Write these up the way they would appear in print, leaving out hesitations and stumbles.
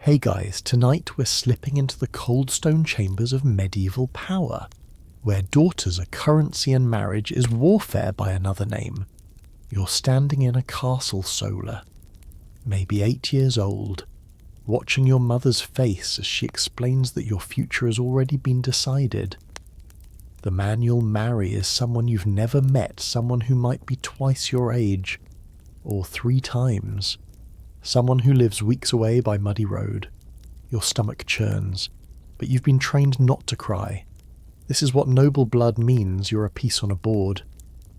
Hey guys, tonight we're slipping into the cold stone chambers of medieval power, where daughters are currency and marriage is warfare by another name. You're standing in a castle solar, maybe 8 years old, watching your mother's face as she explains that your future has already been decided. The man you'll marry is someone you've never met, someone who might be twice your age, or 3 times. Someone who lives weeks away by muddy road. Your stomach churns, but you've been trained not to cry. This is what noble blood means. You're a piece on a board,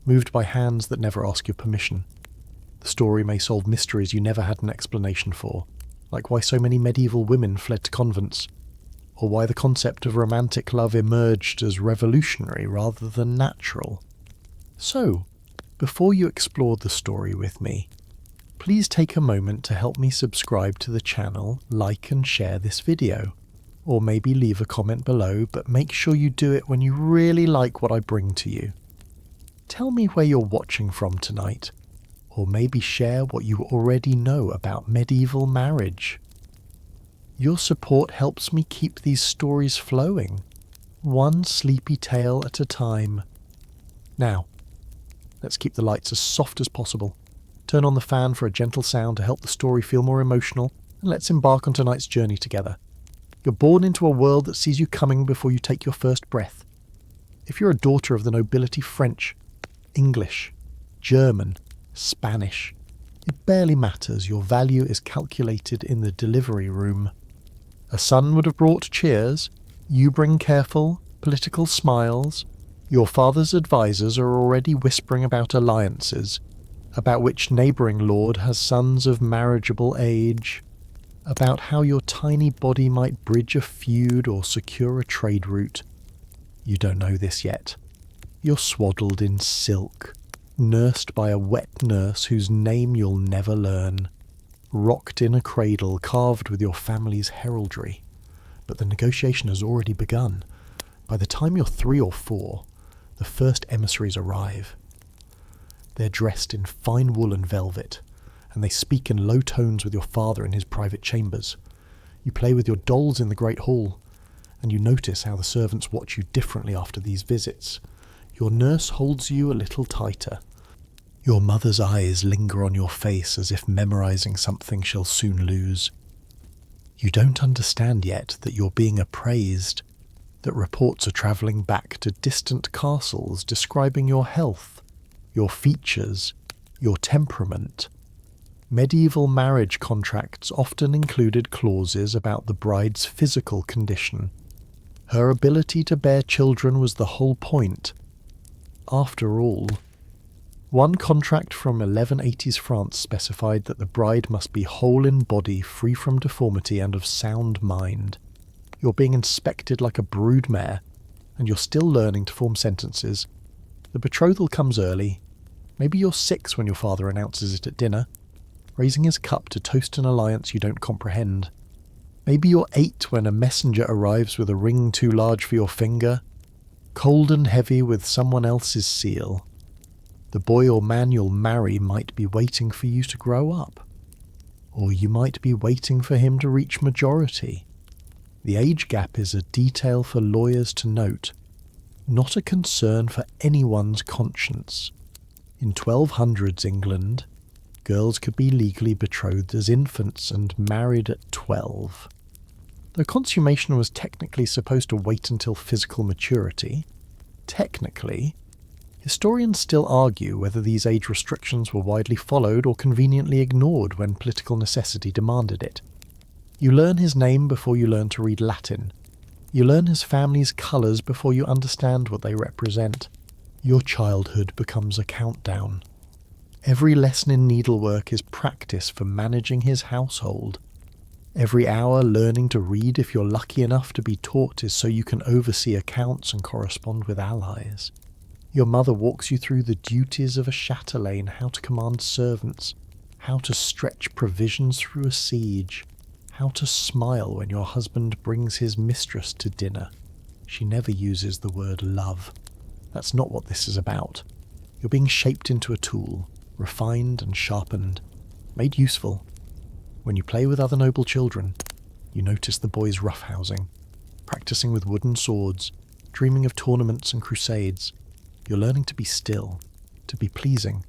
moved by hands that never ask your permission. The story may solve mysteries you never had an explanation for, like why so many medieval women fled to convents, or why the concept of romantic love emerged as revolutionary rather than natural. So, before you explore the story with me, please take a moment to help me subscribe to the channel, like and share this video, or maybe leave a comment below, but make sure you do it when you really like what I bring to you. Tell me where you're watching from tonight, or maybe share what you already know about medieval marriage. Your support helps me keep these stories flowing, one sleepy tale at a time. Now, let's keep the lights as soft as possible. Turn on the fan for a gentle sound to help the story feel more emotional, and let's embark on tonight's journey together. You're born into a world that sees you coming before you take your first breath. If you're a daughter of the nobility, French, English, German, Spanish, it barely matters. Your value is calculated in the delivery room. A son would have brought cheers. You bring careful, political smiles. Your father's advisors are already whispering about alliances, about which neighbouring lord has sons of marriageable age, about how your tiny body might bridge a feud or secure a trade route. You don't know this yet. You're swaddled in silk, nursed by a wet nurse whose name you'll never learn, rocked in a cradle carved with your family's heraldry. But the negotiation has already begun. By the time you're 3 or 4, the first emissaries arrive. They're dressed in fine wool and velvet, and they speak in low tones with your father in his private chambers. You play with your dolls in the great hall, and you notice how the servants watch you differently after these visits. Your nurse holds you a little tighter. Your mother's eyes linger on your face as if memorizing something she'll soon lose. You don't understand yet that you're being appraised, that reports are travelling back to distant castles describing your health, your features, your temperament. Medieval marriage contracts often included clauses about the bride's physical condition. Her ability to bear children was the whole point. After all, one contract from 1180s France specified that the bride must be whole in body, free from deformity, and of sound mind. You're being inspected like a broodmare, and you're still learning to form sentences. The betrothal comes early. Maybe you're 6 when your father announces it at dinner, raising his cup to toast an alliance you don't comprehend. Maybe you're 8 when a messenger arrives with a ring too large for your finger, cold and heavy with someone else's seal. The boy or man you'll marry might be waiting for you to grow up, or you might be waiting for him to reach majority. The age gap is a detail for lawyers to note, not a concern for anyone's conscience. In 1200s England, girls could be legally betrothed as infants and married at 12. Though consummation was technically supposed to wait until physical maturity, technically, historians still argue whether these age restrictions were widely followed or conveniently ignored when political necessity demanded it. You learn his name before you learn to read Latin. You learn his family's colours before you understand what they represent. Your childhood becomes a countdown. Every lesson in needlework is practice for managing his household. Every hour learning to read, if you're lucky enough to be taught, is so you can oversee accounts and correspond with allies. Your mother walks you through the duties of a chatelaine, how to command servants, how to stretch provisions through a siege, how to smile when your husband brings his mistress to dinner. She never uses the word love. That's not what this is about. You're being shaped into a tool, refined and sharpened, made useful. When you play with other noble children, You notice the boys roughhousing, practicing with wooden swords, dreaming of tournaments and crusades. You're learning to be still, to be pleasing,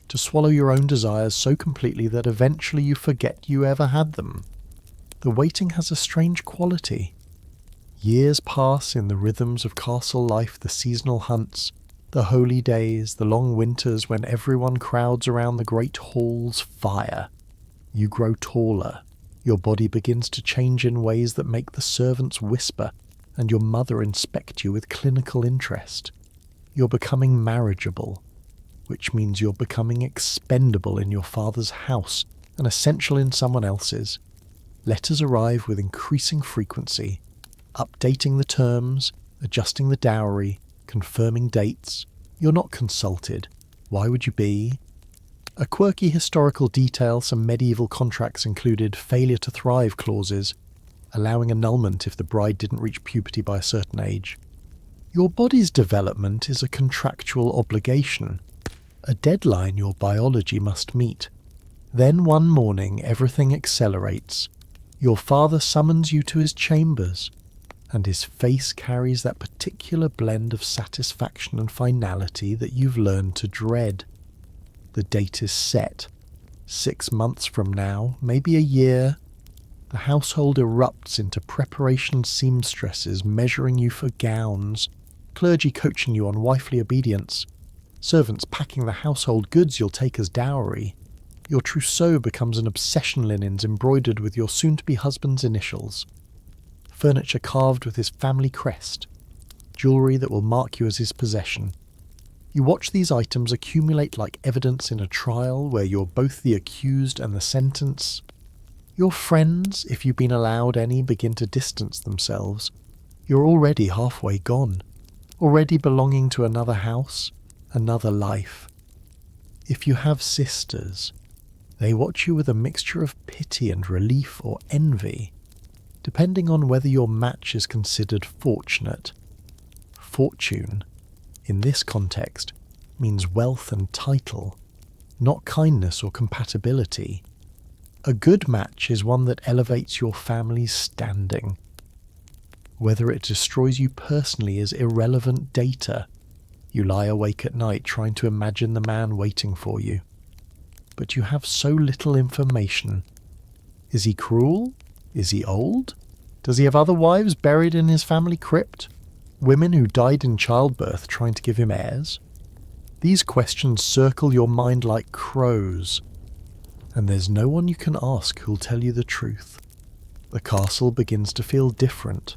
to swallow your own desires so completely that eventually you forget you ever had them. The waiting has a strange quality. Years pass in the rhythms of castle life, the seasonal hunts, the holy days, the long winters when everyone crowds around the great hall's fire. You grow taller. Your body begins to change in ways that make the servants whisper, and your mother inspect you with clinical interest. You're becoming marriageable, which means you're becoming expendable in your father's house and essential in someone else's. Letters arrive with increasing frequency, updating the terms, adjusting the dowry, confirming dates. You're not consulted. Why would you be? A quirky historical detail, some medieval contracts included failure to thrive clauses, allowing annulment if the bride didn't reach puberty by a certain age. Your body's development is a contractual obligation, a deadline your biology must meet. Then one morning everything accelerates. Your father summons you to his chambers, and his face carries that particular blend of satisfaction and finality that you've learned to dread. The date is set. 6 months from now, maybe a year. The household erupts into preparation seamstresses measuring you for gowns, clergy coaching you on wifely obedience, servants packing the household goods you'll take as dowry. Your trousseau becomes an obsession linens embroidered with your soon-to-be husband's initials, furniture carved with his family crest, jewellery that will mark you as his possession. You watch these items accumulate like evidence in a trial where you're both the accused and the sentence. Your friends, if you've been allowed any, begin to distance themselves. You're already halfway gone, already belonging to another house, another life. If you have sisters, they watch you with a mixture of pity and relief or envy, depending on whether your match is considered fortunate. Fortune, in this context, means wealth and title, not kindness or compatibility. A good match is one that elevates your family's standing. Whether it destroys you personally is irrelevant data. You lie awake at night trying to imagine the man waiting for you. But you have so little information. Is he cruel? Is he old? Does he have other wives buried in his family crypt? Women who died in childbirth trying to give him heirs? These questions circle your mind like crows, and there's no one you can ask who'll tell you the truth. The castle begins to feel different.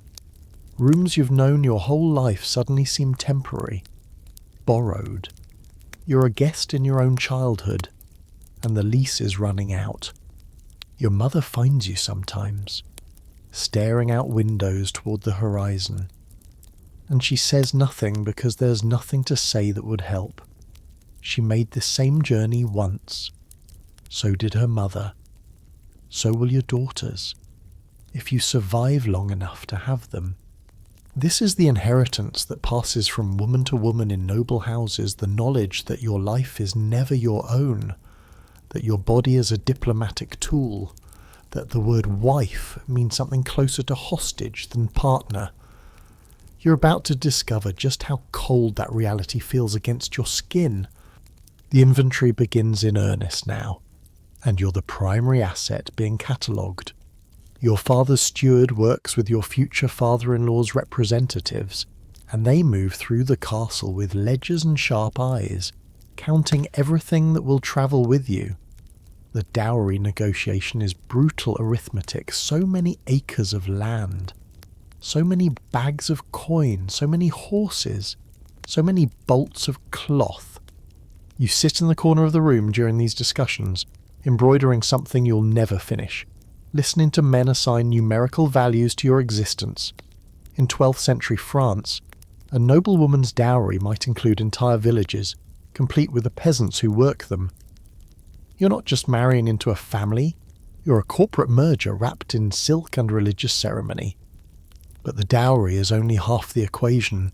Rooms you've known your whole life suddenly seem temporary, borrowed. You're a guest in your own childhood, and the lease is running out. Your mother finds you sometimes, staring out windows toward the horizon, and she says nothing because there's nothing to say that would help. She made the same journey once. So did her mother. So will your daughters, if you survive long enough to have them. This is the inheritance that passes from woman to woman in noble houses, the knowledge that your life is never your own, that your body is a diplomatic tool, that the word wife means something closer to hostage than partner. You're about to discover just how cold that reality feels against your skin. The inventory begins in earnest now, and you're the primary asset being catalogued. Your father's steward works with your future father-in-law's representatives, and they move through the castle with ledgers and sharp eyes, counting everything that will travel with you. The dowry negotiation is brutal arithmetic, so many acres of land, so many bags of coin, so many horses, so many bolts of cloth. You sit in the corner of the room during these discussions, embroidering something you'll never finish, listening to men assign numerical values to your existence. In 12th century France, a noblewoman's dowry might include entire villages, complete with the peasants who work them. You're not just marrying into a family, you're a corporate merger wrapped in silk and religious ceremony. But the dowry is only half the equation.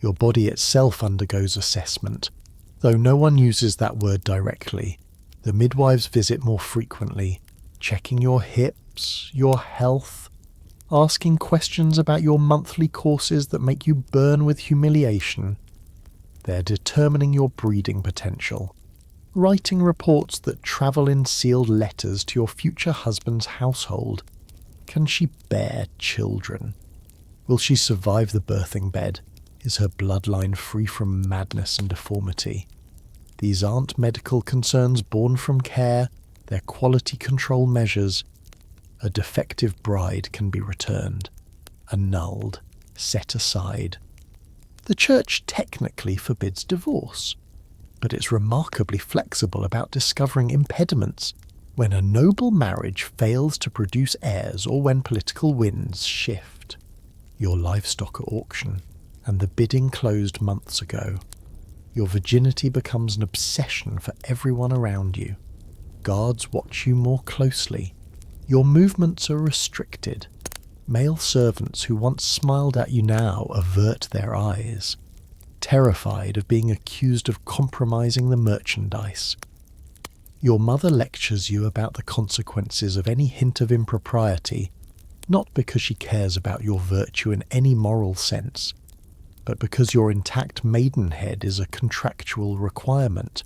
Your body itself undergoes assessment, though no one uses that word directly. The midwives visit more frequently, checking your hips, your health, asking questions about your monthly courses that make you burn with humiliation. They're determining your breeding potential, writing reports that travel in sealed letters to your future husband's household. Can she bear children? Will she survive the birthing bed? Is her bloodline free from madness and deformity? These aren't medical concerns born from care, they're quality control measures. A defective bride can be returned, annulled, set aside. The church technically forbids divorce, but it's remarkably flexible about discovering impediments when a noble marriage fails to produce heirs or when political winds shift. Your livestock at auction, and the bidding closed months ago. Your virginity becomes an obsession for everyone around you. Guards watch you more closely. Your movements are restricted. Male servants who once smiled at you now avert their eyes, terrified of being accused of compromising the merchandise. Your mother lectures you about the consequences of any hint of impropriety, not because she cares about your virtue in any moral sense, but because your intact maidenhead is a contractual requirement.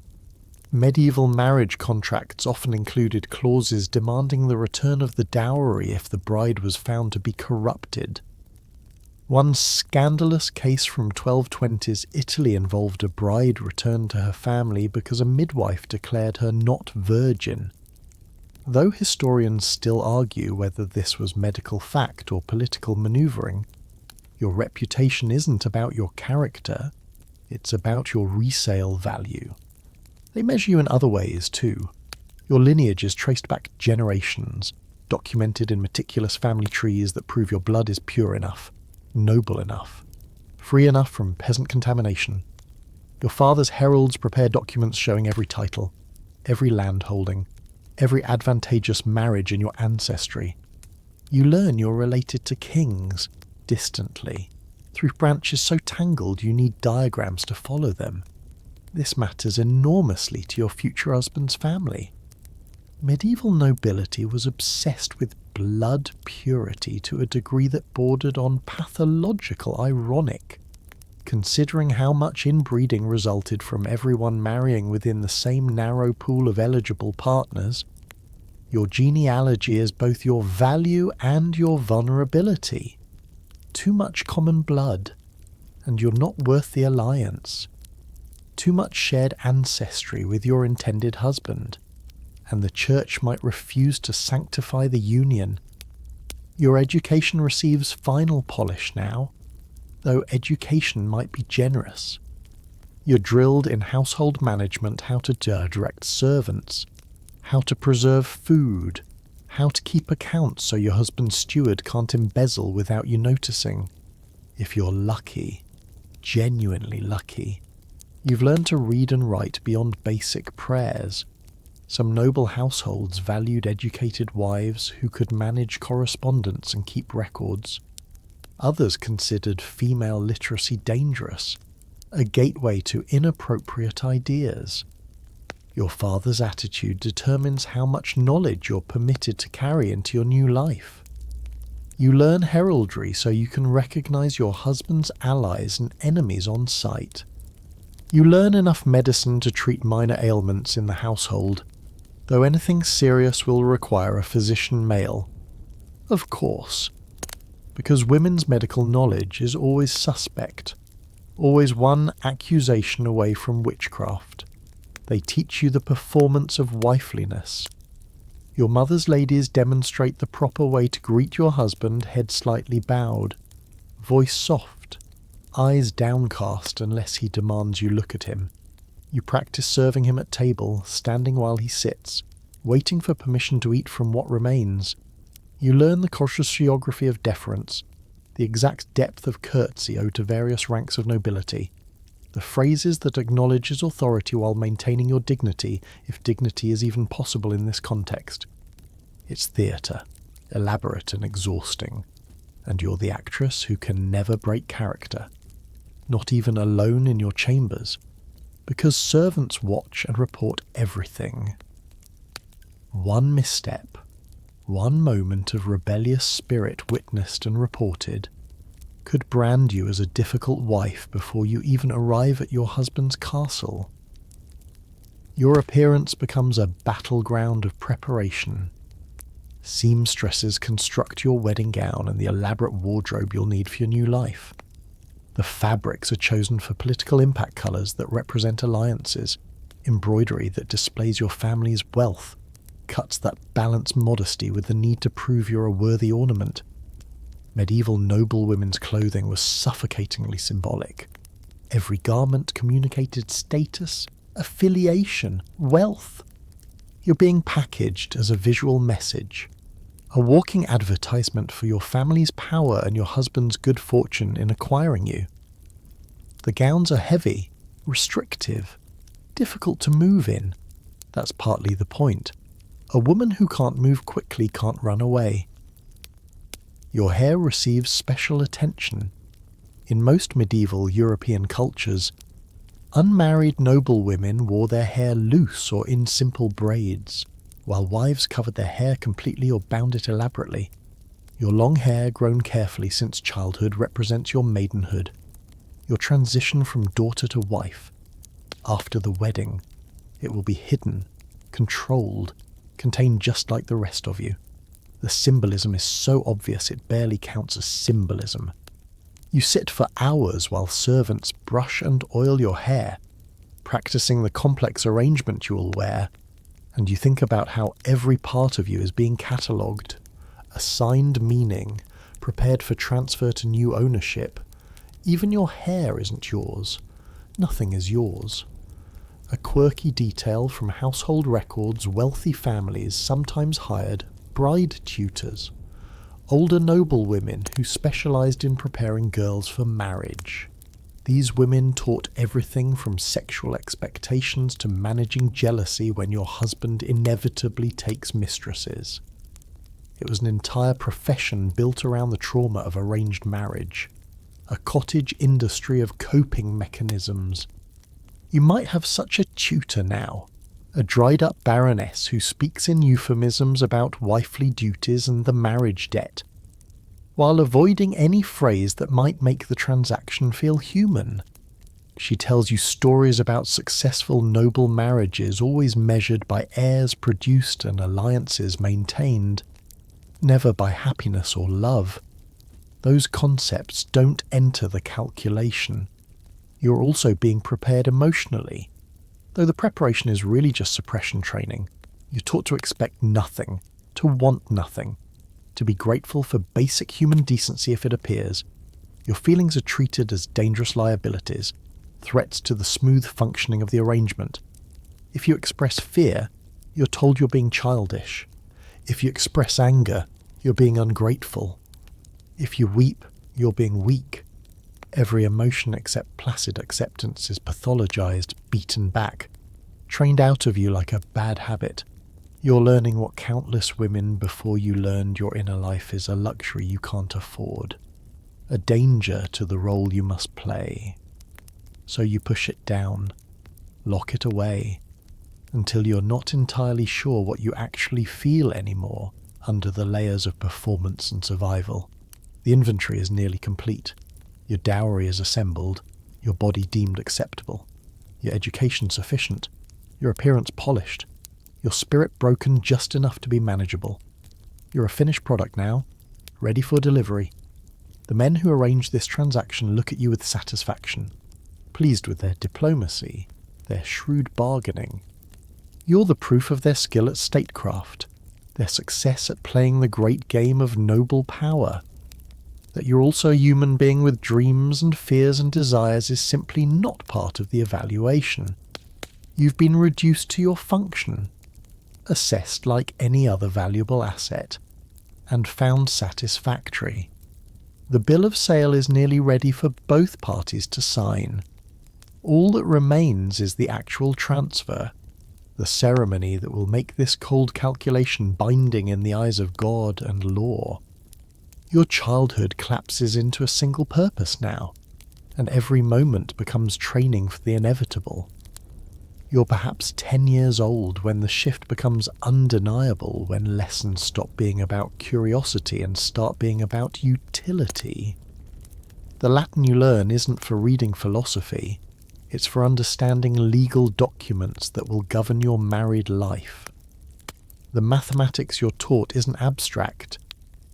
Medieval marriage contracts often included clauses demanding the return of the dowry if the bride was found to be corrupted. One scandalous case from 1220s Italy involved a bride returned to her family because a midwife declared her not virgin. Though historians still argue whether this was medical fact or political manoeuvring, your reputation isn't about your character, it's about your resale value. They measure you in other ways too. Your lineage is traced back generations, documented in meticulous family trees that prove your blood is pure enough, noble enough, free enough from peasant contamination. Your father's heralds prepare documents showing every title, every land holding, every advantageous marriage in your ancestry. You learn you're related to kings, distantly, through branches so tangled you need diagrams to follow them. This matters enormously to your future husband's family. Medieval nobility was obsessed with blood purity to a degree that bordered on pathological ironic, considering how much inbreeding resulted from everyone marrying within the same narrow pool of eligible partners. Your genealogy is both your value and your vulnerability. Too much common blood, and you're not worth the alliance. Too much shared ancestry with your intended husband, and the church might refuse to sanctify the union. Your education receives final polish now, though education might be generous. You're drilled in household management how to direct servants, how to preserve food, how to keep accounts so your husband's steward can't embezzle without you noticing. If you're lucky, genuinely lucky, you've learned to read and write beyond basic prayers. Some noble households valued educated wives who could manage correspondence and keep records. Others considered female literacy dangerous, a gateway to inappropriate ideas. Your father's attitude determines how much knowledge you're permitted to carry into your new life. You learn heraldry so you can recognize your husband's allies and enemies on sight. You learn enough medicine to treat minor ailments in the household, though anything serious will require a physician male. Of course, because women's medical knowledge is always suspect, always one accusation away from witchcraft. They teach you the performance of wifeliness. Your mother's ladies demonstrate the proper way to greet your husband, head slightly bowed, voice soft, eyes downcast unless he demands you look at him. You practice serving him at table, standing while he sits, waiting for permission to eat from what remains. You learn the choreography of deference, the exact depth of curtsy owed to various ranks of nobility, the phrases that acknowledge his authority while maintaining your dignity, if dignity is even possible in this context. It's theatre, elaborate and exhausting, and you're the actress who can never break character, not even alone in your chambers, because servants watch and report everything. One misstep, One moment of rebellious spirit witnessed and reported could brand you as a difficult wife before you even arrive at your husband's castle. Your appearance becomes a battleground of preparation. Seamstresses construct your wedding gown and the elaborate wardrobe you'll need for your new life. The fabrics are chosen for political impact colours that represent alliances, embroidery that displays your family's wealth, cuts that balance modesty with the need to prove you're a worthy ornament. Medieval noblewomen's clothing was suffocatingly symbolic. Every garment communicated status, affiliation, wealth. You're being packaged as a visual message, a walking advertisement for your family's power and your husband's good fortune in acquiring you. The gowns are heavy, restrictive, difficult to move in. That's partly the point. A woman who can't move quickly can't run away. Your hair receives special attention. In most medieval European cultures, unmarried noblewomen wore their hair loose or in simple braids, while wives covered their hair completely or bound it elaborately. Your long hair, grown carefully since childhood, represents your maidenhood, your transition from daughter to wife. After the wedding, it will be hidden, controlled, contained just like the rest of you. The symbolism is so obvious it barely counts as symbolism. You sit for hours while servants brush and oil your hair, practicing the complex arrangement you will wear, and you think about how every part of you is being catalogued, assigned meaning, prepared for transfer to new ownership. Even your hair isn't yours. Nothing is yours. A quirky detail from household records wealthy families sometimes hired bride tutors, older noblewomen who specialized in preparing girls for marriage. These women taught everything from sexual expectations to managing jealousy when your husband inevitably takes mistresses. It was an entire profession built around the trauma of arranged marriage, a cottage industry of coping mechanisms. You might have such a tutor now, a dried-up baroness who speaks in euphemisms about wifely duties and the marriage debt, while avoiding any phrase that might make the transaction feel human. She tells you stories about successful noble marriages always measured by heirs produced and alliances maintained, never by happiness or love. Those concepts don't enter the calculation. You're also being prepared emotionally. Though the preparation is really just suppression training, you're taught to expect nothing, to want nothing, to be grateful for basic human decency if it appears. Your feelings are treated as dangerous liabilities, threats to the smooth functioning of the arrangement. If you express fear, you're told you're being childish. If you express anger, you're being ungrateful. If you weep, you're being weak. Every emotion except placid acceptance is pathologized, beaten back, trained out of you like a bad habit. You're learning what countless women before you learned your inner life is a luxury you can't afford, a danger to the role you must play. So you push it down, lock it away, until you're not entirely sure what you actually feel anymore under the layers of performance and survival. The inventory is nearly complete. Your dowry is assembled, your body deemed acceptable, your education sufficient, your appearance polished, your spirit broken just enough to be manageable. You're a finished product now, ready for delivery. The men who arrange this transaction look at you with satisfaction, pleased with their diplomacy, their shrewd bargaining. You're the proof of their skill at statecraft, their success at playing the great game of noble power. That you're also a human being with dreams and fears and desires is simply not part of the evaluation. You've been reduced to your function, assessed like any other valuable asset, and found satisfactory. The bill of sale is nearly ready for both parties to sign. All that remains is the actual transfer, the ceremony that will make this cold calculation binding in the eyes of God and law. Your childhood collapses into a single purpose now, and every moment becomes training for the inevitable. You're perhaps 10 years old when the shift becomes undeniable, when lessons stop being about curiosity and start being about utility. The Latin you learn isn't for reading philosophy, it's for understanding legal documents that will govern your married life. The mathematics you're taught isn't abstract,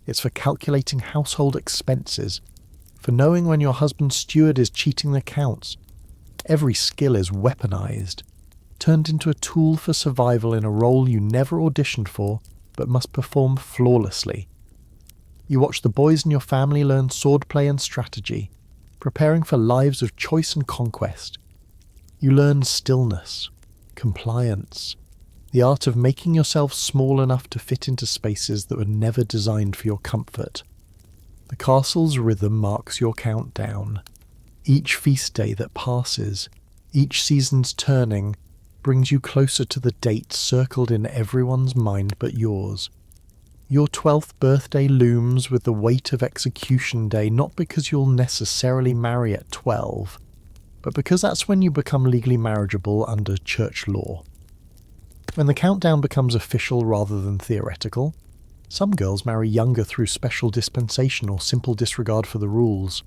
it's for calculating household expenses, for knowing when your husband's steward is cheating the accounts. Every skill is weaponized, turned into a tool for survival in a role you never auditioned for but must perform flawlessly. You watch the boys in your family learn swordplay and strategy, preparing for lives of choice and conquest. You learn stillness, compliance, the art of making yourself small enough to fit into spaces that were never designed for your comfort. The castle's rhythm marks your countdown. Each feast day that passes, each season's turning, brings you closer to the date circled in everyone's mind but yours. Your 12th birthday looms with the weight of execution day, not because you'll necessarily marry at 12, but because that's when you become legally marriageable under church law. When the countdown becomes official rather than theoretical, some girls marry younger through special dispensation or simple disregard for the rules.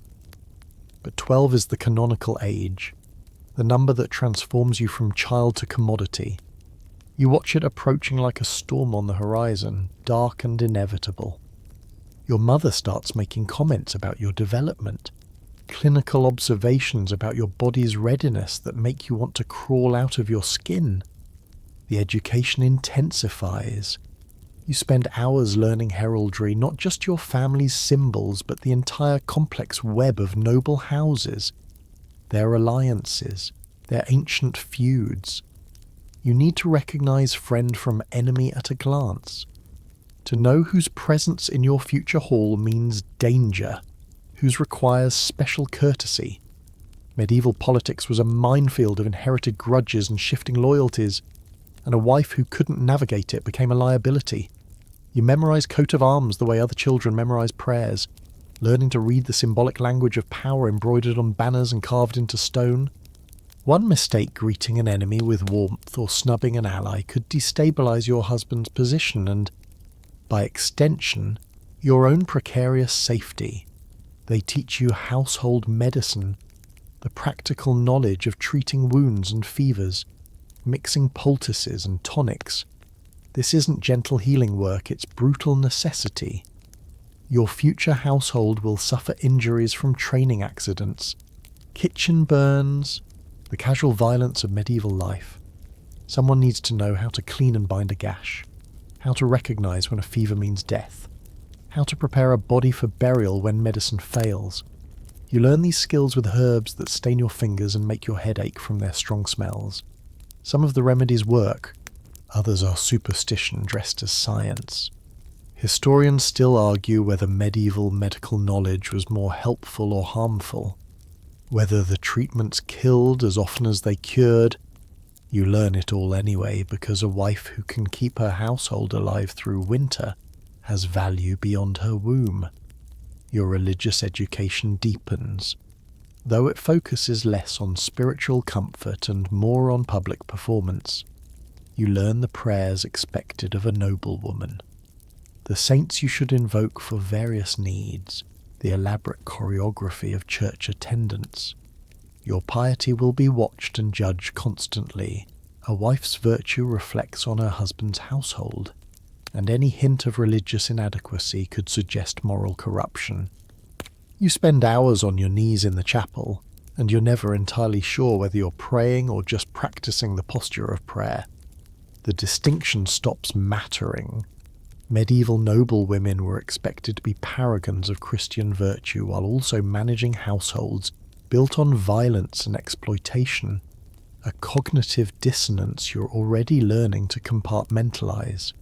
But 12 is the canonical age, the number that transforms you from child to commodity. You watch it approaching like a storm on the horizon, dark and inevitable. Your mother starts making comments about your development, clinical observations about your body's readiness that make you want to crawl out of your skin. The education intensifies. You spend hours learning heraldry, not just your family's symbols, but the entire complex web of noble houses, their alliances, their ancient feuds. You need to recognize friend from enemy at a glance. To know whose presence in your future hall means danger, whose requires special courtesy. Medieval politics was a minefield of inherited grudges and shifting loyalties, and a wife who couldn't navigate it became a liability. You memorize coat of arms the way other children memorize prayers, learning to read the symbolic language of power embroidered on banners and carved into stone. One mistake greeting an enemy with warmth or snubbing an ally could destabilize your husband's position and, by extension, your own precarious safety. They teach you household medicine, the practical knowledge of treating wounds and fevers, mixing poultices and tonics. This isn't gentle healing work, it's brutal necessity. Your future household will suffer injuries from training accidents, kitchen burns, the casual violence of medieval life. Someone needs to know how to clean and bind a gash, how to recognize when a fever means death, how to prepare a body for burial when medicine fails. You learn these skills with herbs that stain your fingers and make your head ache from their strong smells. Some of the remedies work, others are superstition dressed as science. Historians still argue whether medieval medical knowledge was more helpful or harmful, whether the treatments killed as often as they cured. You learn it all anyway because a wife who can keep her household alive through winter has value beyond her womb. Your religious education deepens, though it focuses less on spiritual comfort and more on public performance. You learn the prayers expected of a noblewoman, the saints you should invoke for various needs, the elaborate choreography of church attendance. Your piety will be watched and judged constantly. A wife's virtue reflects on her husband's household, and any hint of religious inadequacy could suggest moral corruption. You spend hours on your knees in the chapel, and you're never entirely sure whether you're praying or just practicing the posture of prayer. The distinction stops mattering. Medieval noblewomen were expected to be paragons of Christian virtue while also managing households built on violence and exploitation, a cognitive dissonance you're already learning to compartmentalize.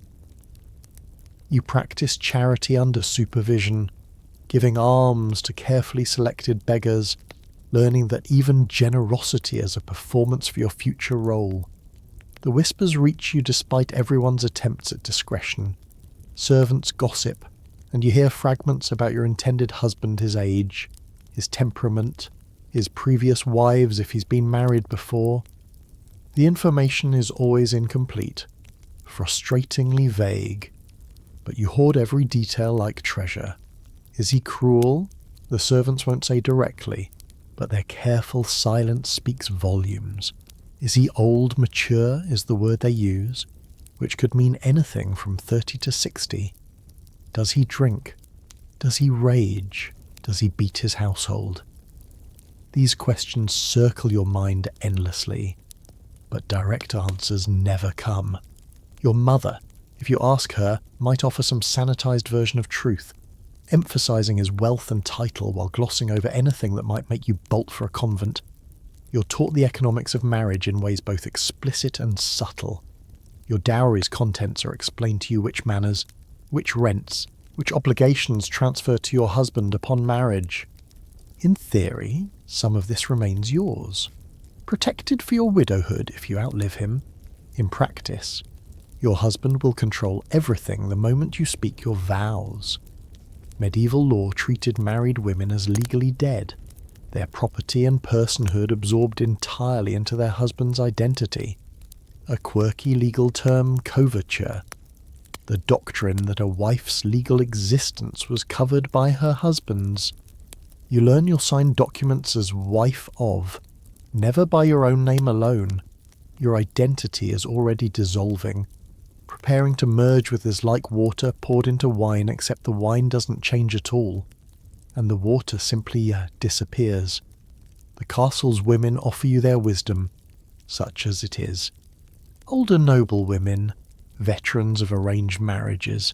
You practice charity under supervision, giving alms to carefully selected beggars, learning that even generosity is a performance for your future role. The whispers reach you despite everyone's attempts at discretion. Servants gossip, and you hear fragments about your intended husband, his age, his temperament, his previous wives if he's been married before. The information is always incomplete, frustratingly vague, but you hoard every detail like treasure. Is he cruel? The servants won't say directly, but their careful silence speaks volumes. Is he old, mature is the word they use, which could mean anything from 30 to 60. Does he drink? Does he rage? Does he beat his household? These questions circle your mind endlessly, but direct answers never come. Your mother, if you ask her, might offer some sanitized version of truth, emphasizing his wealth and title while glossing over anything that might make you bolt for a convent. You're taught the economics of marriage in ways both explicit and subtle. Your dowry's contents are explained to you: which manors, which rents, which obligations transfer to your husband upon marriage. In theory, some of this remains yours, protected for your widowhood if you outlive him. In practice, your husband will control everything the moment you speak your vows. Medieval law treated married women as legally dead, their property and personhood absorbed entirely into their husband's identity. A quirky legal term, coverture, the doctrine that a wife's legal existence was covered by her husband's. You learn you'll sign documents as wife of, never by your own name alone. Your identity is already dissolving, preparing to merge with is like water poured into wine, except the wine doesn't change at all, and the water simply disappears. The castle's women offer you their wisdom, such as it is. Older noblewomen, veterans of arranged marriages,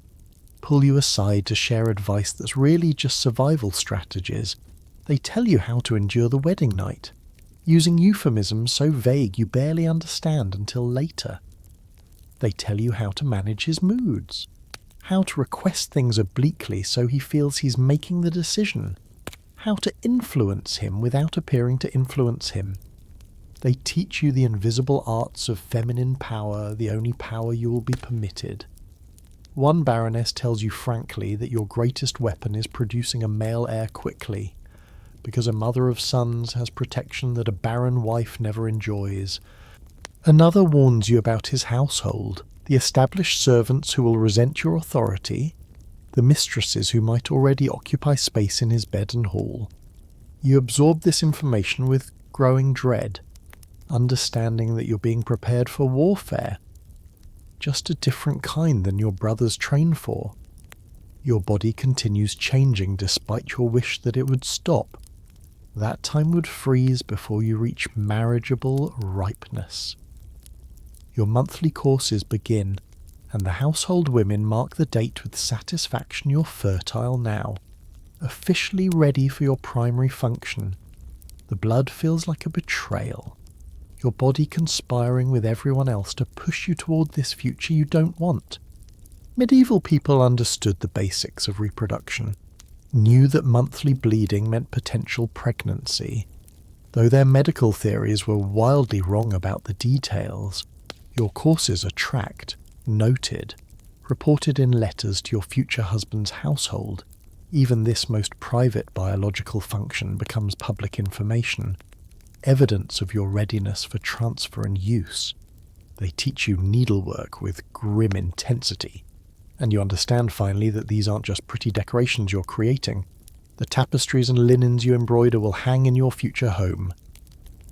pull you aside to share advice that's really just survival strategies. They tell you how to endure the wedding night, using euphemisms so vague you barely understand until later. They tell you how to manage his moods, how to request things obliquely so he feels he's making the decision, how to influence him without appearing to influence him. They teach you the invisible arts of feminine power, the only power you will be permitted. One baroness tells you frankly that your greatest weapon is producing a male heir quickly, because a mother of sons has protection that a barren wife never enjoys. Another warns you about his household, the established servants who will resent your authority, the mistresses who might already occupy space in his bed and hall. You absorb this information with growing dread, understanding that you're being prepared for warfare, just a different kind than your brothers train for. Your body continues changing despite your wish that it would stop. That time would freeze before you reach marriageable ripeness. Your monthly courses begin, and the household women mark the date with satisfaction you're fertile now, officially ready for your primary function. The blood feels like a betrayal, your body conspiring with everyone else to push you toward this future you don't want. Medieval people understood the basics of reproduction, knew that monthly bleeding meant potential pregnancy. Though their medical theories were wildly wrong about the details, your courses are tracked, noted, reported in letters to your future husband's household. Even this most private biological function becomes public information, evidence of your readiness for transfer and use. They teach you needlework with grim intensity, and you understand finally that these aren't just pretty decorations you're creating. The tapestries and linens you embroider will hang in your future home.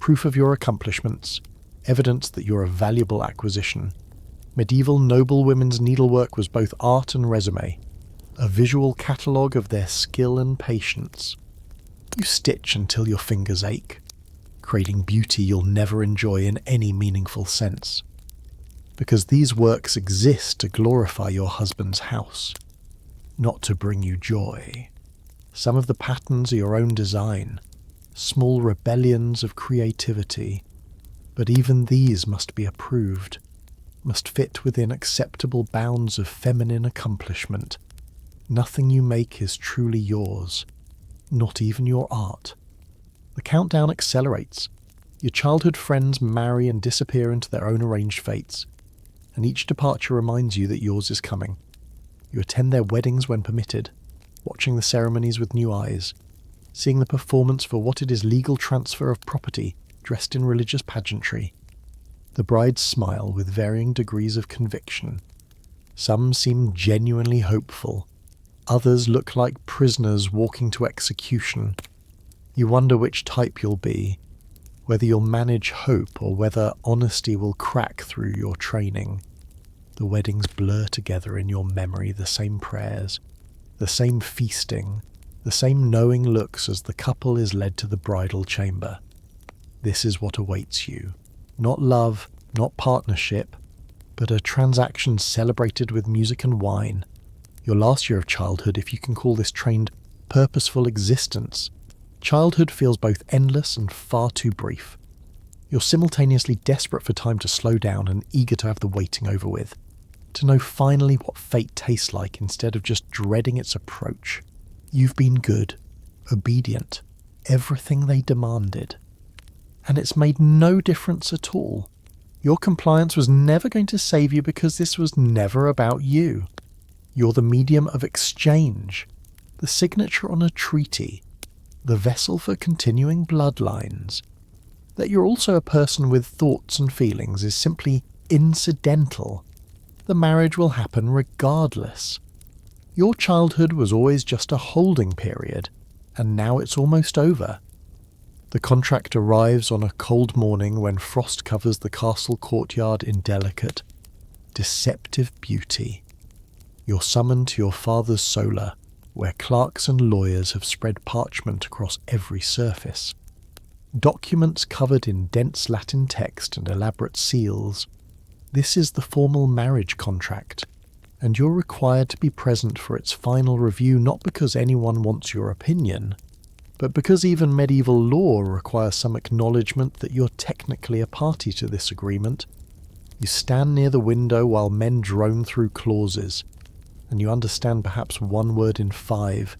Proof of your accomplishments, evidence that you're a valuable acquisition. Medieval noblewomen's needlework was both art and resume, a visual catalogue of their skill and patience. You stitch until your fingers ache, creating beauty you'll never enjoy in any meaningful sense. Because these works exist to glorify your husband's house, not to bring you joy. Some of the patterns are your own design, small rebellions of creativity, but even these must be approved, must fit within acceptable bounds of feminine accomplishment. Nothing you make is truly yours, not even your art. The countdown accelerates. Your childhood friends marry and disappear into their own arranged fates, and each departure reminds you that yours is coming. You attend their weddings when permitted, watching the ceremonies with new eyes, seeing the performance for what it is: legal transfer of property, dressed in religious pageantry. The brides smile with varying degrees of conviction. Some seem genuinely hopeful. Others look like prisoners walking to execution. You wonder which type you'll be, whether you'll manage hope or whether honesty will crack through your training. The weddings blur together in your memory, the same prayers, the same feasting, the same knowing looks as the couple is led to the bridal chamber. This is what awaits you. Not love, not partnership, but a transaction celebrated with music and wine. Your last year of childhood, if you can call this trained, purposeful existence. Childhood feels both endless and far too brief. You're simultaneously desperate for time to slow down and eager to have the waiting over with. To know finally what fate tastes like instead of just dreading its approach. You've been good, obedient, everything they demanded. And it's made no difference at all. Your compliance was never going to save you because this was never about you. You're the medium of exchange, the signature on a treaty, the vessel for continuing bloodlines. That you're also a person with thoughts and feelings is simply incidental. The marriage will happen regardless. Your childhood was always just a holding period, and now it's almost over. The contract arrives on a cold morning when frost covers the castle courtyard in delicate, deceptive beauty. You're summoned to your father's solar, where clerks and lawyers have spread parchment across every surface. Documents covered in dense Latin text and elaborate seals. This is the formal marriage contract, and you're required to be present for its final review not because anyone wants your opinion, but because even medieval law requires some acknowledgement that you're technically a party to this agreement. You stand near the window while men drone through clauses, and you understand perhaps one word in 5,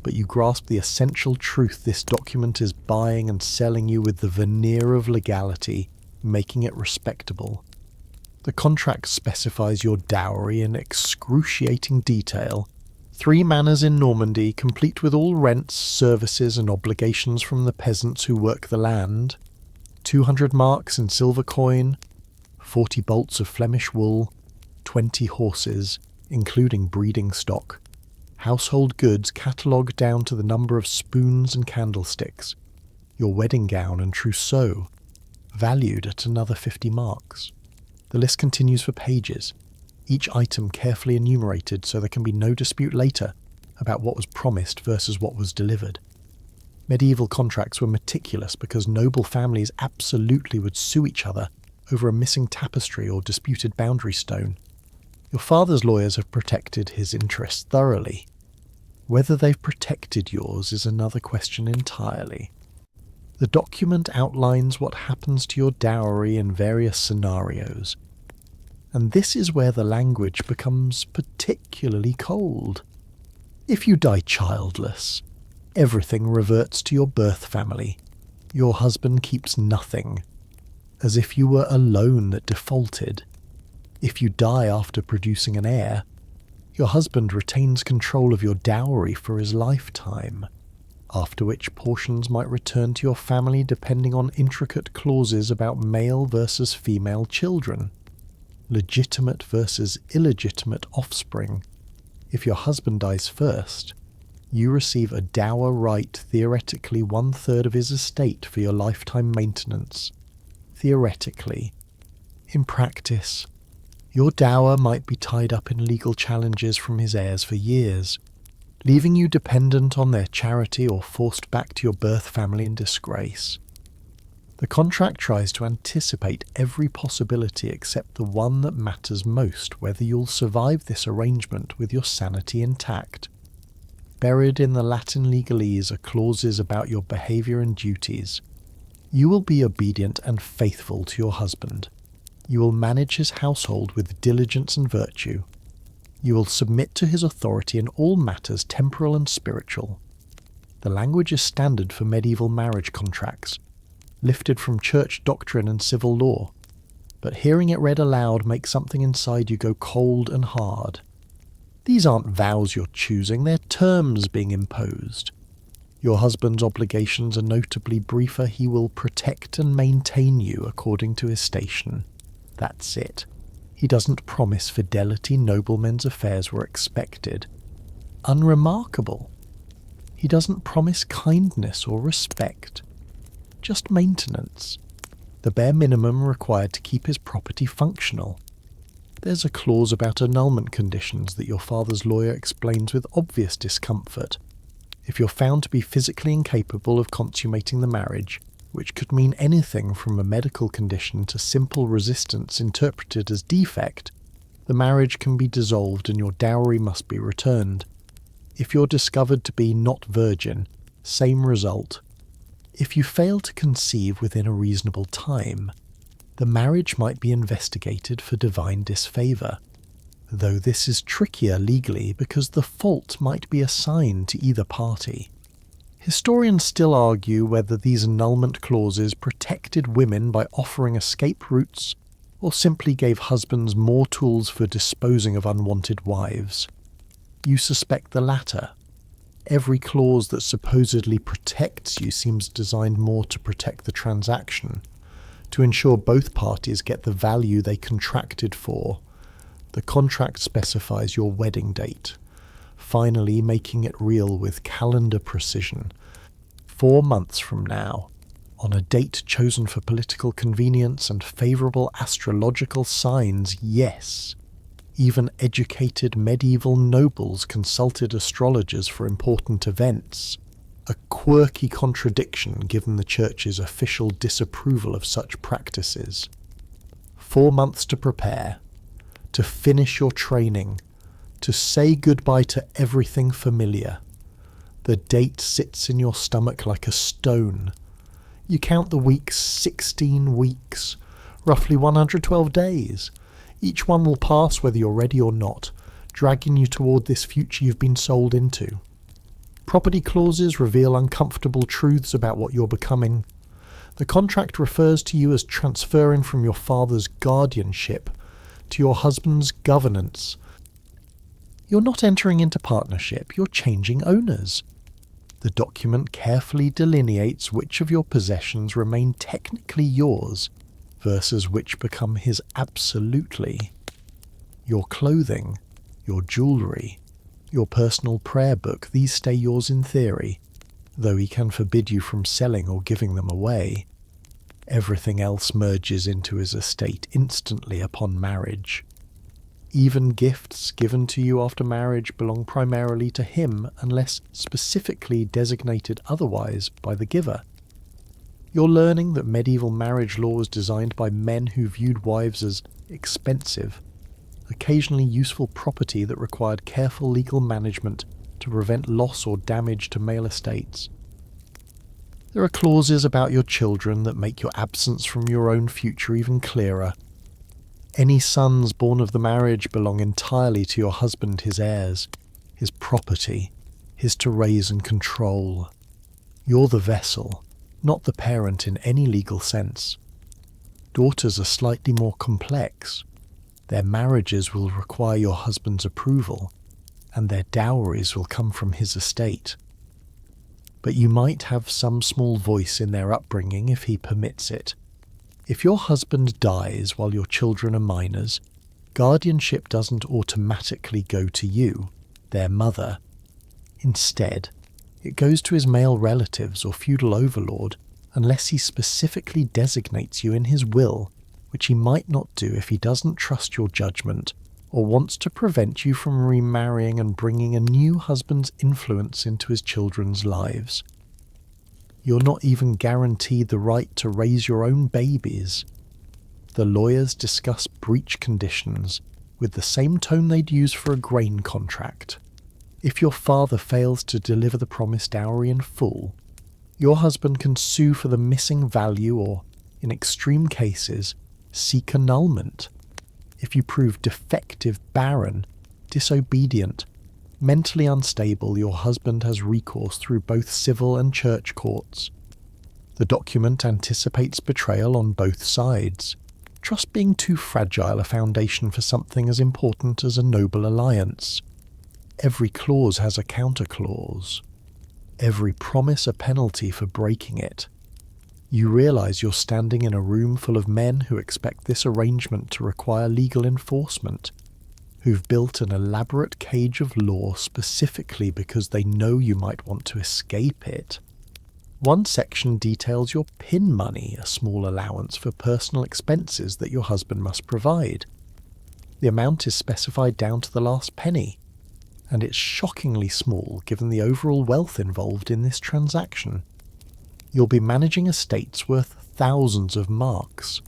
but you grasp the essential truth this document is buying and selling you with the veneer of legality, making it respectable. The contract specifies your dowry in excruciating detail. 3 manors in Normandy, complete with all rents, services and obligations from the peasants who work the land. 200 marks in silver coin, 40 bolts of Flemish wool, 20 horses, including breeding stock. Household goods catalogued down to the number of spoons and candlesticks. Your wedding gown and trousseau, valued at another 50 marks. The list continues for pages, each item carefully enumerated so there can be no dispute later about what was promised versus what was delivered. Medieval contracts were meticulous because noble families absolutely would sue each other over a missing tapestry or disputed boundary stone. Your father's lawyers have protected his interests thoroughly. Whether they've protected yours is another question entirely. The document outlines what happens to your dowry in various scenarios. And this is where the language becomes particularly cold. If you die childless, everything reverts to your birth family. Your husband keeps nothing, as if you were a loan that defaulted. If you die after producing an heir, your husband retains control of your dowry for his lifetime, after which portions might return to your family depending on intricate clauses about male versus female children, legitimate versus illegitimate offspring. If your husband dies first, you receive a dower right, theoretically 1/3 of his estate for your lifetime maintenance. Theoretically. In practice, your dower might be tied up in legal challenges from his heirs for years, leaving you dependent on their charity or forced back to your birth family in disgrace. The contract tries to anticipate every possibility except the one that matters most, whether you'll survive this arrangement with your sanity intact. Buried in the Latin legalese are clauses about your behaviour and duties. You will be obedient and faithful to your husband. You will manage his household with diligence and virtue. You will submit to his authority in all matters temporal and spiritual. The language is standard for medieval marriage contracts, lifted from church doctrine and civil law, but hearing it read aloud makes something inside you go cold and hard. These aren't vows you're choosing, they're terms being imposed. Your husband's obligations are notably briefer. He will protect and maintain you according to his station. That's it. He doesn't promise fidelity. Noblemen's affairs were expected. Unremarkable. He doesn't promise kindness or respect. Just maintenance. The bare minimum required to keep his property functional. There's a clause about annulment conditions that your father's lawyer explains with obvious discomfort. If you're found to be physically incapable of consummating the marriage, which could mean anything from a medical condition to simple resistance interpreted as defect, the marriage can be dissolved and your dowry must be returned. If you're discovered to be not virgin, same result. If you fail to conceive within a reasonable time, the marriage might be investigated for divine disfavour, though this is trickier legally because the fault might be assigned to either party. Historians still argue whether these annulment clauses protected women by offering escape routes or simply gave husbands more tools for disposing of unwanted wives. You suspect the latter. Every clause that supposedly protects you seems designed more to protect the transaction, to ensure both parties get the value they contracted for. The contract specifies your wedding date, finally making it real with calendar precision. 4 months from now, on a date chosen for political convenience and favourable astrological signs, yes. Even educated medieval nobles consulted astrologers for important events, a quirky contradiction given the Church's official disapproval of such practices. 4 months to prepare, to finish your training, to say goodbye to everything familiar. The date sits in your stomach like a stone. You count the weeks, 16 weeks, roughly 112 days. Each one will pass whether you're ready or not, dragging you toward this future you've been sold into. Property clauses reveal uncomfortable truths about what you're becoming. The contract refers to you as transferring from your father's guardianship to your husband's governance. You're not entering into partnership, you're changing owners. The document carefully delineates which of your possessions remain technically yours versus which become his absolutely. Your clothing, your jewellery, your personal prayer book, these stay yours in theory, though he can forbid you from selling or giving them away. Everything else merges into his estate instantly upon marriage. Even gifts given to you after marriage belong primarily to him unless specifically designated otherwise by the giver. You're learning that medieval marriage law was designed by men who viewed wives as expensive, occasionally useful property that required careful legal management to prevent loss or damage to male estates. There are clauses about your children that make your absence from your own future even clearer. Any sons born of the marriage belong entirely to your husband, his heirs, his property, his to raise and control. You're the vessel, not the parent in any legal sense. Daughters are slightly more complex. Their marriages will require your husband's approval, and their dowries will come from his estate. But you might have some small voice in their upbringing if he permits it. If your husband dies while your children are minors, guardianship doesn't automatically go to you, their mother. Instead, it goes to his male relatives or feudal overlord unless he specifically designates you in his will, which he might not do if he doesn't trust your judgment or wants to prevent you from remarrying and bringing a new husband's influence into his children's lives. You're not even guaranteed the right to raise your own babies. The lawyers discuss breach conditions with the same tone they'd use for a grain contract. If your father fails to deliver the promised dowry in full, your husband can sue for the missing value or, in extreme cases, seek annulment. If you prove defective, barren, disobedient, mentally unstable, your husband has recourse through both civil and church courts. The document anticipates betrayal on both sides, trust being too fragile a foundation for something as important as a noble alliance. Every clause has a counter-clause. every promise a penalty for breaking it. You realise you're standing in a room full of men who expect this arrangement to require legal enforcement, who've built an elaborate cage of law specifically because they know you might want to escape it. One section details your pin money, a small allowance for personal expenses that your husband must provide. The amount is specified down to the last penny, and it's shockingly small given the overall wealth involved in this transaction. You'll be managing estates worth thousands of marks,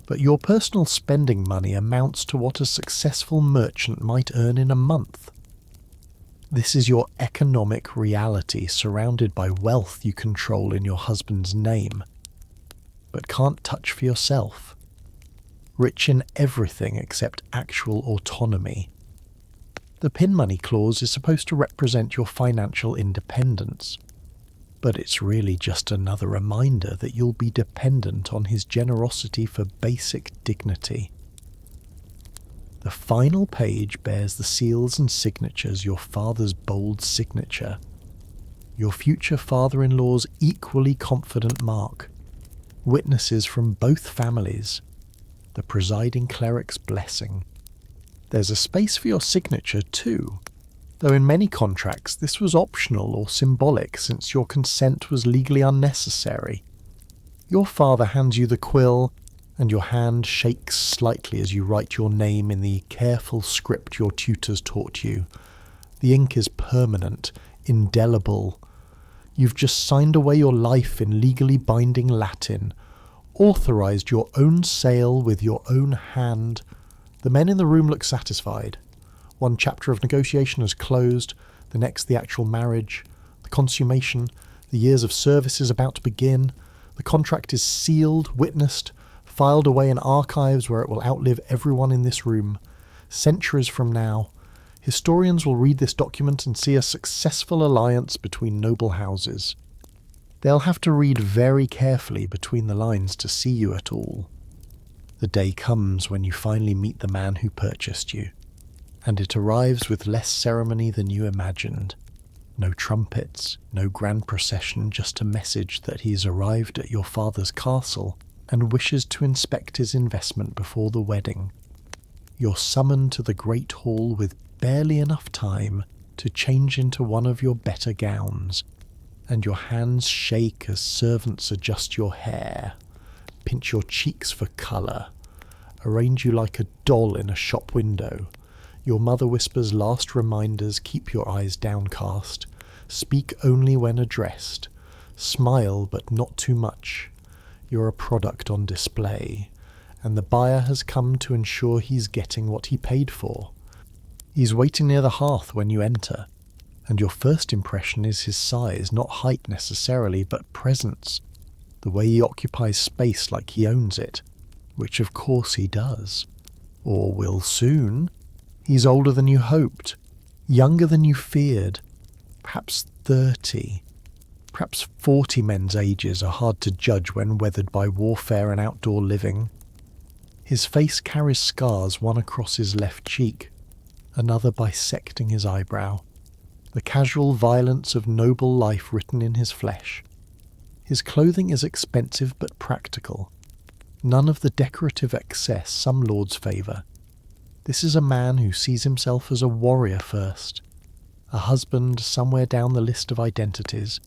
but your personal spending money amounts to what a successful merchant might earn in a month. This is your economic reality, surrounded by wealth you control in your husband's name, but can't touch for yourself. Rich in everything except actual autonomy. The pin money clause is supposed to represent your financial independence, but it's really just another reminder that you'll be dependent on his generosity for basic dignity. The final page bears the seals and signatures, your father's bold signature, your future father-in-law's equally confident mark, witnesses from both families, the presiding cleric's blessing. There's a space for your signature too, though in many contracts this was optional or symbolic since your consent was legally unnecessary. Your father hands you the quill, and your hand shakes slightly as you write your name in the careful script your tutors taught you. The ink is permanent, indelible. You've just signed away your life in legally binding Latin, authorised your own sale with your own hand. The men in the room look satisfied. One chapter of negotiation is closed, the next the actual marriage, the consummation, the years of service is about to begin. The contract is sealed, witnessed, filed away in archives where it will outlive everyone in this room. Centuries from now, historians will read this document and see a successful alliance between noble houses. They'll have to read very carefully between the lines to see you at all. The day comes when you finally meet the man who purchased you, and it arrives with less ceremony than you imagined. No trumpets, no grand procession, just a message that he's arrived at your father's castle and wishes to inspect his investment before the wedding. You're summoned to the great hall with barely enough time to change into one of your better gowns, and your hands shake as servants adjust your hair, pinch your cheeks for colour, arrange you like a doll in a shop window. Your mother whispers last reminders, keep your eyes downcast, speak only when addressed, smile but not too much. You're a product on display, and the buyer has come to ensure he's getting what he paid for. He's waiting near the hearth when you enter, and your first impression is his size, not height necessarily, but presence, the way he occupies space like he owns it, which of course he does, or will soon. He's older than you hoped, younger than you feared, perhaps 30. Perhaps 40 men's ages are hard to judge when weathered by warfare and outdoor living. His face carries scars, one across his left cheek, another bisecting his eyebrow, the casual violence of noble life written in his flesh. His clothing is expensive but practical, none of the decorative excess some lords favour. This is a man who sees himself as a warrior first, a husband somewhere down the list of identities.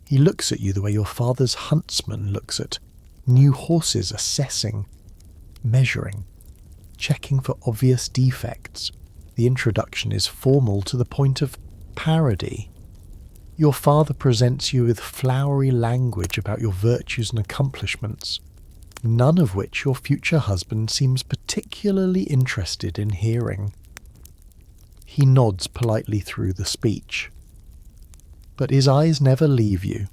He looks at you the way your father's huntsman looks at new horses, assessing, measuring, checking for obvious defects. The introduction is formal to the point of parody. Your father presents you with flowery language about your virtues and accomplishments, none of which your future husband seems particularly interested in hearing. He nods politely through the speech, but his eyes never leave you,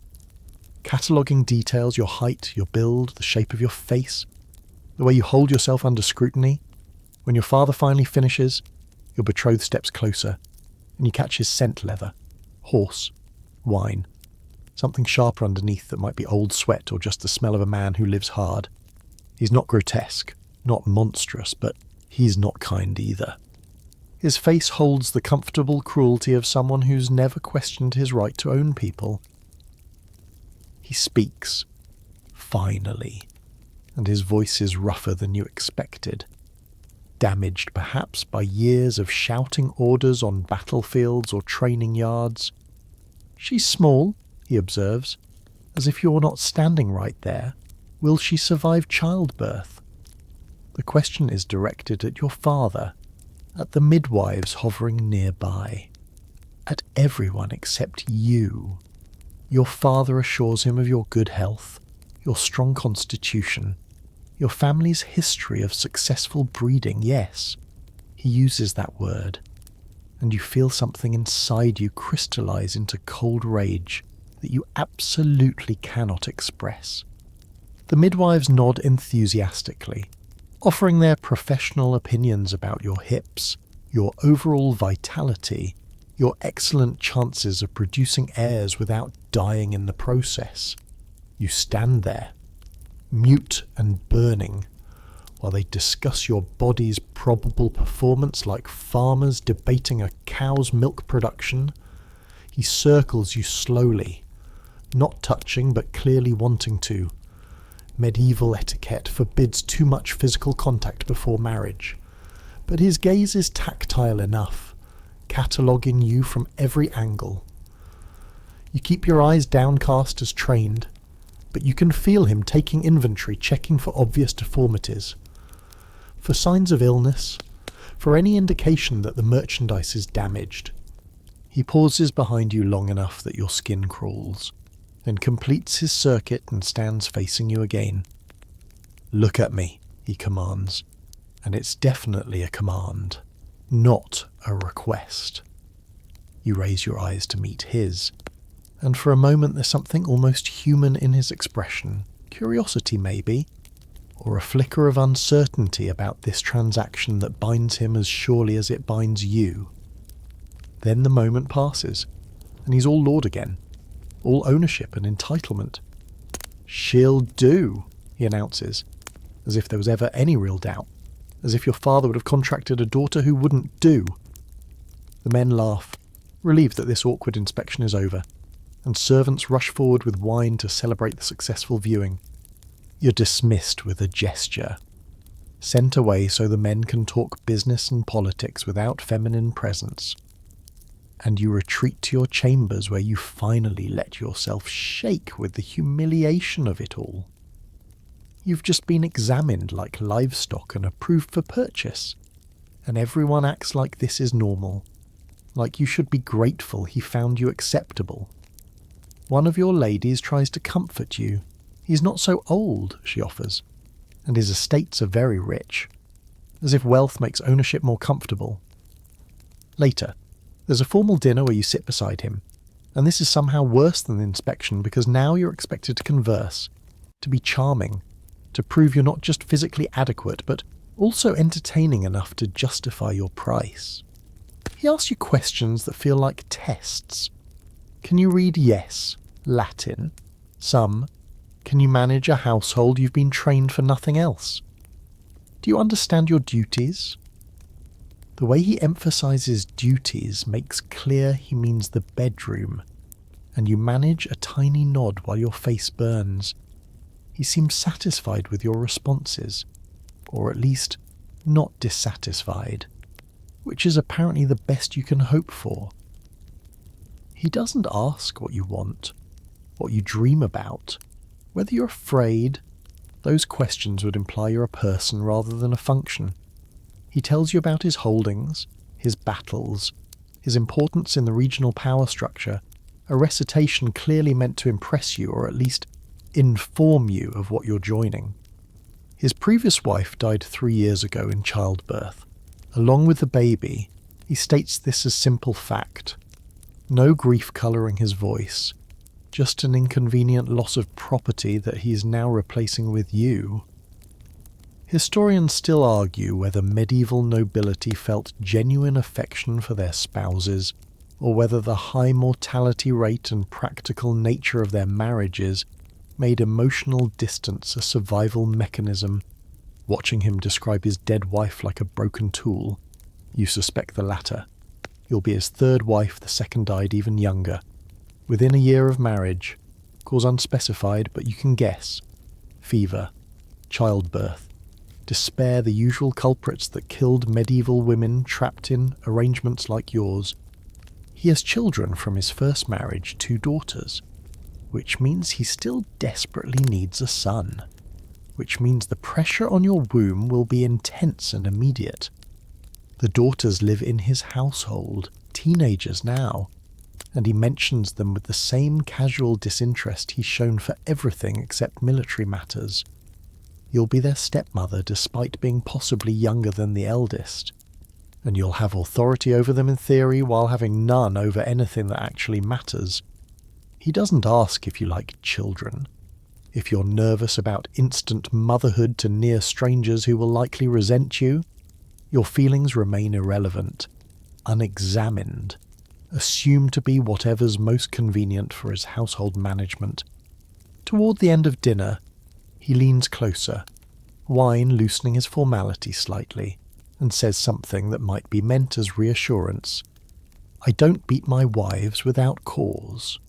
cataloguing details, your height, your build, the shape of your face, the way you hold yourself under scrutiny. When your father finally finishes, your betrothed steps closer, and you catch his scent leather, horse, wine, something sharper underneath that might be old sweat or just the smell of a man who lives hard. He's not grotesque, not monstrous, but he's not kind either. His face holds the comfortable cruelty of someone who's never questioned his right to own people. He speaks, finally, and his voice is rougher than you expected, damaged perhaps by years of shouting orders on battlefields or training yards. "She's small," he observes, "as if you're not standing right there. Will she survive childbirth?" The question is directed at your father, at the midwives hovering nearby, at everyone except you. Your father assures him of your good health, your strong constitution, your family's history of successful breeding. Yes, he uses that word, and you feel something inside you crystallize into cold rage that you absolutely cannot express. The midwives nod enthusiastically, offering their professional opinions about your hips, your overall vitality, your excellent chances of producing heirs without dying in the process. You stand there, mute and burning, while they discuss your body's probable performance like farmers debating a cow's milk production. He circles you slowly, not touching but clearly wanting to. Medieval etiquette forbids too much physical contact before marriage, but his gaze is tactile enough, cataloguing you from every angle. You keep your eyes downcast as trained, but you can feel him taking inventory, checking for obvious deformities, for signs of illness, for any indication that the merchandise is damaged. He pauses behind you long enough that your skin crawls, then completes his circuit and stands facing you again. "Look at me," he commands, and it's definitely a command, not a request. You raise your eyes to meet his, and for a moment there's something almost human in his expression, curiosity maybe, or a flicker of uncertainty about this transaction that binds him as surely as it binds you. Then the moment passes, and he's all lord again, all ownership and entitlement. "She'll do," he announces, as if there was ever any real doubt, as if your father would have contracted a daughter who wouldn't do. The men laugh, relieved that this awkward inspection is over, and servants rush forward with wine to celebrate the successful viewing. You're dismissed with a gesture, sent away so the men can talk business and politics without feminine presence, and you retreat to your chambers where you finally let yourself shake with the humiliation of it all. You've just been examined like livestock and approved for purchase, and everyone acts like this is normal, like you should be grateful he found you acceptable. One of your ladies tries to comfort you. "He's not so old," she offers, "and his estates are very rich," as if wealth makes ownership more comfortable. Later, there's a formal dinner where you sit beside him, and this is somehow worse than the inspection because now you're expected to converse, to be charming, to prove you're not just physically adequate but also entertaining enough to justify your price. He asks you questions that feel like tests. Can you read yes, Latin? Some. Can you manage a household you've been trained for nothing else? Do you understand your duties? The way he emphasizes duties makes clear he means the bedroom, and you manage a tiny nod while your face burns. He seems satisfied with your responses, or at least not dissatisfied, which is apparently the best you can hope for. He doesn't ask what you want, what you dream about, whether you're afraid. Those questions would imply you're a person rather than a function. He tells you about his holdings, his battles, his importance in the regional power structure, a recitation clearly meant to impress you or at least inform you of what you're joining. His previous wife died 3 years ago in childbirth. Along with the baby, he states this as simple fact. No grief colouring his voice, just an inconvenient loss of property that he is now replacing with you. Historians still argue whether medieval nobility felt genuine affection for their spouses, or whether the high mortality rate and practical nature of their marriages made emotional distance a survival mechanism, watching him describe his dead wife like a broken tool, You suspect the latter. You'll be his third wife, the second died even younger. Within a year of marriage. Cause unspecified, but you can guess. Fever. Childbirth. Despair, the usual culprits that killed medieval women trapped in arrangements like yours. He has children from his first marriage, 2 daughters. Which means he still desperately needs a son. Which means the pressure on your womb will be intense and immediate. The daughters live in his household, teenagers now, and he mentions them with the same casual disinterest he's shown for everything except military matters. You'll be their stepmother despite being possibly younger than the eldest, and you'll have authority over them in theory while having none over anything that actually matters. He doesn't ask if you like children, if you're nervous about instant motherhood to near strangers who will likely resent you. Your feelings remain irrelevant, unexamined, assumed to be whatever's most convenient for his household management. Toward the end of dinner, he leans closer, wine loosening his formality slightly, and says something that might be meant as reassurance. I don't beat my wives without cause.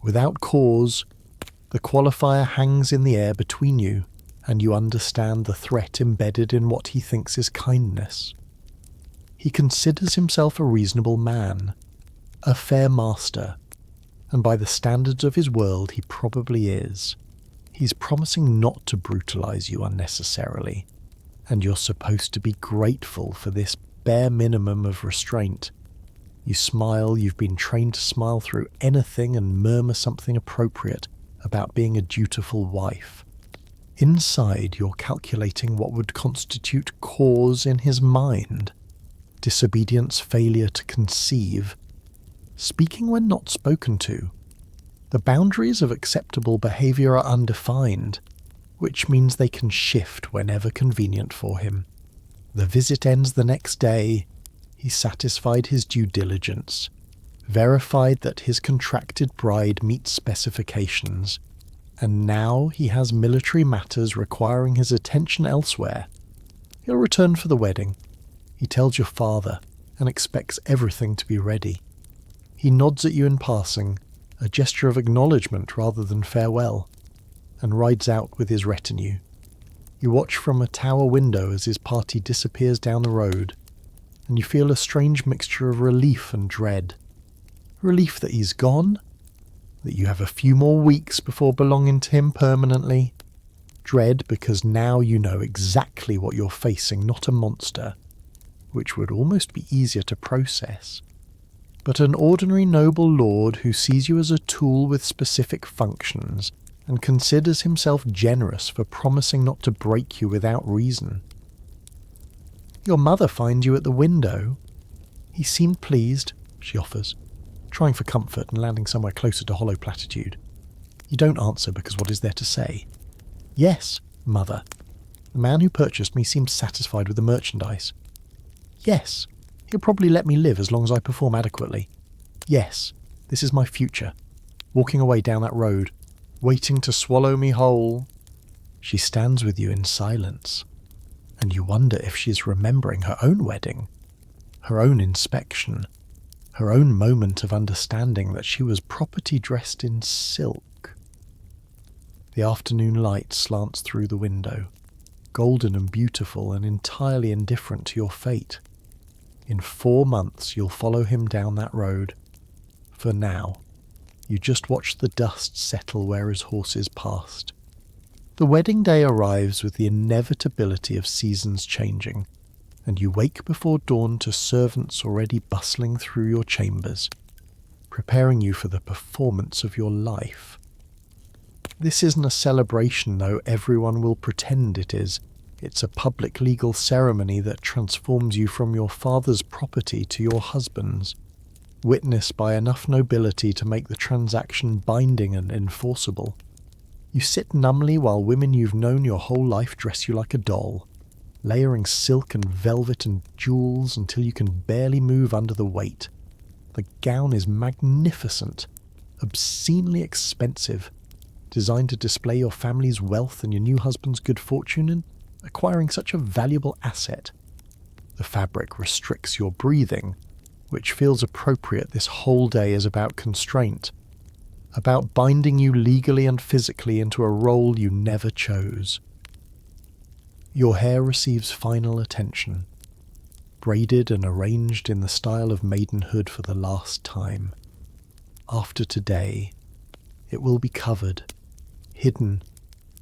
Without cause, the qualifier hangs in the air between you, and you understand the threat embedded in what he thinks is kindness. He considers himself a reasonable man, a fair master, and by the standards of his world he probably is. He's promising not to brutalize you unnecessarily, and you're supposed to be grateful for this bare minimum of restraint. You smile, you've been trained to smile through anything and murmur something appropriate about being a dutiful wife. Inside, you're calculating what would constitute cause in his mind. Disobedience, failure to conceive. Speaking when not spoken to. The boundaries of acceptable behaviour are undefined, which means they can shift whenever convenient for him. The visit ends the next day. He satisfied his due diligence, verified that his contracted bride meets specifications, and now he has military matters requiring his attention elsewhere. He'll return for the wedding. He tells your father and expects everything to be ready. He nods at you in passing, a gesture of acknowledgement rather than farewell, and rides out with his retinue. You watch from a tower window as his party disappears down the road, and you feel a strange mixture of relief and dread. Relief that he's gone, that you have a few more weeks before belonging to him permanently. Dread because now you know exactly what you're facing, not a monster, which would almost be easier to process, but an ordinary noble lord who sees you as a tool with specific functions and considers himself generous for promising not to break you without reason. Your mother finds you at the window. He seemed pleased, she offers, trying for comfort and landing somewhere closer to hollow platitude. You don't answer because what is there to say? Yes, mother. The man who purchased me seems satisfied with the merchandise. Yes, he'll probably let me live as long as I perform adequately. Yes, this is my future. Walking away down that road, waiting to swallow me whole. She stands with you in silence, and you wonder if she's remembering her own wedding, her own inspection, her own moment of understanding that she was property dressed in silk. The afternoon light slants through the window, golden and beautiful and entirely indifferent to your fate. In 4 months you'll follow him down that road. For now, you just watch the dust settle where his horses passed. The wedding day arrives with the inevitability of seasons changing, and you wake before dawn to servants already bustling through your chambers, preparing you for the performance of your life. This isn't a celebration, though everyone will pretend it is. It's a public legal ceremony that transforms you from your father's property to your husband's, witnessed by enough nobility to make the transaction binding and enforceable. You sit numbly while women you've known your whole life dress you like a doll, layering silk and velvet and jewels until you can barely move under the weight. The gown is magnificent, obscenely expensive, designed to display your family's wealth and your new husband's good fortune in acquiring such a valuable asset. The fabric restricts your breathing, which feels appropriate. This whole day is about constraint, about binding you legally and physically into a role you never chose. Your hair receives final attention, braided and arranged in the style of maidenhood for the last time. After today, it will be covered, hidden,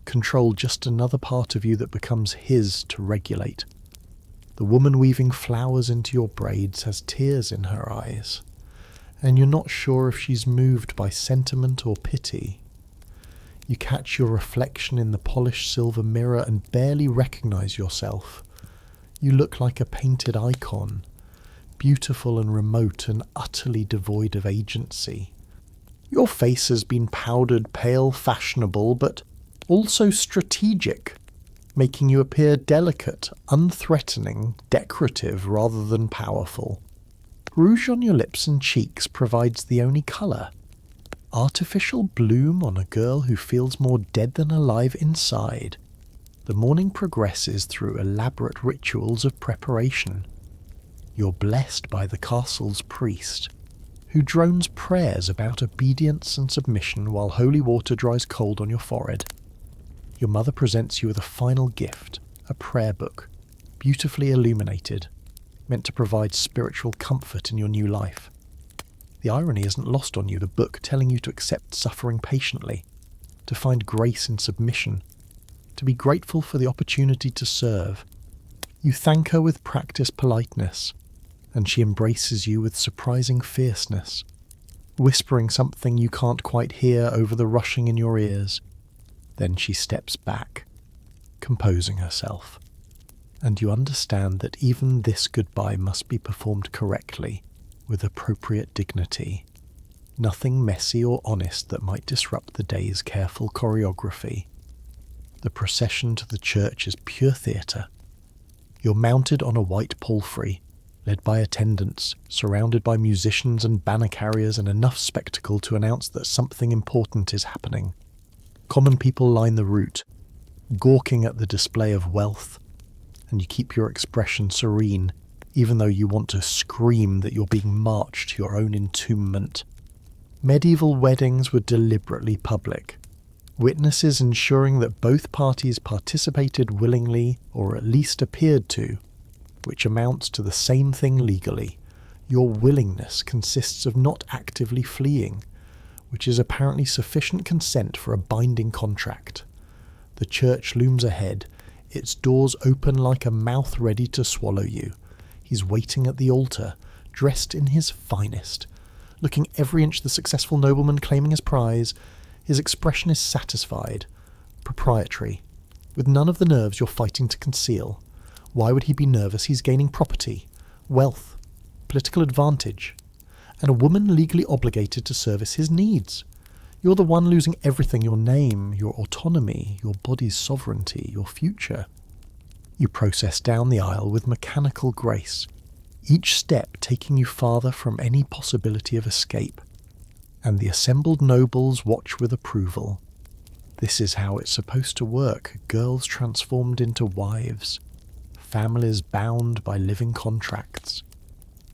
controlled, just another part of you that becomes his to regulate. The woman weaving flowers into your braids has tears in her eyes, and you're not sure if she's moved by sentiment or pity. You catch your reflection in the polished silver mirror and barely recognize yourself. You look like a painted icon, beautiful and remote and utterly devoid of agency. Your face has been powdered pale, fashionable, but also strategic, making you appear delicate, unthreatening, decorative rather than powerful. Rouge on your lips and cheeks provides the only colour. Artificial bloom on a girl who feels more dead than alive inside. The morning progresses through elaborate rituals of preparation. You're blessed by the castle's priest, who drones prayers about obedience and submission while holy water dries cold on your forehead. Your mother presents you with a final gift, a prayer book, beautifully illuminated, meant to provide spiritual comfort in your new life. The irony isn't lost on you, the book telling you to accept suffering patiently, to find grace in submission, to be grateful for the opportunity to serve. You thank her with practiced politeness, and she embraces you with surprising fierceness, whispering something you can't quite hear over the rushing in your ears. Then she steps back, composing herself, and you understand that even this goodbye must be performed correctly, with appropriate dignity. Nothing messy or honest that might disrupt the day's careful choreography. The procession to the church is pure theatre. You're mounted on a white palfrey, led by attendants, surrounded by musicians and banner carriers, and enough spectacle to announce that something important is happening. Common people line the route, gawking at the display of wealth, and you keep your expression serene, even though you want to scream that you're being marched to your own entombment. Medieval weddings were deliberately public, witnesses ensuring that both parties participated willingly, or at least appeared to, which amounts to the same thing legally. Your willingness consists of not actively fleeing, which is apparently sufficient consent for a binding contract. The church looms ahead, its doors open like a mouth ready to swallow you. He's waiting at the altar, dressed in his finest, looking every inch the successful nobleman claiming his prize. His expression is satisfied, proprietary, with none of the nerves you're fighting to conceal. Why would he be nervous? He's gaining property, wealth, political advantage, and a woman legally obligated to service his needs. You're the one losing everything: your name, your autonomy, your body's sovereignty, your future. You process down the aisle with mechanical grace, each step taking you farther from any possibility of escape, and the assembled nobles watch with approval. This is how it's supposed to work: girls transformed into wives, families bound by living contracts,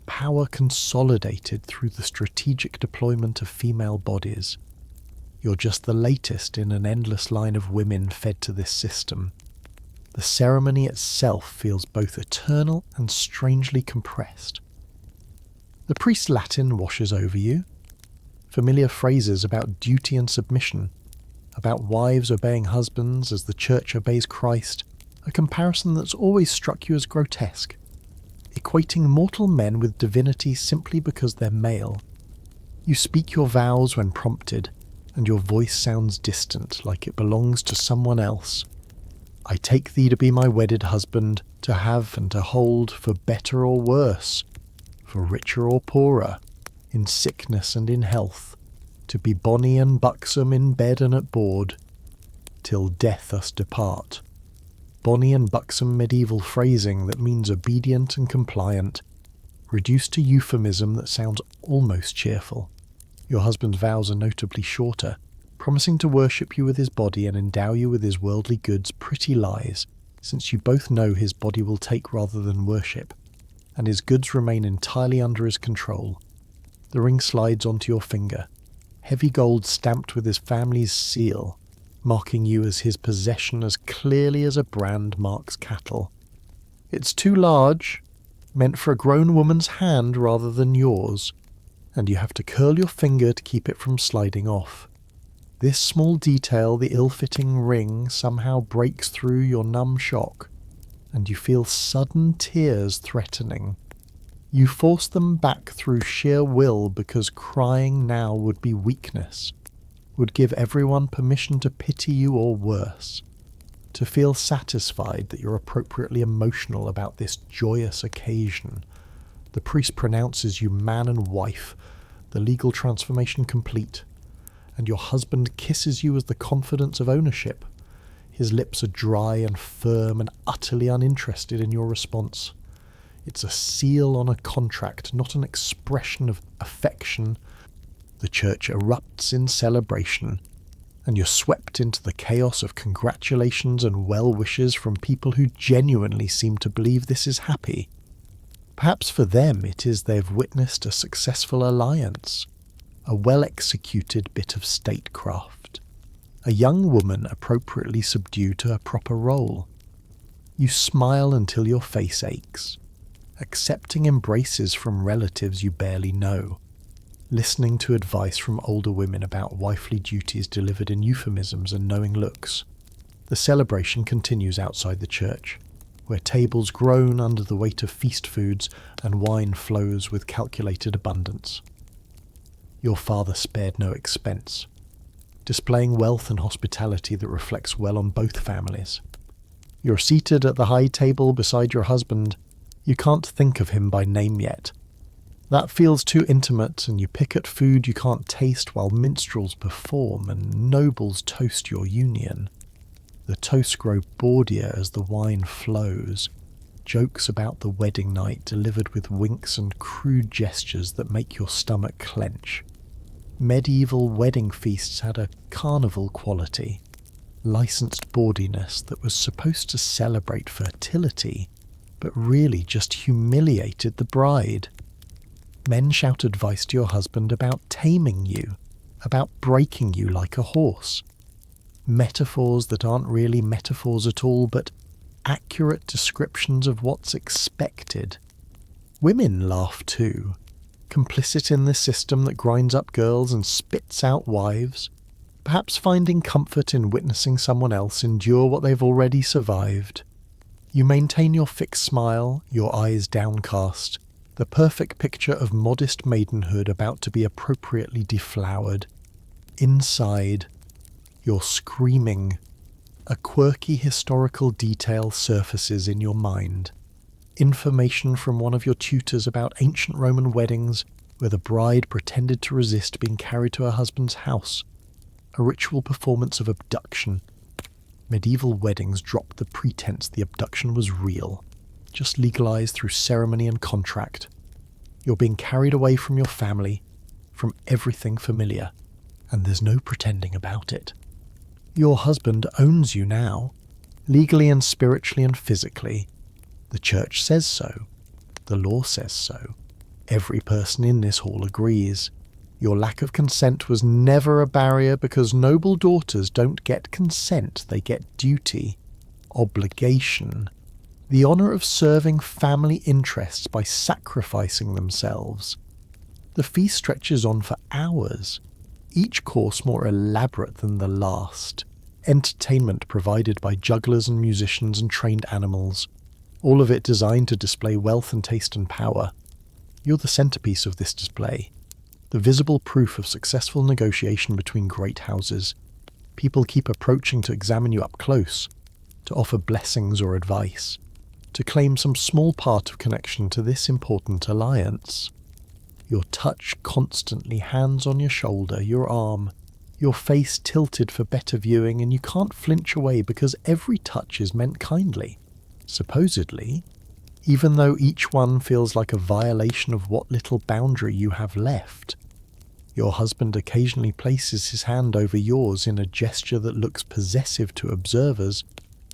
power consolidated through the strategic deployment of female bodies. You're just the latest in an endless line of women fed to this system. The ceremony itself feels both eternal and strangely compressed. The priest's Latin washes over you. Familiar phrases about duty and submission, about wives obeying husbands as the church obeys Christ, a comparison that's always struck you as grotesque, equating mortal men with divinity simply because they're male. You speak your vows when prompted, and your voice sounds distant, like it belongs to someone else. I take thee to be my wedded husband, to have and to hold, for better or worse, for richer or poorer, in sickness and in health, to be bonny and buxom in bed and at board, till death us depart. Bonny and buxom medieval phrasing that means obedient and compliant, reduced to euphemism that sounds almost cheerful. Your husband's vows are notably shorter, promising to worship you with his body and endow you with his worldly goods. Pretty lies, since you both know his body will take rather than worship. and his goods remain entirely under his control. The ring slides onto your finger, heavy gold stamped with his family's seal, marking you as his possession as clearly as a brand marks cattle. It's too large, meant for a grown woman's hand rather than yours, and you have to curl your finger to keep it from sliding off. This small detail, the ill-fitting ring, somehow breaks through your numb shock, and you feel sudden tears threatening. You force them back through sheer will because crying now would be weakness, would give everyone permission to pity you or worse, to feel satisfied that you're appropriately emotional about this joyous occasion. The priest pronounces you man and wife, the legal transformation complete, and your husband kisses you as the confidence of ownership. His lips are dry and firm and utterly uninterested in your response. It's a seal on a contract, not an expression of affection. The church erupts in celebration, and you're swept into the chaos of congratulations and well wishes from people who genuinely seem to believe this is happy. Perhaps for them it is they've witnessed a successful alliance, a well-executed bit of statecraft, a young woman appropriately subdued to her proper role. You smile until your face aches, accepting embraces from relatives you barely know, listening to advice from older women about wifely duties delivered in euphemisms and knowing looks. The celebration continues outside the church, where tables groan under the weight of feast foods and wine flows with calculated abundance. Your father spared no expense, displaying wealth and hospitality that reflects well on both families. You're seated at the high table beside your husband. You can't think of him by name yet. That feels too intimate, and you pick at food you can't taste while minstrels perform and nobles toast your union. The toasts grow bawdier as the wine flows, jokes about the wedding night delivered with winks and crude gestures that make your stomach clench. Medieval wedding feasts had a carnival quality, licensed bawdiness that was supposed to celebrate fertility, but really just humiliated the bride. Men shout advice to your husband about taming you, about breaking you like a horse. Metaphors that aren't really metaphors at all, but accurate descriptions of what's expected. Women laugh too, complicit in this system that grinds up girls and spits out wives, perhaps finding comfort in witnessing someone else endure what they've already survived. You maintain your fixed smile, your eyes downcast, the perfect picture of modest maidenhood about to be appropriately deflowered. Inside, you're screaming. A quirky historical detail surfaces in your mind. Information from one of your tutors about ancient Roman weddings where the bride pretended to resist being carried to her husband's house. A ritual performance of abduction. Medieval weddings dropped the pretense the abduction was real, just legalized through ceremony and contract. You're being carried away from your family, from everything familiar, and there's no pretending about it. Your husband owns you now, legally and spiritually and physically. The church says so. The law says so. Every person in this hall agrees. Your lack of consent was never a barrier because noble daughters don't get consent, they get duty, obligation, the honour of serving family interests by sacrificing themselves. The feast stretches on for hours, each course more elaborate than the last. Entertainment provided by jugglers and musicians and trained animals, all of it designed to display wealth and taste and power. You're the centrepiece of this display, the visible proof of successful negotiation between great houses. People keep approaching to examine you up close, to offer blessings or advice, to claim some small part of connection to this important alliance. Your touch constantly, hands on your shoulder, your arm, your face tilted for better viewing, and you can't flinch away because every touch is meant kindly, supposedly, even though each one feels like a violation of what little boundary you have left. Your husband occasionally places his hand over yours in a gesture that looks possessive to observers,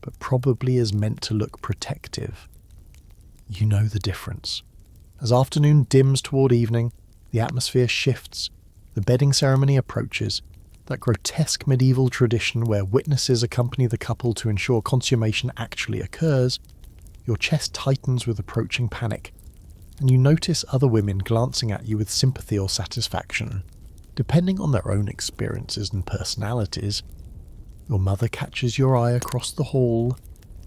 but probably is meant to look protective. You know the difference. As afternoon dims toward evening, the atmosphere shifts, the bedding ceremony approaches, that grotesque medieval tradition where witnesses accompany the couple to ensure consummation actually occurs. Your chest tightens with approaching panic, and you notice other women glancing at you with sympathy or satisfaction, depending on their own experiences and personalities. Your mother catches your eye across the hall,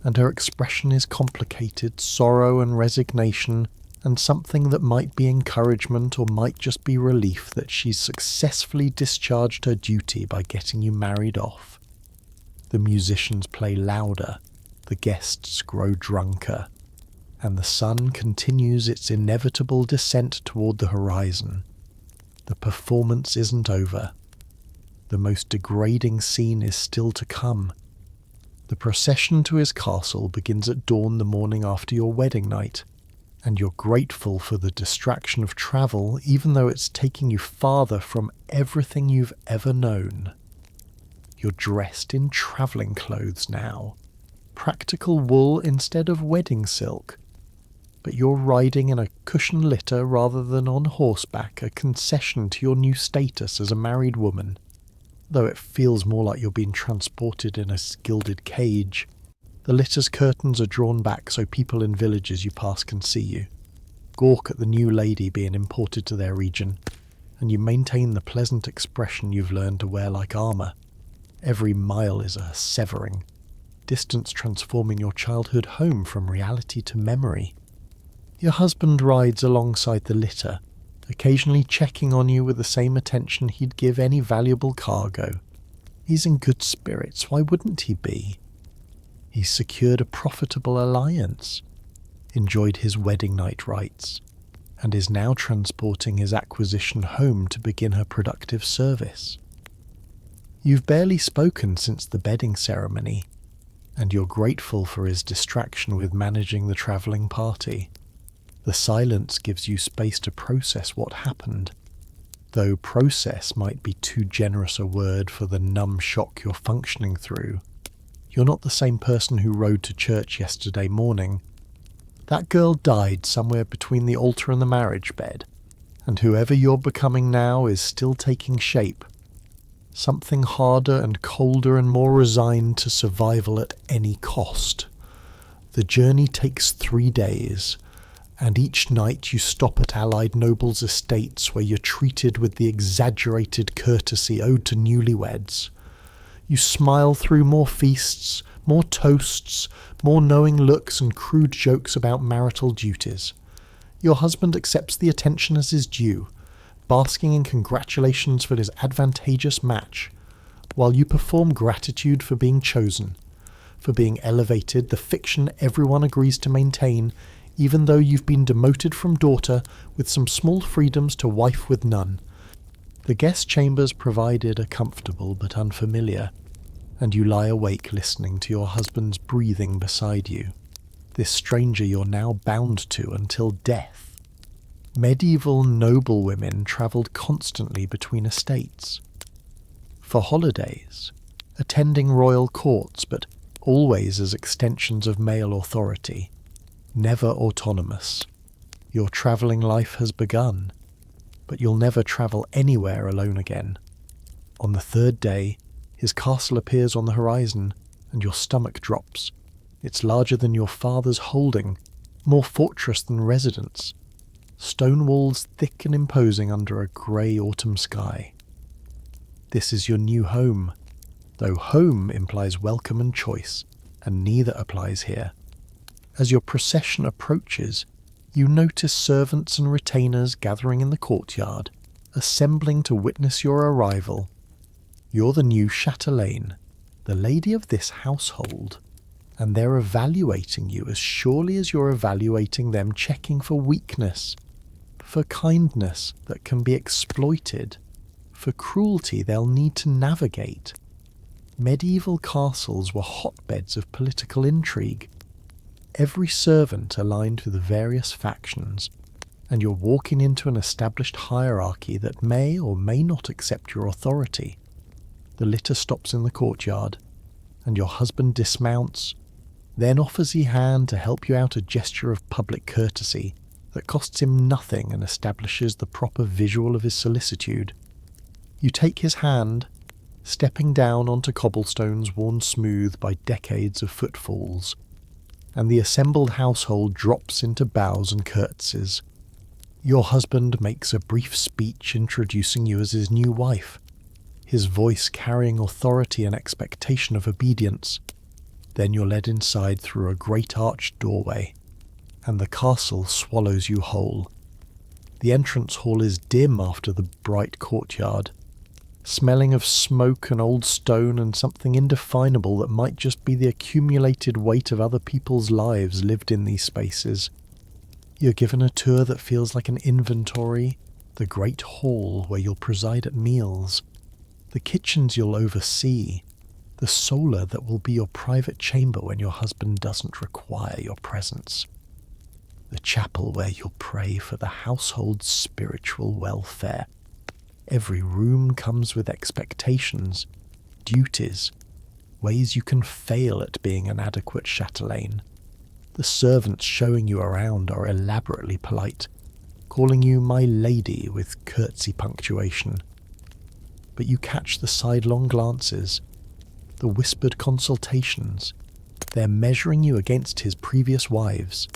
and her expression is complicated, sorrow and resignation, and something that might be encouragement or might just be relief that she's successfully discharged her duty by getting you married off. The musicians play louder, the guests grow drunker, and the sun continues its inevitable descent toward the horizon. The performance isn't over. The most degrading scene is still to come. The procession to his castle begins at dawn the morning after your wedding night, and you're grateful for the distraction of travel even though it's taking you farther from everything you've ever known. You're dressed in travelling clothes now, practical wool instead of wedding silk, but you're riding in a cushioned litter rather than on horseback, a concession to your new status as a married woman, though it feels more like you're being transported in a gilded cage. The litter's curtains are drawn back so people in villages you pass can see you, gawk at the new lady being imported to their region, and you maintain the pleasant expression you've learned to wear like armour. Every mile is a severing, distance transforming your childhood home from reality to memory. Your husband rides alongside the litter, occasionally checking on you with the same attention he'd give any valuable cargo. He's in good spirits, why wouldn't he be? He's secured a profitable alliance, enjoyed his wedding night rites, and is now transporting his acquisition home to begin her productive service. You've barely spoken since the bedding ceremony, and you're grateful for his distraction with managing the travelling party. The silence gives you space to process what happened, though process might be too generous a word for the numb shock you're functioning through. You're not the same person who rode to church yesterday morning. That girl died somewhere between the altar and the marriage bed, and whoever you're becoming now is still taking shape. Something harder and colder and more resigned to survival at any cost. The journey takes 3 days, and each night you stop at allied nobles' estates where you're treated with the exaggerated courtesy owed to newlyweds. You smile through more feasts, more toasts, more knowing looks and crude jokes about marital duties. Your husband accepts the attention as his due, basking in congratulations for his advantageous match, while you perform gratitude for being chosen, for being elevated, the fiction everyone agrees to maintain, even though you've been demoted from daughter with some small freedoms to wife with none. The guest chambers provided are comfortable but unfamiliar, and you lie awake listening to your husband's breathing beside you, this stranger you're now bound to until death. Medieval noblewomen travelled constantly between estates. For holidays, attending royal courts, but always as extensions of male authority, never autonomous. Your travelling life has begun, but you'll never travel anywhere alone again. On the 3rd day, his castle appears on the horizon, and your stomach drops. It's larger than your father's holding, more fortress than residence. Stone walls thick and imposing under a grey autumn sky. This is your new home, though home implies welcome and choice, and neither applies here. As your procession approaches, you notice servants and retainers gathering in the courtyard, assembling to witness your arrival. You're the new chatelaine, the lady of this household, and they're evaluating you as surely as you're evaluating them, checking for weakness, for kindness that can be exploited, for cruelty they'll need to navigate. Medieval castles were hotbeds of political intrigue. Every servant aligned with the various factions, and you're walking into an established hierarchy that may or may not accept your authority. The litter stops in the courtyard, and your husband dismounts, then offers his hand to help you out, a gesture of public courtesy, that costs him nothing and establishes the proper visual of his solicitude. You take his hand, stepping down onto cobblestones worn smooth by decades of footfalls, and the assembled household drops into bows and curtsies. Your husband makes a brief speech introducing you as his new wife, his voice carrying authority and expectation of obedience. Then you're led inside through a great arched doorway, and the castle swallows you whole. The entrance hall is dim after the bright courtyard, smelling of smoke and old stone and something indefinable that might just be the accumulated weight of other people's lives lived in these spaces. You're given a tour that feels like an inventory, the great hall where you'll preside at meals, the kitchens you'll oversee, the solar that will be your private chamber when your husband doesn't require your presence, the chapel where you'll pray for the household's spiritual welfare. Every room comes with expectations, duties, ways you can fail at being an adequate chatelaine. The servants showing you around are elaborately polite, calling you my lady with curtsy punctuation. But you catch the sidelong glances, the whispered consultations. They're measuring you against his previous wives,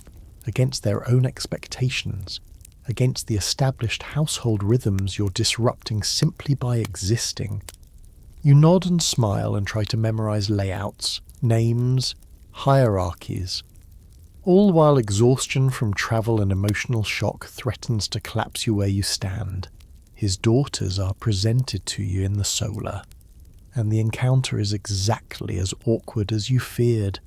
against their own expectations, against the established household rhythms you're disrupting simply by existing. You nod and smile and try to memorize layouts, names, hierarchies, all while exhaustion from travel and emotional shock threatens to collapse you where you stand. His daughters are presented to you in the solar, and the encounter is exactly as awkward as you feared.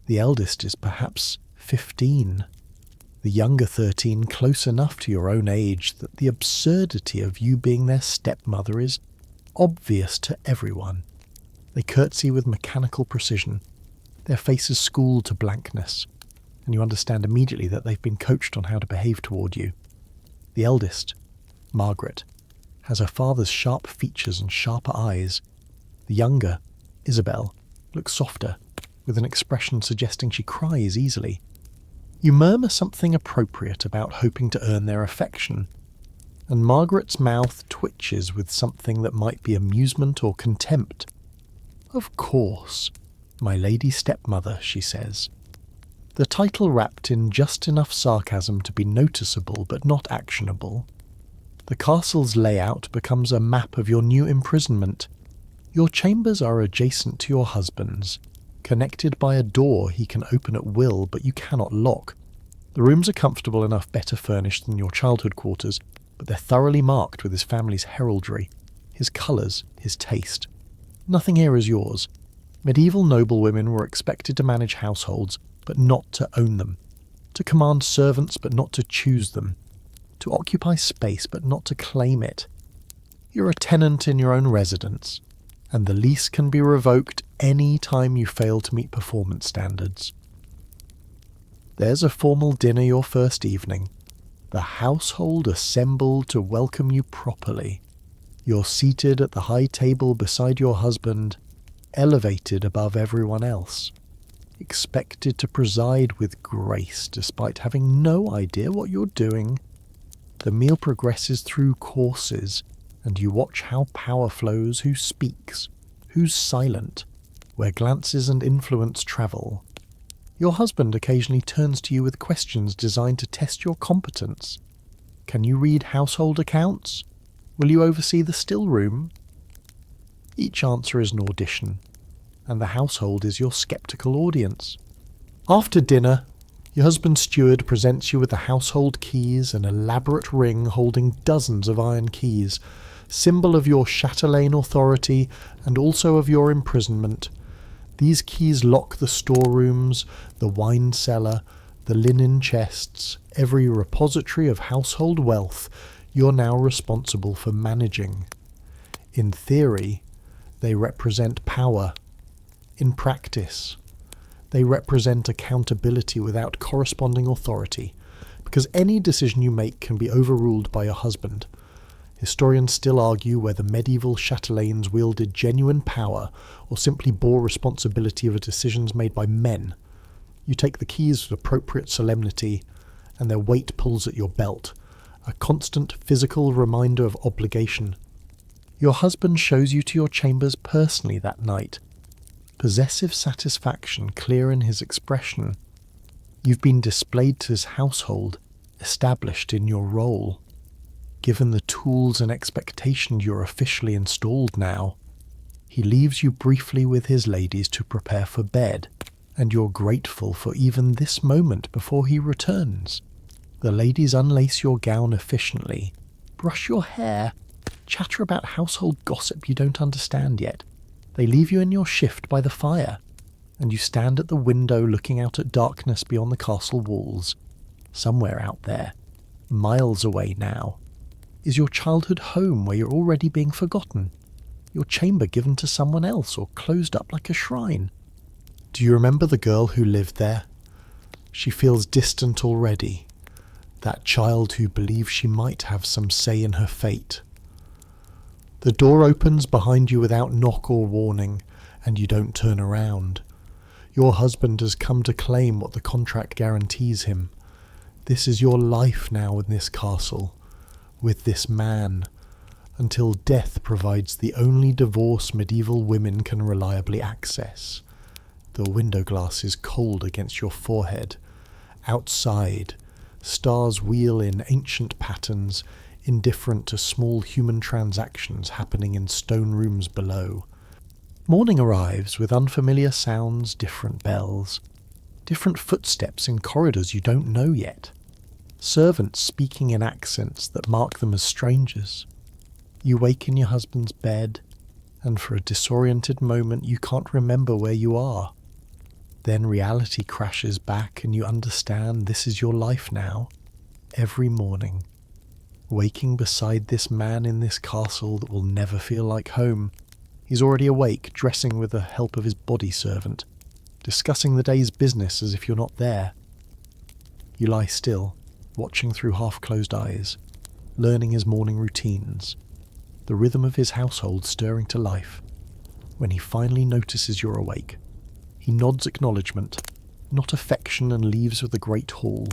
The eldest is perhaps 15, the younger 13 close enough to your own age that the absurdity of you being their stepmother is obvious to everyone. They curtsy with mechanical precision, their faces schooled to blankness, and you understand immediately that they've been coached on how to behave toward you. The eldest, Margaret, has her father's sharp features and sharper eyes. The younger, Isabel, looks softer, with an expression suggesting she cries easily. You murmur something appropriate about hoping to earn their affection, and Margaret's mouth twitches with something that might be amusement or contempt. "Of course, my lady stepmother," she says, the title wrapped in just enough sarcasm to be noticeable but not actionable. The castle's layout becomes a map of your new imprisonment. Your chambers are adjacent to your husband's, connected by a door he can open at will but you cannot lock. The rooms are comfortable enough, better furnished than your childhood quarters, but they're thoroughly marked with his family's heraldry, his colours, his taste. Nothing here is yours. Medieval noblewomen were expected to manage households, but not to own them, to command servants but not to choose them, to occupy space but not to claim it. You're a tenant in your own residence, and the lease can be revoked any time you fail to meet performance standards. There's a formal dinner your first evening, the household assembled to welcome you properly. You're seated at the high table beside your husband, elevated above everyone else, expected to preside with grace despite having no idea what you're doing. The meal progresses through courses, and you watch how power flows, who speaks, who's silent, where glances and influence travel. Your husband occasionally turns to you with questions designed to test your competence. Can you read household accounts? Will you oversee the still room? Each answer is an audition, and the household is your sceptical audience. After dinner, your husband's steward presents you with the household keys, an elaborate ring holding dozens of iron keys, symbol of your chatelaine authority and also of your imprisonment. These keys lock the storerooms, the wine cellar, the linen chests, every repository of household wealth you're now responsible for managing. In theory, they represent power. In practice, they represent accountability without corresponding authority, because any decision you make can be overruled by your husband. Historians still argue whether medieval chatelaines wielded genuine power or simply bore responsibility for decisions made by men. You take the keys with appropriate solemnity, and their weight pulls at your belt, a constant physical reminder of obligation. Your husband shows you to your chambers personally that night, possessive satisfaction clear in his expression. You've been displayed to his household, established in your role. Given the tools and expectations you're officially installed now, he leaves you briefly with his ladies to prepare for bed, and you're grateful for even this moment before he returns. The ladies unlace your gown efficiently, brush your hair, chatter about household gossip you don't understand yet. They leave you in your shift by the fire, and you stand at the window looking out at darkness beyond the castle walls. Somewhere out there, miles away now, is your childhood home where you're already being forgotten, your chamber given to someone else or closed up like a shrine. Do you remember the girl who lived there? She feels distant already, that child who believes she might have some say in her fate. The door opens behind you without knock or warning, and you don't turn around. Your husband has come to claim what the contract guarantees him. This is your life now in this castle, with this man, until death provides the only divorce medieval women can reliably access. The window glass is cold against your forehead. Outside, stars wheel in ancient patterns, indifferent to small human transactions happening in stone rooms below. Morning arrives with unfamiliar sounds, different bells, different footsteps in corridors you don't know yet, servants speaking in accents that mark them as strangers. You wake in your husband's bed, and for a disoriented moment you can't remember where you are. Then reality crashes back and you understand this is your life now, every morning, waking beside this man in this castle that will never feel like home. He's already awake, dressing with the help of his body servant, discussing the day's business as if you're not there. You lie still, watching through half-closed eyes, learning his morning routines, the rhythm of his household stirring to life. When he finally notices you're awake, he nods acknowledgement, not affection, and leaves for the great hall.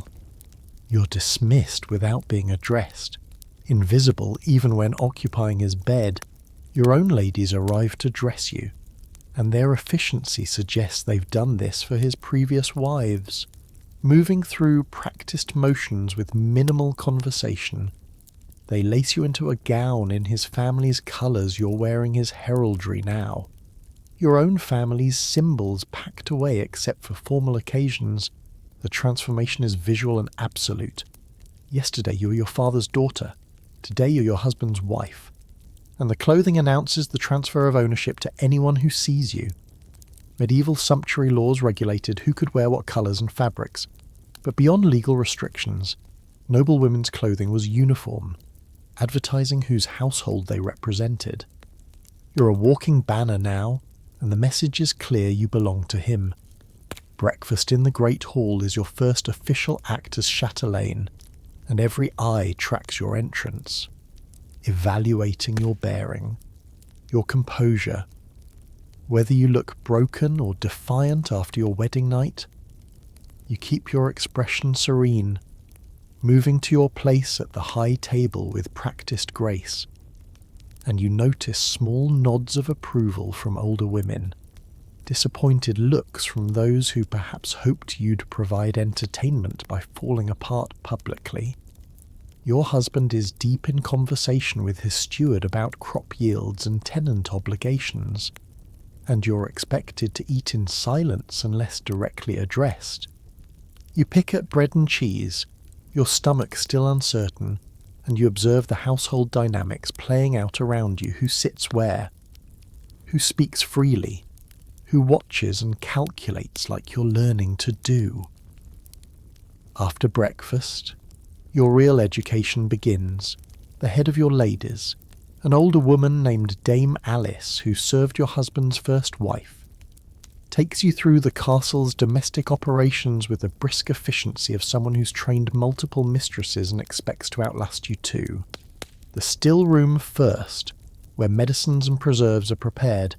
You're dismissed without being addressed, invisible even when occupying his bed. Your own ladies arrive to dress you, and their efficiency suggests they've done this for his previous wives, moving through practiced motions with minimal conversation. They lace you into a gown in his family's colours. You're wearing his heraldry now. Your own family's symbols packed away except for formal occasions. The transformation is visual and absolute. Yesterday you were your father's daughter. Today you're your husband's wife. And the clothing announces the transfer of ownership to anyone who sees you. Medieval sumptuary laws regulated who could wear what colours and fabrics. But beyond legal restrictions, noblewomen's clothing was uniform, advertising whose household they represented. You're a walking banner now, and the message is clear: you belong to him. Breakfast in the Great Hall is your first official act as chatelaine, and every eye tracks your entrance, evaluating your bearing, your composure. Whether you look broken or defiant after your wedding night, you keep your expression serene, moving to your place at the high table with practiced grace. And you notice small nods of approval from older women, disappointed looks from those who perhaps hoped you'd provide entertainment by falling apart publicly. Your husband is deep in conversation with his steward about crop yields and tenant obligations, and you're expected to eat in silence unless directly addressed. You pick at bread and cheese, your stomach still uncertain, and you observe the household dynamics playing out around you: who sits where, who speaks freely, who watches and calculates like you're learning to do. After breakfast, your real education begins. The head of your ladies, an older woman named Dame Alice, who served your husband's first wife, takes you through the castle's domestic operations with the brisk efficiency of someone who's trained multiple mistresses and expects to outlast you too. The still room first, where medicines and preserves are prepared,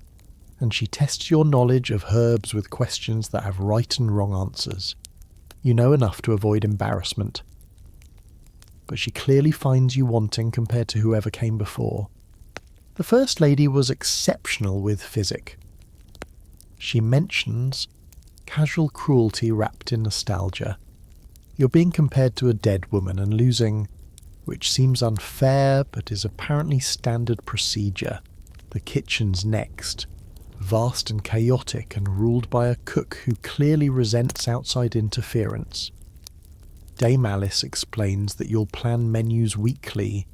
and she tests your knowledge of herbs with questions that have right and wrong answers. You know enough to avoid embarrassment, but she clearly finds you wanting compared to whoever came before. The First Lady was exceptional with physic. She mentions casual cruelty wrapped in nostalgia. You're being compared to a dead woman and losing, which seems unfair but is apparently standard procedure. The kitchen's next, vast and chaotic and ruled by a cook who clearly resents outside interference. Dame Alice explains that you'll plan menus weekly,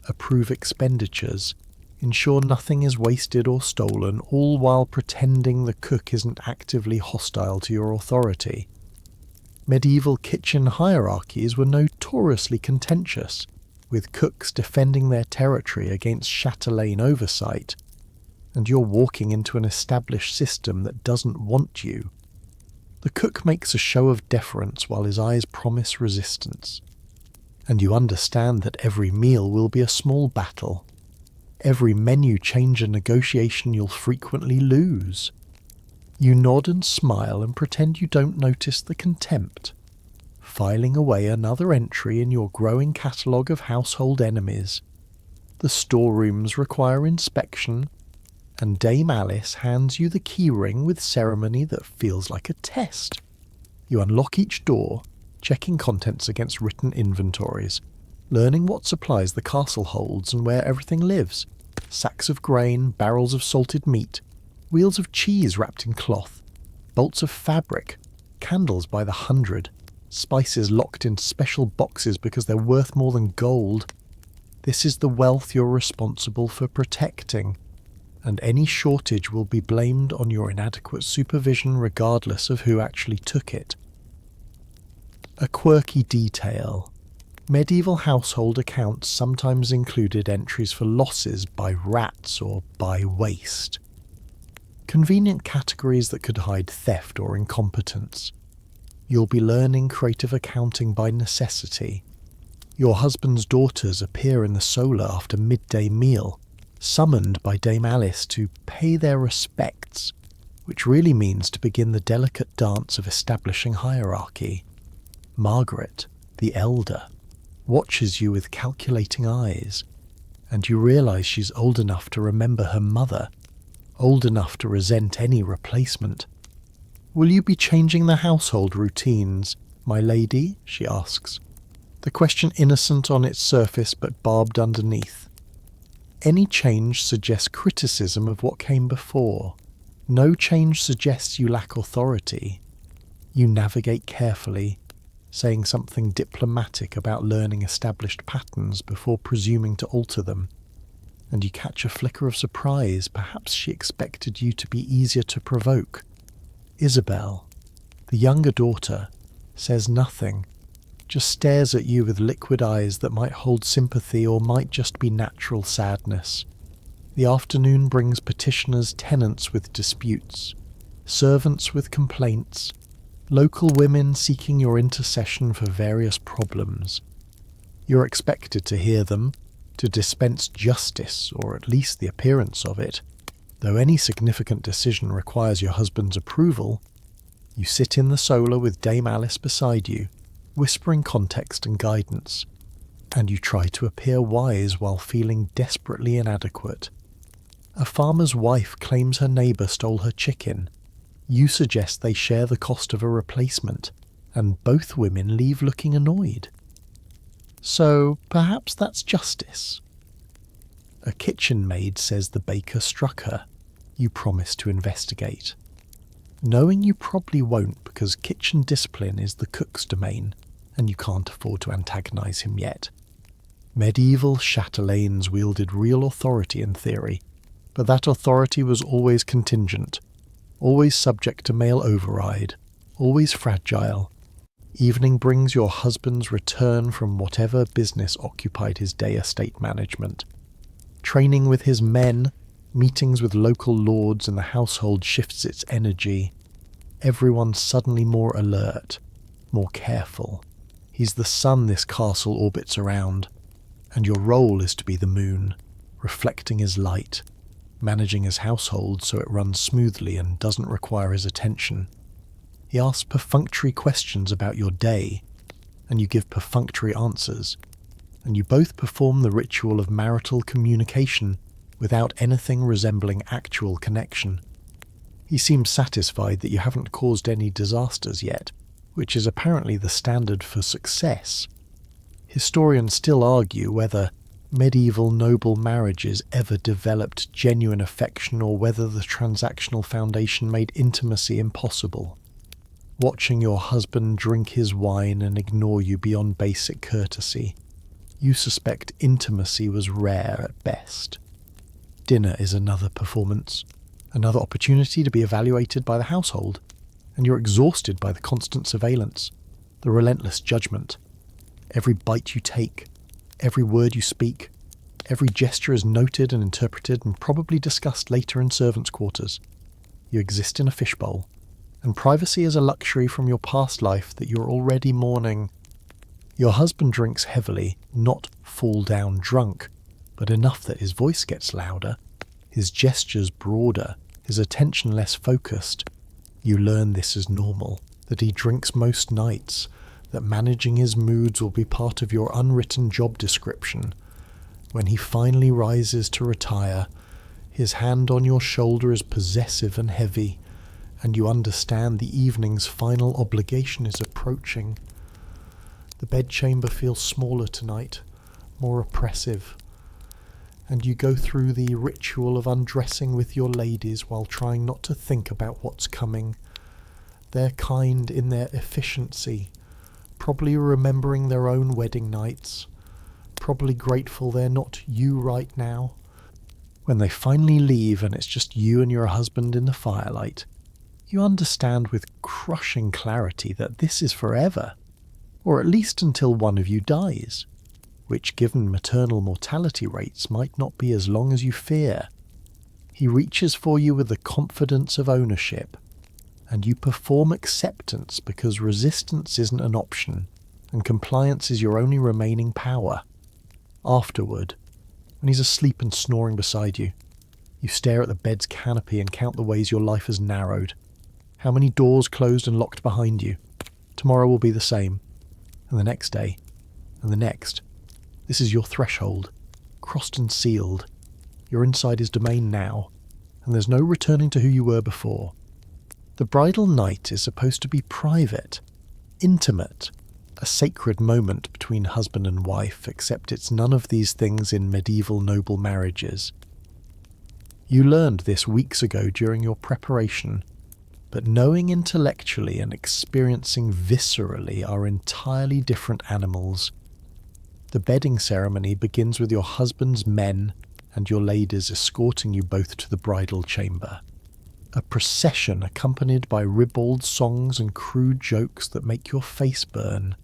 approve expenditures, ensure nothing is wasted or stolen, all while pretending the cook isn't actively hostile to your authority. Medieval kitchen hierarchies were notoriously contentious, with cooks defending their territory against chatelaine oversight, and you're walking into an established system that doesn't want you. The cook makes a show of deference while his eyes promise resistance, and you understand that every meal will be a small battle. Every menu change and negotiation you'll frequently lose. You nod and smile and pretend you don't notice the contempt, filing away another entry in your growing catalogue of household enemies. The storerooms require inspection, and Dame Alice hands you the keyring with ceremony that feels like a test. You unlock each door, checking contents against written inventories, learning what supplies the castle holds and where everything lives. Sacks of grain, barrels of salted meat, wheels of cheese wrapped in cloth, bolts of fabric, candles by the 100, spices locked in special boxes because they're worth more than gold. This is the wealth you're responsible for protecting, and any shortage will be blamed on your inadequate supervision regardless of who actually took it. A quirky detail. Medieval household accounts sometimes included entries for losses by rats or by waste. Convenient categories that could hide theft or incompetence. You'll be learning creative accounting by necessity. Your husband's daughters appear in the solar after midday meal, summoned by Dame Alice to pay their respects, which really means to begin the delicate dance of establishing hierarchy. Margaret, the elder, watches you with calculating eyes, and you realise she's old enough to remember her mother, old enough to resent any replacement. "Will you be changing the household routines, my lady?" she asks. The question innocent on its surface but barbed underneath. Any change suggests criticism of what came before. No change suggests you lack authority. You navigate carefully, saying something diplomatic about learning established patterns before presuming to alter them. And you catch a flicker of surprise. Perhaps she expected you to be easier to provoke. Isabel, the younger daughter, says nothing, just stares at you with liquid eyes that might hold sympathy or might just be natural sadness. The afternoon brings petitioners, tenants with disputes, servants with complaints, local women seeking your intercession for various problems. You're expected to hear them, to dispense justice, or at least the appearance of it. Though any significant decision requires your husband's approval, you sit in the solar with Dame Alice beside you, whispering context and guidance, and you try to appear wise while feeling desperately inadequate. A farmer's wife claims her neighbour stole her chicken. You suggest they share the cost of a replacement, and both women leave looking annoyed. So perhaps that's justice. A kitchen maid says the baker struck her. You promise to investigate, knowing you probably won't because kitchen discipline is the cook's domain, and you can't afford to antagonise him yet. Medieval chatelaines wielded real authority in theory, but that authority was always contingent, always subject to male override, always fragile. Evening brings your husband's return from whatever business occupied his day estate management. Training with his men, meetings with local lords, and the household shifts its energy. Everyone's suddenly more alert, more careful. He's the sun this castle orbits around, and your role is to be the moon, reflecting his light, managing his household so it runs smoothly and doesn't require his attention. He asks perfunctory questions about your day, and you give perfunctory answers. and you both perform the ritual of marital communication without anything resembling actual connection. He seems satisfied that you haven't caused any disasters yet, which is apparently the standard for success. Historians still argue whether medieval noble marriages ever developed genuine affection or whether the transactional foundation made intimacy impossible. Watching your husband drink his wine and ignore you beyond basic courtesy, you suspect intimacy was rare at best. Dinner is another performance, another opportunity to be evaluated by the household, and you're exhausted by the constant surveillance, the relentless judgment. Every bite you take, every word you speak, every gesture is noted and interpreted and probably discussed later in servants' quarters. You exist in a fishbowl, and privacy is a luxury from your past life that you're already mourning. Your husband drinks heavily, not fall down drunk, but enough that his voice gets louder, his gestures broader, his attention less focused. You learn this is normal, that he drinks most nights, that managing his moods will be part of your unwritten job description. When he finally rises to retire, his hand on your shoulder is possessive and heavy, and you understand the evening's final obligation is approaching. The bedchamber feels smaller tonight, more oppressive, and you go through the ritual of undressing with your ladies while trying not to think about what's coming. They're kind in their efficiency, probably remembering their own wedding nights, probably grateful they're not you right now. When they finally leave and it's just you and your husband in the firelight, you understand with crushing clarity that this is forever, or at least until one of you dies, which given maternal mortality rates might not be as long as you fear. He reaches for you with the confidence of ownership, and you perform acceptance because resistance isn't an option, and compliance is your only remaining power. Afterward, when he's asleep and snoring beside you, you stare at the bed's canopy and count the ways your life has narrowed. How many doors closed and locked behind you? Tomorrow will be the same, and the next day, and the next. This is your threshold, crossed and sealed. You're inside his domain now, and there's no returning to who you were before. The bridal night is supposed to be private, intimate, a sacred moment between husband and wife, except it's none of these things in medieval noble marriages. You learned this weeks ago during your preparation, but knowing intellectually and experiencing viscerally are entirely different animals. The bedding ceremony begins with your husband's men and your ladies escorting you both to the bridal chamber. A procession accompanied by ribald songs and crude jokes that make your face burn.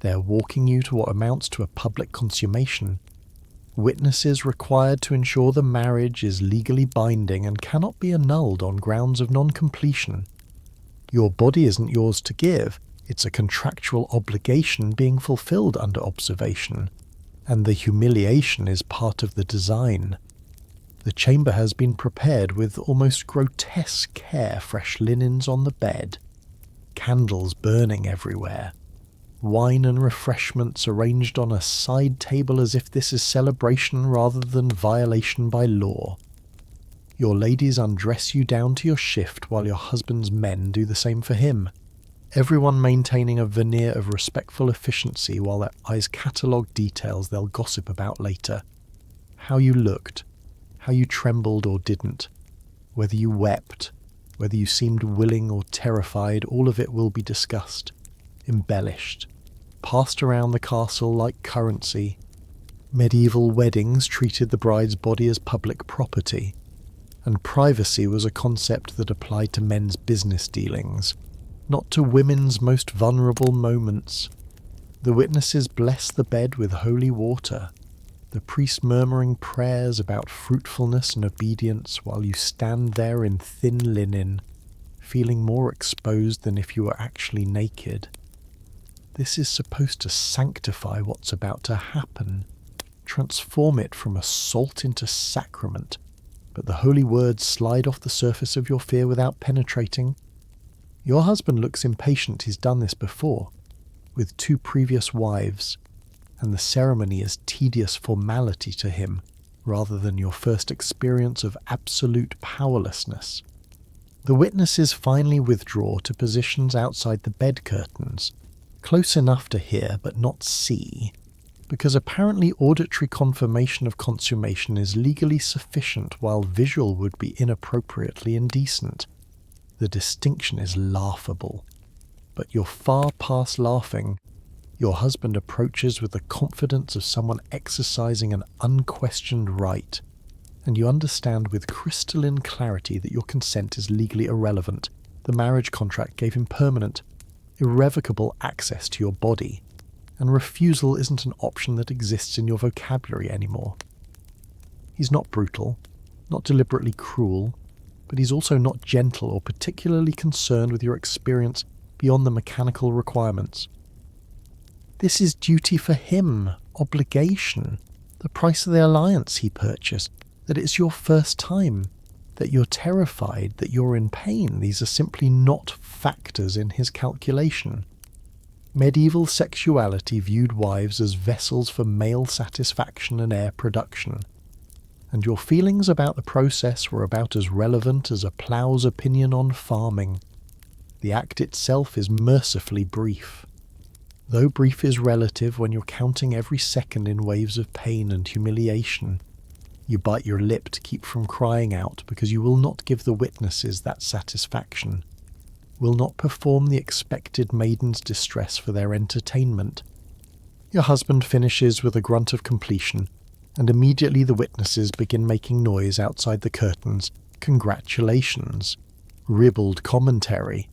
They're walking you to what amounts to a public consummation. Witnesses required to ensure the marriage is legally binding and cannot be annulled on grounds of non-completion. Your body isn't yours to give, it's a contractual obligation being fulfilled under observation, and the humiliation is part of the design. The chamber has been prepared with almost grotesque care, fresh linens on the bed, candles burning everywhere, wine and refreshments arranged on a side table as if this is celebration rather than violation by law. Your ladies undress you down to your shift while your husband's men do the same for him, everyone maintaining a veneer of respectful efficiency while their eyes catalogue details they'll gossip about later. How you looked, how you trembled or didn't, whether you wept, whether you seemed willing or terrified, all of it will be discussed, embellished, passed around the castle like currency. Medieval weddings treated the bride's body as public property, and privacy was a concept that applied to men's business dealings, not to women's most vulnerable moments. The witnesses bless the bed with holy water, the priest murmuring prayers about fruitfulness and obedience while you stand there in thin linen, feeling more exposed than if you were actually naked. This is supposed to sanctify what's about to happen, transform it from assault into sacrament, but the holy words slide off the surface of your fear without penetrating. Your husband looks impatient. He's done this before, with 2 previous wives, and the ceremony is tedious formality to him rather than your first experience of absolute powerlessness. The witnesses finally withdraw to positions outside the bed curtains, close enough to hear but not see, because apparently auditory confirmation of consummation is legally sufficient while visual would be inappropriately indecent. The distinction is laughable. But you're far past laughing. Your husband approaches with the confidence of someone exercising an unquestioned right, and you understand with crystalline clarity that your consent is legally irrelevant. The marriage contract gave him permanent, irrevocable access to your body, and refusal isn't an option that exists in your vocabulary anymore. He's not brutal, not deliberately cruel, but he's also not gentle or particularly concerned with your experience beyond the mechanical requirements. This is duty for him, obligation, the price of the alliance he purchased, that it's your first time, that you're terrified, that you're in pain. These are simply not factors in his calculation. Medieval sexuality viewed wives as vessels for male satisfaction and heir production, and your feelings about the process were about as relevant as a plough's opinion on farming. The act itself is mercifully brief. Though brief is relative when you're counting every second in waves of pain and humiliation, you bite your lip to keep from crying out because you will not give the witnesses that satisfaction, will not perform the expected maiden's distress for their entertainment. Your husband finishes with a grunt of completion, and immediately the witnesses begin making noise outside the curtains. Congratulations. Ribald commentary.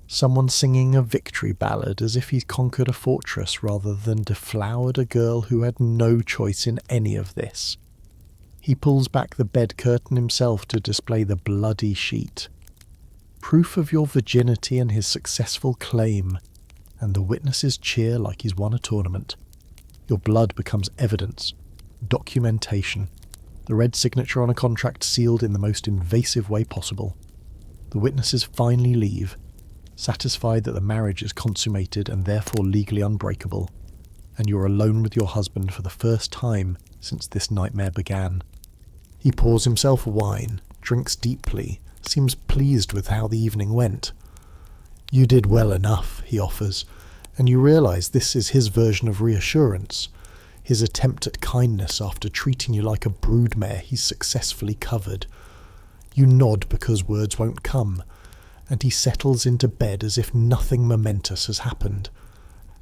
Someone singing a victory ballad as if he's conquered a fortress rather than deflowered a girl who had no choice in any of this. He pulls back the bed curtain himself to display the bloody sheet. Proof of your virginity and his successful claim, and the witnesses cheer like he's won a tournament. Your blood becomes evidence, documentation, the red signature on a contract sealed in the most invasive way possible. The witnesses finally leave, satisfied that the marriage is consummated and therefore legally unbreakable, and you're alone with your husband for the first time since this nightmare began. He pours himself wine, drinks deeply, seems pleased with how the evening went. You did well enough, he offers, and you realise this is his version of reassurance, his attempt at kindness after treating you like a broodmare he's successfully covered. You nod because words won't come, and he settles into bed as if nothing momentous has happened,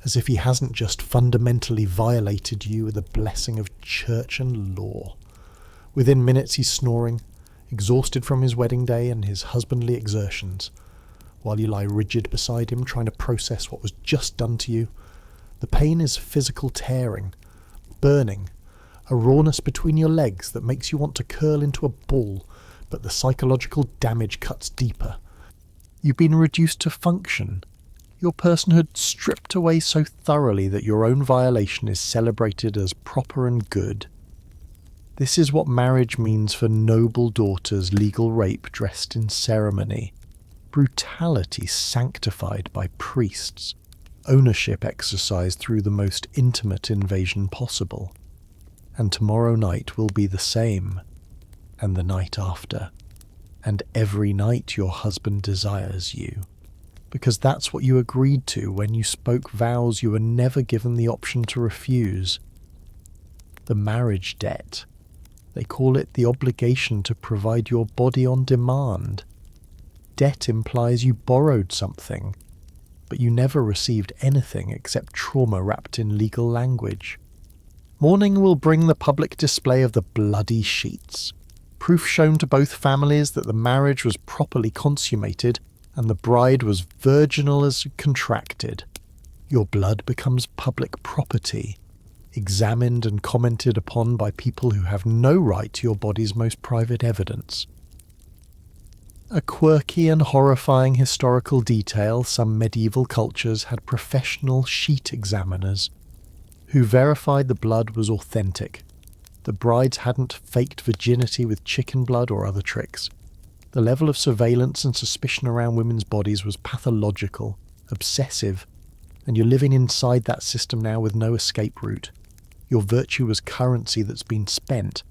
as if he hasn't just fundamentally violated you with the blessing of church and law. Within minutes he's snoring, exhausted from his wedding day and his husbandly exertions, while you lie rigid beside him trying to process what was just done to you. The pain is physical tearing, burning, a rawness between your legs that makes you want to curl into a ball, but the psychological damage cuts deeper. You've been reduced to function, your personhood stripped away so thoroughly that your own violation is celebrated as proper and good. This is what marriage means for noble daughters, legal rape dressed in ceremony, brutality sanctified by priests, ownership exercised through the most intimate invasion possible. And tomorrow night will be the same, and the night after, and every night your husband desires you, because that's what you agreed to when you spoke vows you were never given the option to refuse. The marriage debt. They call it the obligation to provide your body on demand. Debt implies you borrowed something, but you never received anything except trauma wrapped in legal language. Morning will bring the public display of the bloody sheets, proof shown to both families that the marriage was properly consummated and the bride was virginal as contracted. Your blood becomes public property, examined and commented upon by people who have no right to your body's most private evidence. A quirky and horrifying historical detail, some medieval cultures had professional sheet examiners who verified the blood was authentic. The brides hadn't faked virginity with chicken blood or other tricks. The level of surveillance and suspicion around women's bodies was pathological, obsessive, and you're living inside that system now with no escape route. Your virtue as currency that's been spent,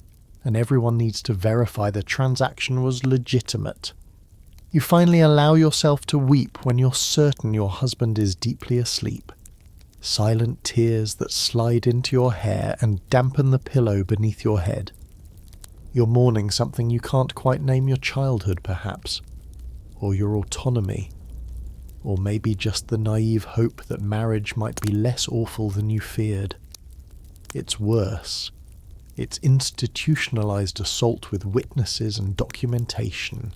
and everyone needs to verify the transaction was legitimate. You finally allow yourself to weep when you're certain your husband is deeply asleep. Silent tears that slide into your hair and dampen the pillow beneath your head. You're mourning something you can't quite name, your childhood perhaps, or your autonomy, or maybe just the naive hope that marriage might be less awful than you feared. It's worse. It's institutionalized assault with witnesses and documentation,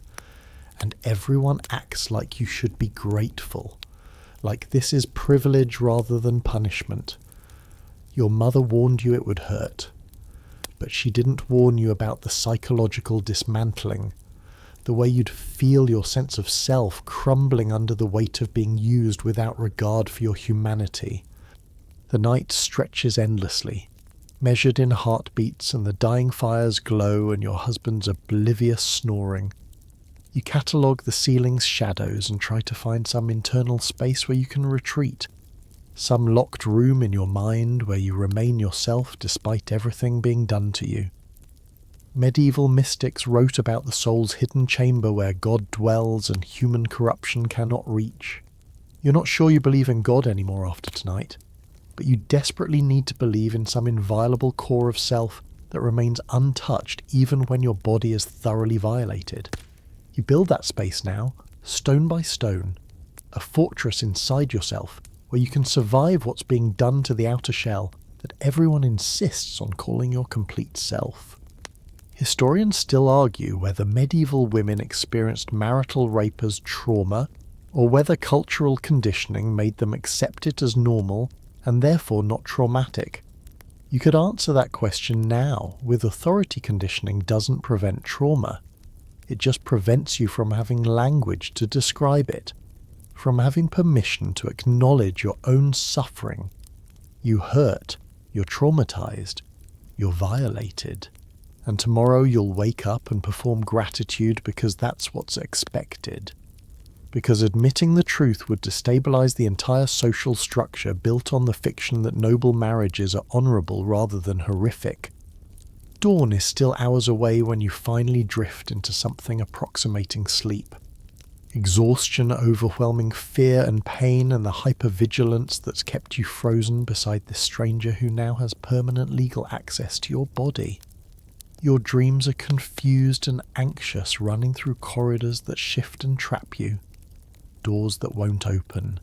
and everyone acts like you should be grateful, like this is privilege rather than punishment. Your mother warned you it would hurt, but she didn't warn you about the psychological dismantling, the way you'd feel your sense of self crumbling under the weight of being used without regard for your humanity. The night stretches endlessly, measured in heartbeats, and the dying fires glow and your husband's oblivious snoring. You catalogue the ceiling's shadows and try to find some internal space where you can retreat, some locked room in your mind where you remain yourself despite everything being done to you. Medieval mystics wrote about the soul's hidden chamber where God dwells and human corruption cannot reach. You're not sure you believe in God anymore after tonight, but you desperately need to believe in some inviolable core of self that remains untouched even when your body is thoroughly violated. You build that space now, stone by stone, a fortress inside yourself where you can survive what's being done to the outer shell that everyone insists on calling your complete self. Historians still argue whether medieval women experienced marital rape as trauma, or whether cultural conditioning made them accept it as normal and therefore not traumatic. You could answer that question now with authority conditioning doesn't prevent trauma. It just prevents you from having language to describe it, from having permission to acknowledge your own suffering. You hurt, you're traumatized, you're violated, and tomorrow you'll wake up and perform gratitude because that's what's expected. Because admitting the truth would destabilize the entire social structure built on the fiction that noble marriages are honorable rather than horrific. Dawn is still hours away when you finally drift into something approximating sleep. Exhaustion, overwhelming fear and pain, and the hypervigilance that's kept you frozen beside this stranger who now has permanent legal access to your body. Your dreams are confused and anxious, running through corridors that shift and trap you. Doors that won't open.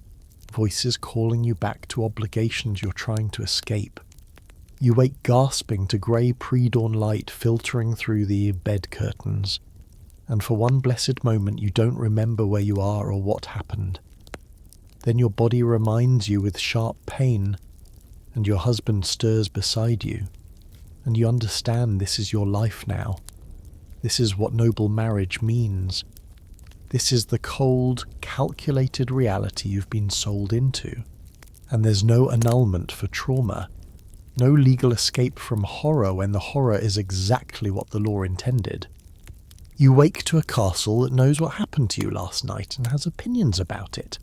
Voices calling you back to obligations you're trying to escape. You wake gasping to grey pre-dawn light filtering through the bed curtains, and for one blessed moment you don't remember where you are or what happened. Then your body reminds you with sharp pain, and your husband stirs beside you, and you understand this is your life now. This is what noble marriage means. This is the cold, calculated reality you've been sold into, and there's no annulment for trauma. No legal escape from horror when the horror is exactly what the law intended. You wake to a castle that knows what happened to you last night and has opinions about it.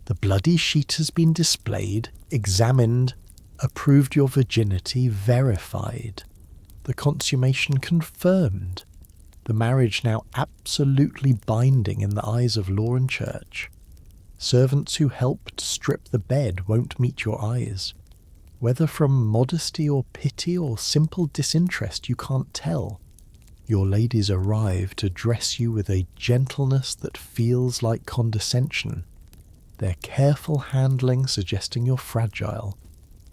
The bloody sheet has been displayed, examined, approved your virginity, verified. The consummation confirmed. The marriage now absolutely binding in the eyes of law and church. Servants who helped strip the bed won't meet your eyes. Whether from modesty or pity or simple disinterest, you can't tell. Your ladies arrive to dress you with a gentleness that feels like condescension, their careful handling suggesting you're fragile,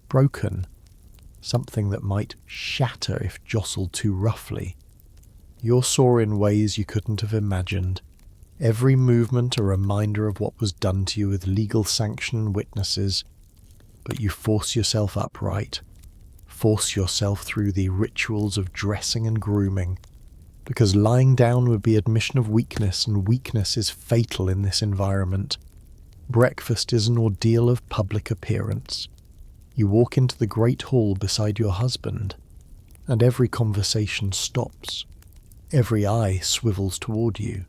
broken, something that might shatter if jostled too roughly. You're sore in ways you couldn't have imagined, every movement a reminder of what was done to you with legal sanction and witnesses. But you force yourself upright, force yourself through the rituals of dressing and grooming, because lying down would be admission of weakness, and weakness is fatal in this environment. Breakfast is an ordeal of public appearance. You walk into the great hall beside your husband, and every conversation stops. Every eye swivels toward you,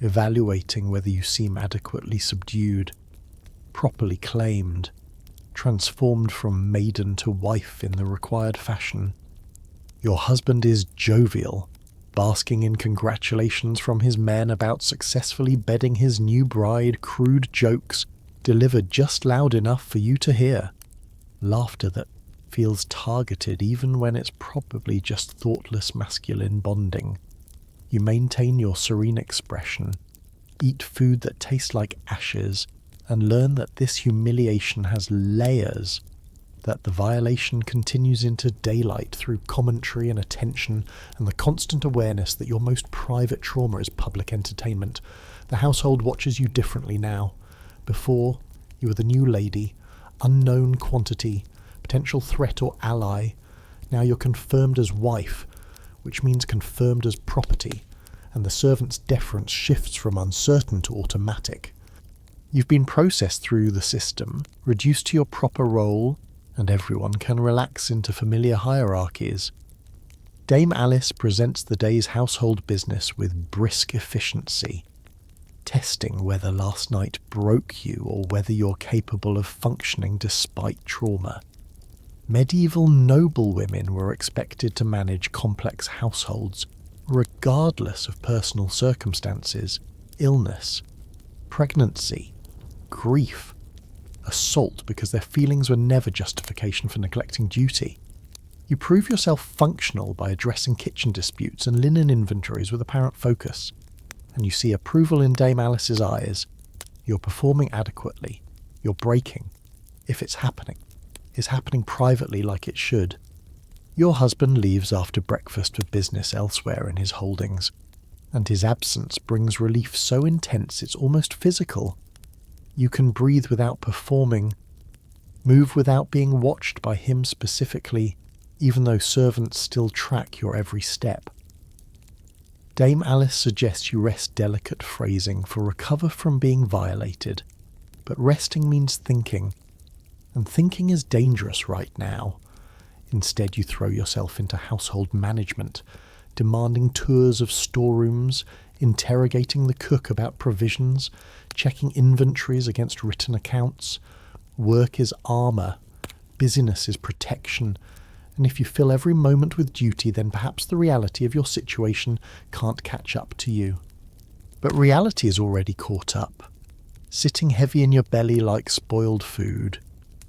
evaluating whether you seem adequately subdued, properly claimed, transformed from maiden to wife in the required fashion. Your husband is jovial, basking in congratulations from his men about successfully bedding his new bride, crude jokes delivered just loud enough for you to hear. Laughter that feels targeted even when it's probably just thoughtless masculine bonding. You maintain your serene expression, eat food that tastes like ashes, and learn that this humiliation has layers, that the violation continues into daylight through commentary and attention and the constant awareness that your most private trauma is public entertainment. The household watches you differently now. Before, you were the new lady, unknown quantity, potential threat or ally. Now you're confirmed as wife, which means confirmed as property, and the servant's deference shifts from uncertain to automatic. You've been processed through the system, reduced to your proper role, and everyone can relax into familiar hierarchies. Dame Alice presents the day's household business with brisk efficiency, testing whether last night broke you or whether you're capable of functioning despite trauma. Medieval noblewomen were expected to manage complex households, regardless of personal circumstances, illness, pregnancy, grief, assault, because their feelings were never justification for neglecting duty. You prove yourself functional by addressing kitchen disputes and linen inventories with apparent focus, and you see approval in Dame Alice's eyes. You're performing adequately. You're breaking, if it's happening, is happening privately like it should. Your husband leaves after breakfast for business elsewhere in his holdings, and his absence brings relief so intense it's almost physical. You can breathe without performing, move without being watched by him specifically, even though servants still track your every step. Dame Alice suggests you rest, delicate phrasing for recover from being violated, but resting means thinking, and thinking is dangerous right now. Instead, you throw yourself into household management, demanding tours of storerooms, interrogating the cook about provisions, checking inventories against written accounts. Work is armour, busyness is protection, and if you fill every moment with duty, then perhaps the reality of your situation can't catch up to you. But reality is already caught up, sitting heavy in your belly like spoiled food.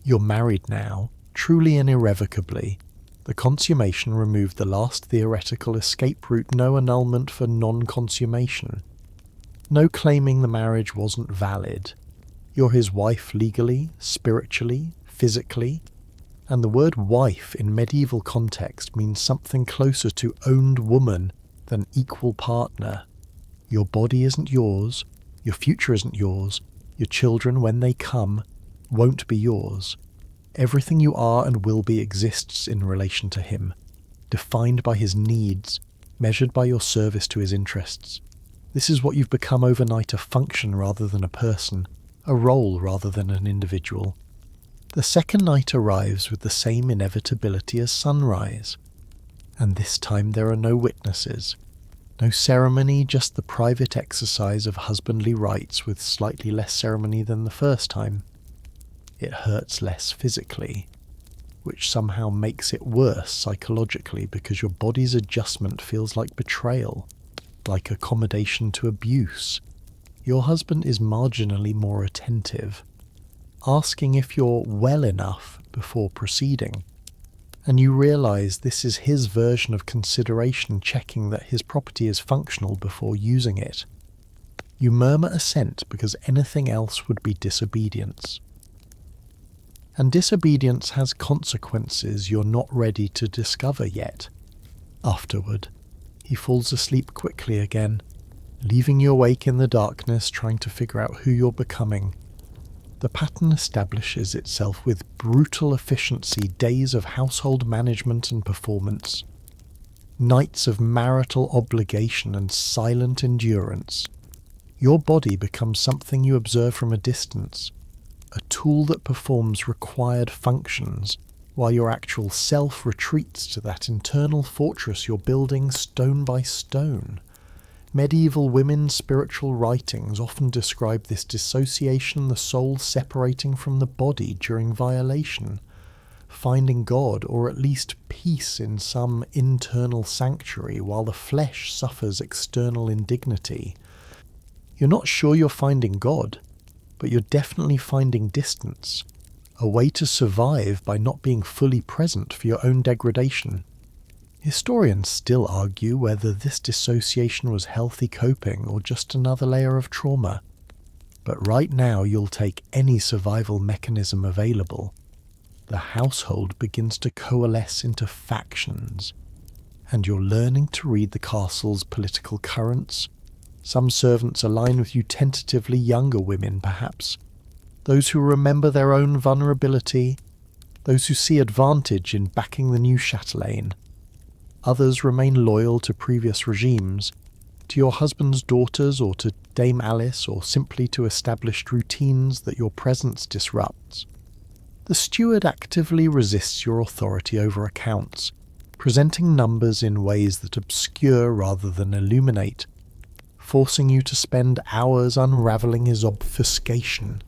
You're married now, truly and irrevocably. The consummation removed the last theoretical escape route, no annulment for non-consummation. No claiming the marriage wasn't valid. You're his wife legally, spiritually, physically, and the word wife in medieval context means something closer to owned woman than equal partner. Your body isn't yours, your future isn't yours, your children, when they come, won't be yours. Everything you are and will be exists in relation to him, defined by his needs, measured by your service to his interests. This is what you've become overnight, a function rather than a person, a role rather than an individual. The second night arrives with the same inevitability as sunrise, and this time there are no witnesses, no ceremony, just the private exercise of husbandly rites with slightly less ceremony than the first time. It hurts less physically, which somehow makes it worse psychologically because your body's adjustment feels like betrayal, like accommodation to abuse. Your husband is marginally more attentive, asking if you're well enough before proceeding, and you realise this is his version of consideration, checking that his property is functional before using it. You murmur assent because anything else would be disobedience. And disobedience has consequences you're not ready to discover yet. Afterward, he falls asleep quickly again, leaving you awake in the darkness trying to figure out who you're becoming. The pattern establishes itself with brutal efficiency, days of household management and performance, nights of marital obligation and silent endurance. Your body becomes something you observe from a distance, a tool that performs required functions, while your actual self retreats to that internal fortress you're building stone by stone. Medieval women's spiritual writings often describe this dissociation, the soul separating from the body during violation, finding God or at least peace in some internal sanctuary while the flesh suffers external indignity. You're not sure you're finding God, but you're definitely finding distance, a way to survive by not being fully present for your own degradation. Historians still argue whether this dissociation was healthy coping or just another layer of trauma. But right now you'll take any survival mechanism available. The household begins to coalesce into factions, and you're learning to read the castle's political currents. Some servants align with you tentatively, younger women perhaps, those who remember their own vulnerability, those who see advantage in backing the new chatelaine. Others remain loyal to previous regimes, to your husband's daughters or to Dame Alice, or simply to established routines that your presence disrupts. The steward actively resists your authority over accounts, presenting numbers in ways that obscure rather than illuminate, forcing you to spend hours unravelling his obfuscation.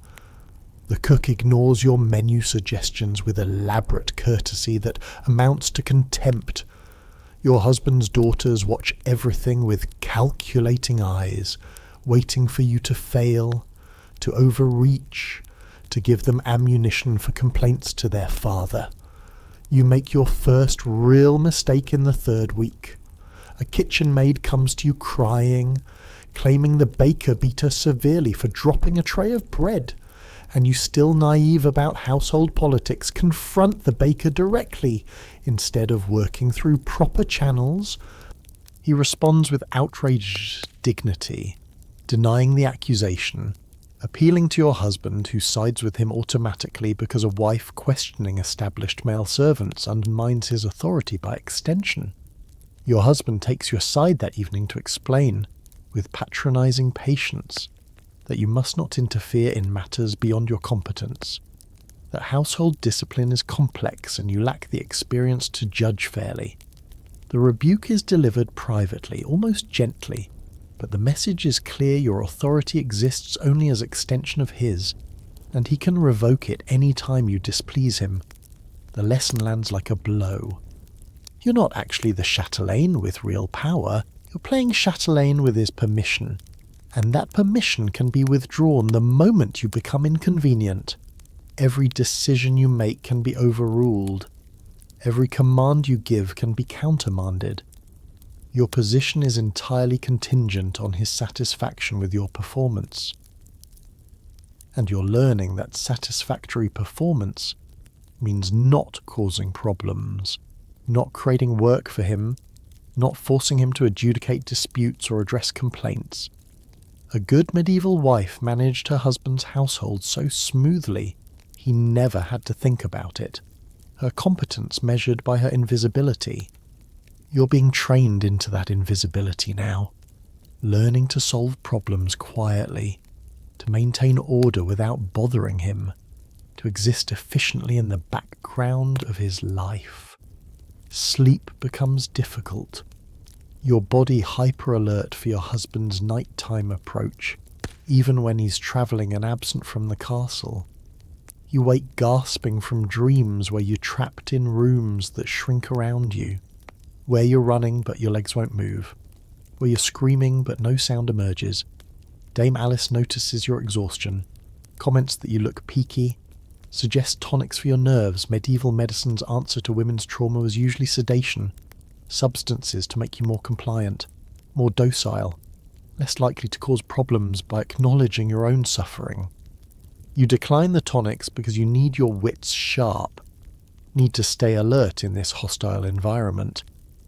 The cook ignores your menu suggestions with elaborate courtesy that amounts to contempt. Your husband's daughters watch everything with calculating eyes, waiting for you to fail, to overreach, to give them ammunition for complaints to their father. You make your first real mistake in the 3rd week. A kitchen maid comes to you crying, claiming the baker beat her severely for dropping a tray of bread, and you, still naive about household politics, confront the baker directly instead of working through proper channels. He responds with outraged dignity, denying the accusation, appealing to your husband, who sides with him automatically because a wife questioning established male servants undermines his authority by extension. Your husband takes your side that evening to explain, with patronising patience, that you must not interfere in matters beyond your competence, that household discipline is complex and you lack the experience to judge fairly. The rebuke is delivered privately, almost gently, but the message is clear: your authority exists only as extension of his, and he can revoke it any time you displease him. The lesson lands like a blow. You're not actually the chatelaine with real power, you're playing chatelaine with his permission. And that permission can be withdrawn the moment you become inconvenient. Every decision you make can be overruled. Every command you give can be countermanded. Your position is entirely contingent on his satisfaction with your performance. And you're learning that satisfactory performance means not causing problems, not creating work for him, not forcing him to adjudicate disputes or address complaints. A good medieval wife managed her husband's household so smoothly, he never had to think about it. Her competence measured by her invisibility. You're being trained into that invisibility now, learning to solve problems quietly, to maintain order without bothering him, to exist efficiently in the background of his life. Sleep becomes difficult. Your body hyper-alert for your husband's nighttime approach, even when he's travelling and absent from the castle. You wake gasping from dreams where you're trapped in rooms that shrink around you, where you're running but your legs won't move, where you're screaming but no sound emerges. Dame Alice notices your exhaustion, comments that you look peaky, suggests tonics for your nerves. Medieval medicine's answer to women's trauma was usually sedation, substances to make you more compliant, more docile, less likely to cause problems by acknowledging your own suffering. You decline the tonics because you need your wits sharp, need to stay alert in this hostile environment,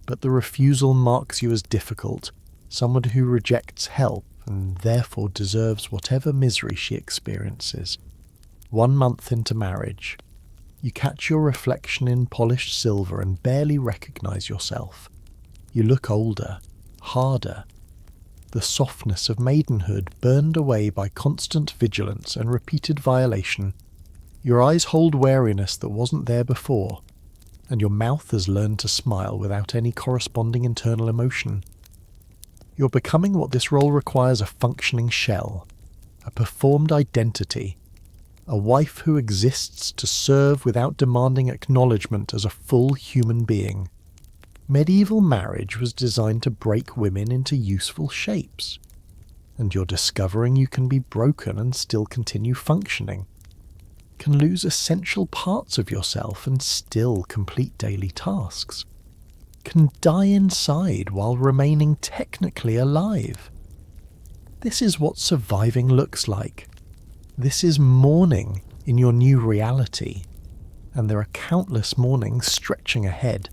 but the refusal marks you as difficult, someone who rejects help and therefore deserves whatever misery she experiences. 1 month into marriage, you catch your reflection in polished silver and barely recognise yourself. You look older, harder. The softness of maidenhood burned away by constant vigilance and repeated violation. Your eyes hold wariness that wasn't there before, and your mouth has learned to smile without any corresponding internal emotion. You're becoming what this role requires: a functioning shell, a performed identity, a wife who exists to serve without demanding acknowledgement as a full human being. Medieval marriage was designed to break women into useful shapes, and you're discovering you can be broken and still continue functioning, can lose essential parts of yourself and still complete daily tasks, can die inside while remaining technically alive. This is what surviving looks like. This is mourning in your new reality, and there are countless mournings stretching ahead,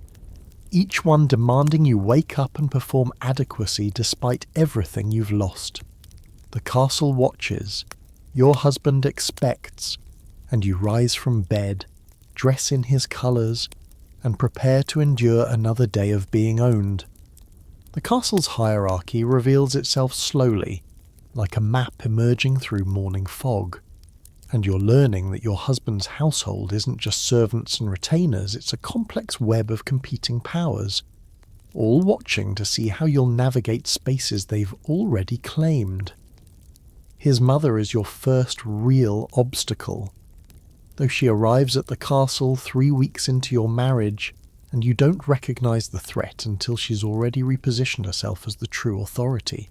each one demanding you wake up and perform adequacy despite everything you've lost. The castle watches, your husband expects, and you rise from bed, dress in his colours, and prepare to endure another day of being owned. The castle's hierarchy reveals itself slowly, like a map emerging through morning fog, and you're learning that your husband's household isn't just servants and retainers, it's a complex web of competing powers, all watching to see how you'll navigate spaces they've already claimed. His mother is your first real obstacle. Though she arrives at the castle 3 weeks into your marriage, and you don't recognise the threat until she's already repositioned herself as the true authority.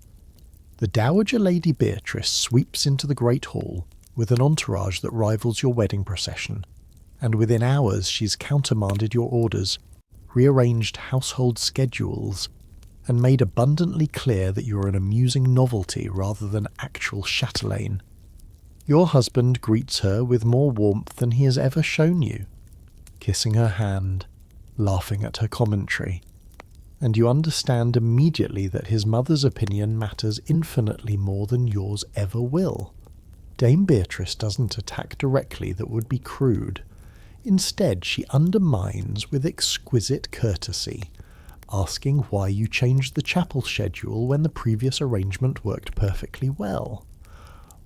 The Dowager Lady Beatrice sweeps into the Great Hall with an entourage that rivals your wedding procession, and within hours she's countermanded your orders, rearranged household schedules, and made abundantly clear that you're an amusing novelty rather than actual chatelaine. Your husband greets her with more warmth than he has ever shown you, kissing her hand, laughing at her commentary, and you understand immediately that his mother's opinion matters infinitely more than yours ever will. Dame Beatrice doesn't attack directly, that would be crude. Instead, she undermines with exquisite courtesy, asking why you changed the chapel schedule when the previous arrangement worked perfectly well,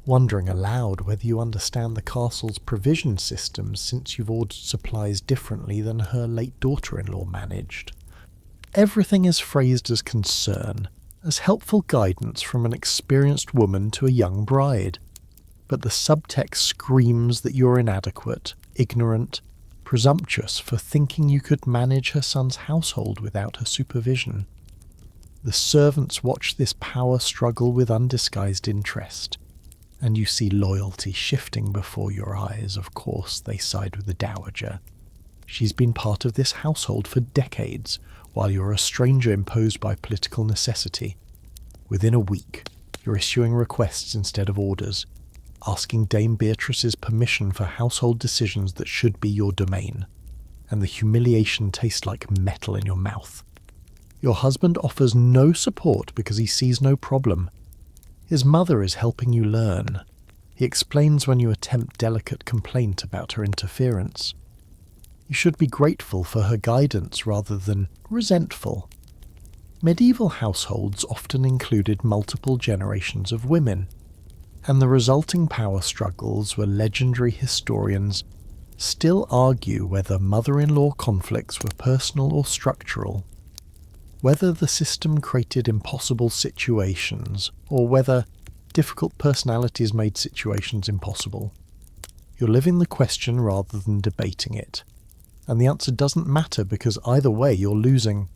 wondering aloud whether you understand the castle's provision systems since you've ordered supplies differently than her late daughter-in-law managed. Everything is phrased as concern, as helpful guidance from an experienced woman to a young bride, but the subtext screams that you're inadequate, ignorant, presumptuous for thinking you could manage her son's household without her supervision. The servants watch this power struggle with undisguised interest, and you see loyalty shifting before your eyes. Of course, they side with the dowager. She's been part of this household for decades, while you're a stranger imposed by political necessity. Within a week, you're issuing requests instead of orders, asking Dame Beatrice's permission for household decisions that should be your domain, and the humiliation tastes like metal in your mouth. Your husband offers no support because he sees no problem. His mother is helping you learn. He explains when you attempt delicate complaint about her interference. You should be grateful for her guidance rather than resentful. Medieval households often included multiple generations of women, and the resulting power struggles where legendary historians still argue whether mother-in-law conflicts were personal or structural, whether the system created impossible situations, or whether difficult personalities made situations impossible. You're living the question rather than debating it, and the answer doesn't matter because either way you're losing.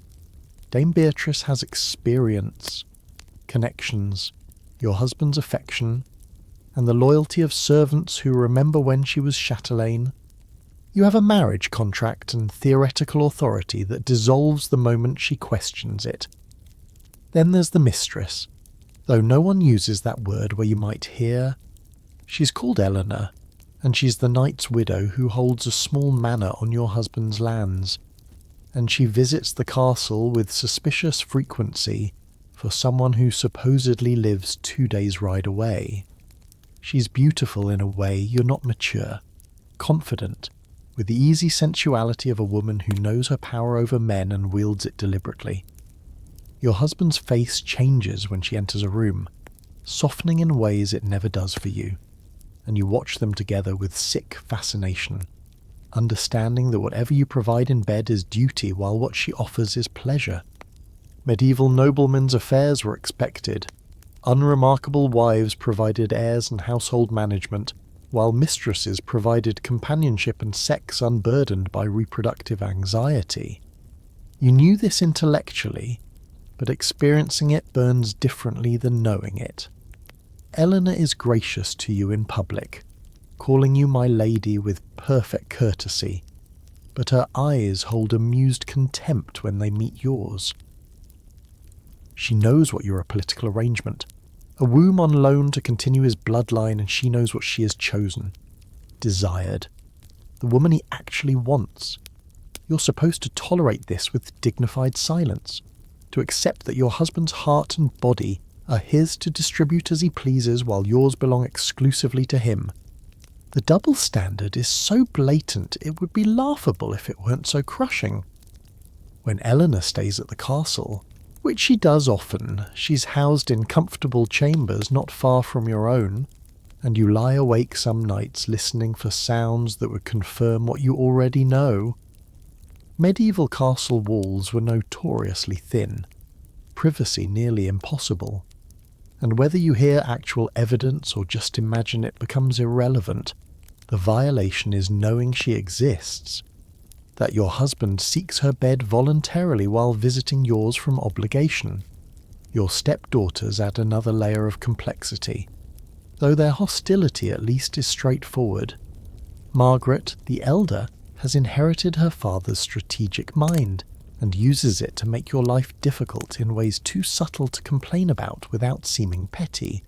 Dame Beatrice has experience, connections, your husband's affection, and the loyalty of servants who remember when she was chatelaine. You have a marriage contract and theoretical authority that dissolves the moment she questions it. Then there's the mistress, though no one uses that word where you might hear. She's called Eleanor, and she's the knight's widow who holds a small manor on your husband's lands, and she visits the castle with suspicious frequency for someone who supposedly lives 2 days' ride away. She's beautiful in a way you're not mature, confident, with the easy sensuality of a woman who knows her power over men and wields it deliberately. Your husband's face changes when she enters a room, softening in ways it never does for you, and you watch them together with sick fascination, understanding that whatever you provide in bed is duty while what she offers is pleasure. Medieval noblemen's affairs were expected. Unremarkable wives provided heirs and household management, while mistresses provided companionship and sex unburdened by reproductive anxiety. You knew this intellectually, but experiencing it burns differently than knowing it. Eleanor is gracious to you in public, calling you my lady with perfect courtesy, but her eyes hold amused contempt when they meet yours. She knows what you're a political arrangement, a womb on loan to continue his bloodline, and she knows what she has chosen, desired, the woman he actually wants. You're supposed to tolerate this with dignified silence, to accept that your husband's heart and body are his to distribute as he pleases while yours belong exclusively to him. The double standard is so blatant it would be laughable if it weren't so crushing. When Eleanor stays at the castle, which she does often, she's housed in comfortable chambers not far from your own, and you lie awake some nights listening for sounds that would confirm what you already know. Medieval castle walls were notoriously thin, privacy nearly impossible, and whether you hear actual evidence or just imagine it becomes irrelevant. The violation is knowing she exists, that your husband seeks her bed voluntarily while visiting yours from obligation. Your stepdaughters add another layer of complexity, though their hostility at least is straightforward. Margaret, the elder, has inherited her father's strategic mind and uses it to make your life difficult in ways too subtle to complain about without seeming petty.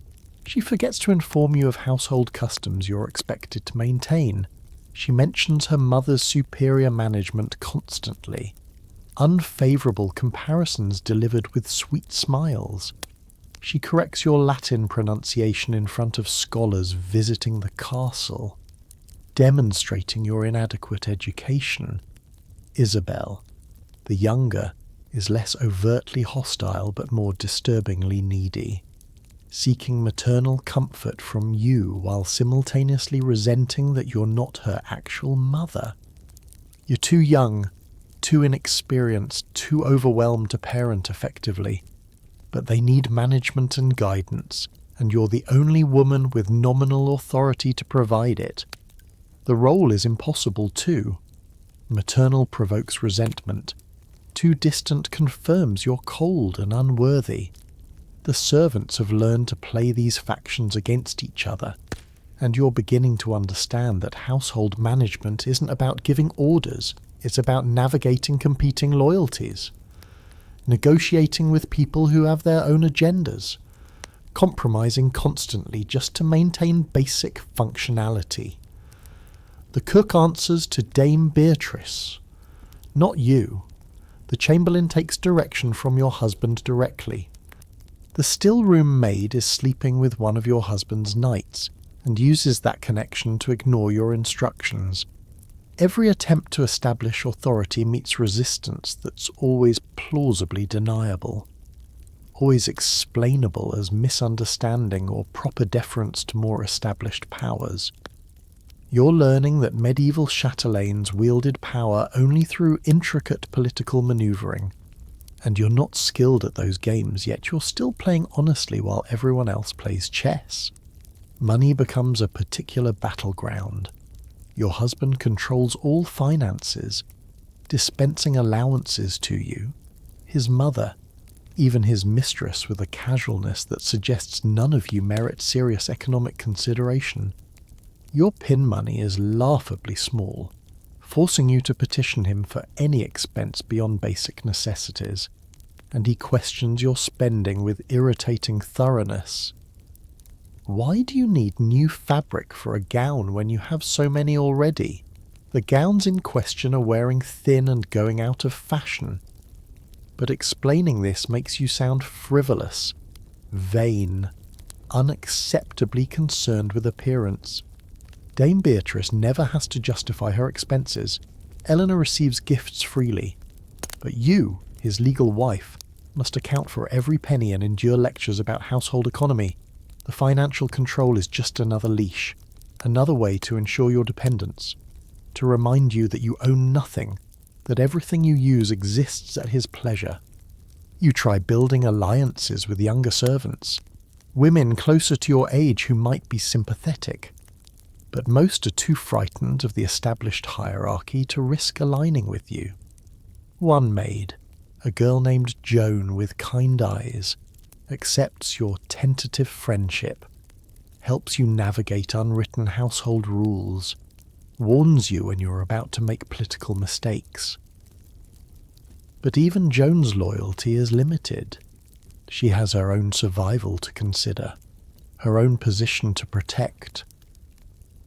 She forgets to inform you of household customs you're expected to maintain. She mentions her mother's superior management constantly. Unfavourable comparisons delivered with sweet smiles. She corrects your Latin pronunciation in front of scholars visiting the castle, demonstrating your inadequate education. Isabel, the younger, is less overtly hostile but more disturbingly needy, seeking maternal comfort from you while simultaneously resenting that you're not her actual mother. You're too young, too inexperienced, too overwhelmed to parent effectively, but they need management and guidance, and you're the only woman with nominal authority to provide it. The role is impossible too. Maternal provokes resentment. Too distant confirms you're cold and unworthy. The servants have learned to play these factions against each other, and you're beginning to understand that household management isn't about giving orders, it's about navigating competing loyalties, negotiating with people who have their own agendas, compromising constantly just to maintain basic functionality. The cook answers to Dame Beatrice, not you. The chamberlain takes direction from your husband directly. The still-room maid is sleeping with one of your husband's knights, and uses that connection to ignore your instructions. Every attempt to establish authority meets resistance that's always plausibly deniable, always explainable as misunderstanding or proper deference to more established powers. You're learning that medieval chatelaines wielded power only through intricate political manoeuvring, and you're not skilled at those games, yet you're still playing honestly while everyone else plays chess. Money becomes a particular battleground. Your husband controls all finances, dispensing allowances to you. His mother, even his mistress, with a casualness that suggests none of you merit serious economic consideration. Your pin money is laughably small, forcing you to petition him for any expense beyond basic necessities, and he questions your spending with irritating thoroughness. Why do you need new fabric for a gown when you have so many already? The gowns in question are wearing thin and going out of fashion. But explaining this makes you sound frivolous, vain, unacceptably concerned with appearance. Dame Beatrice never has to justify her expenses. Eleanor receives gifts freely. But you, his legal wife, must account for every penny and endure lectures about household economy. The financial control is just another leash, another way to ensure your dependence, to remind you that you own nothing, that everything you use exists at his pleasure. You try building alliances with younger servants, women closer to your age who might be sympathetic. But most are too frightened of the established hierarchy to risk aligning with you. One maid, a girl named Joan with kind eyes, accepts your tentative friendship, helps you navigate unwritten household rules, warns you when you're about to make political mistakes. But even Joan's loyalty is limited. She has her own survival to consider, her own position to protect.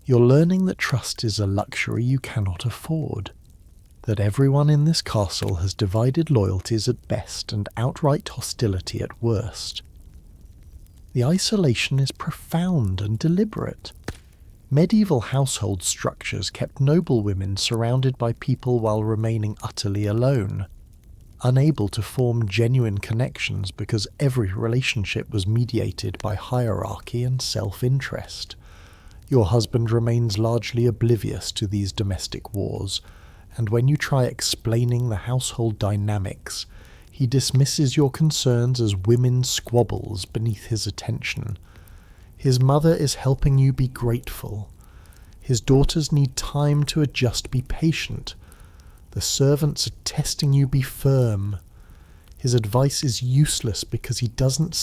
You're learning that trust is a luxury you cannot afford, that everyone in this castle has divided loyalties at best and outright hostility at worst. The isolation is profound and deliberate. Medieval household structures kept noblewomen surrounded by people while remaining utterly alone, unable to form genuine connections because every relationship was mediated by hierarchy and self-interest. Your husband remains largely oblivious to these domestic wars, and when you try explaining the household dynamics, he dismisses your concerns as women's squabbles beneath his attention. His mother is helping you be grateful. His daughters need time to adjust, be patient. The servants are testing you, be firm. His advice is useless because he doesn't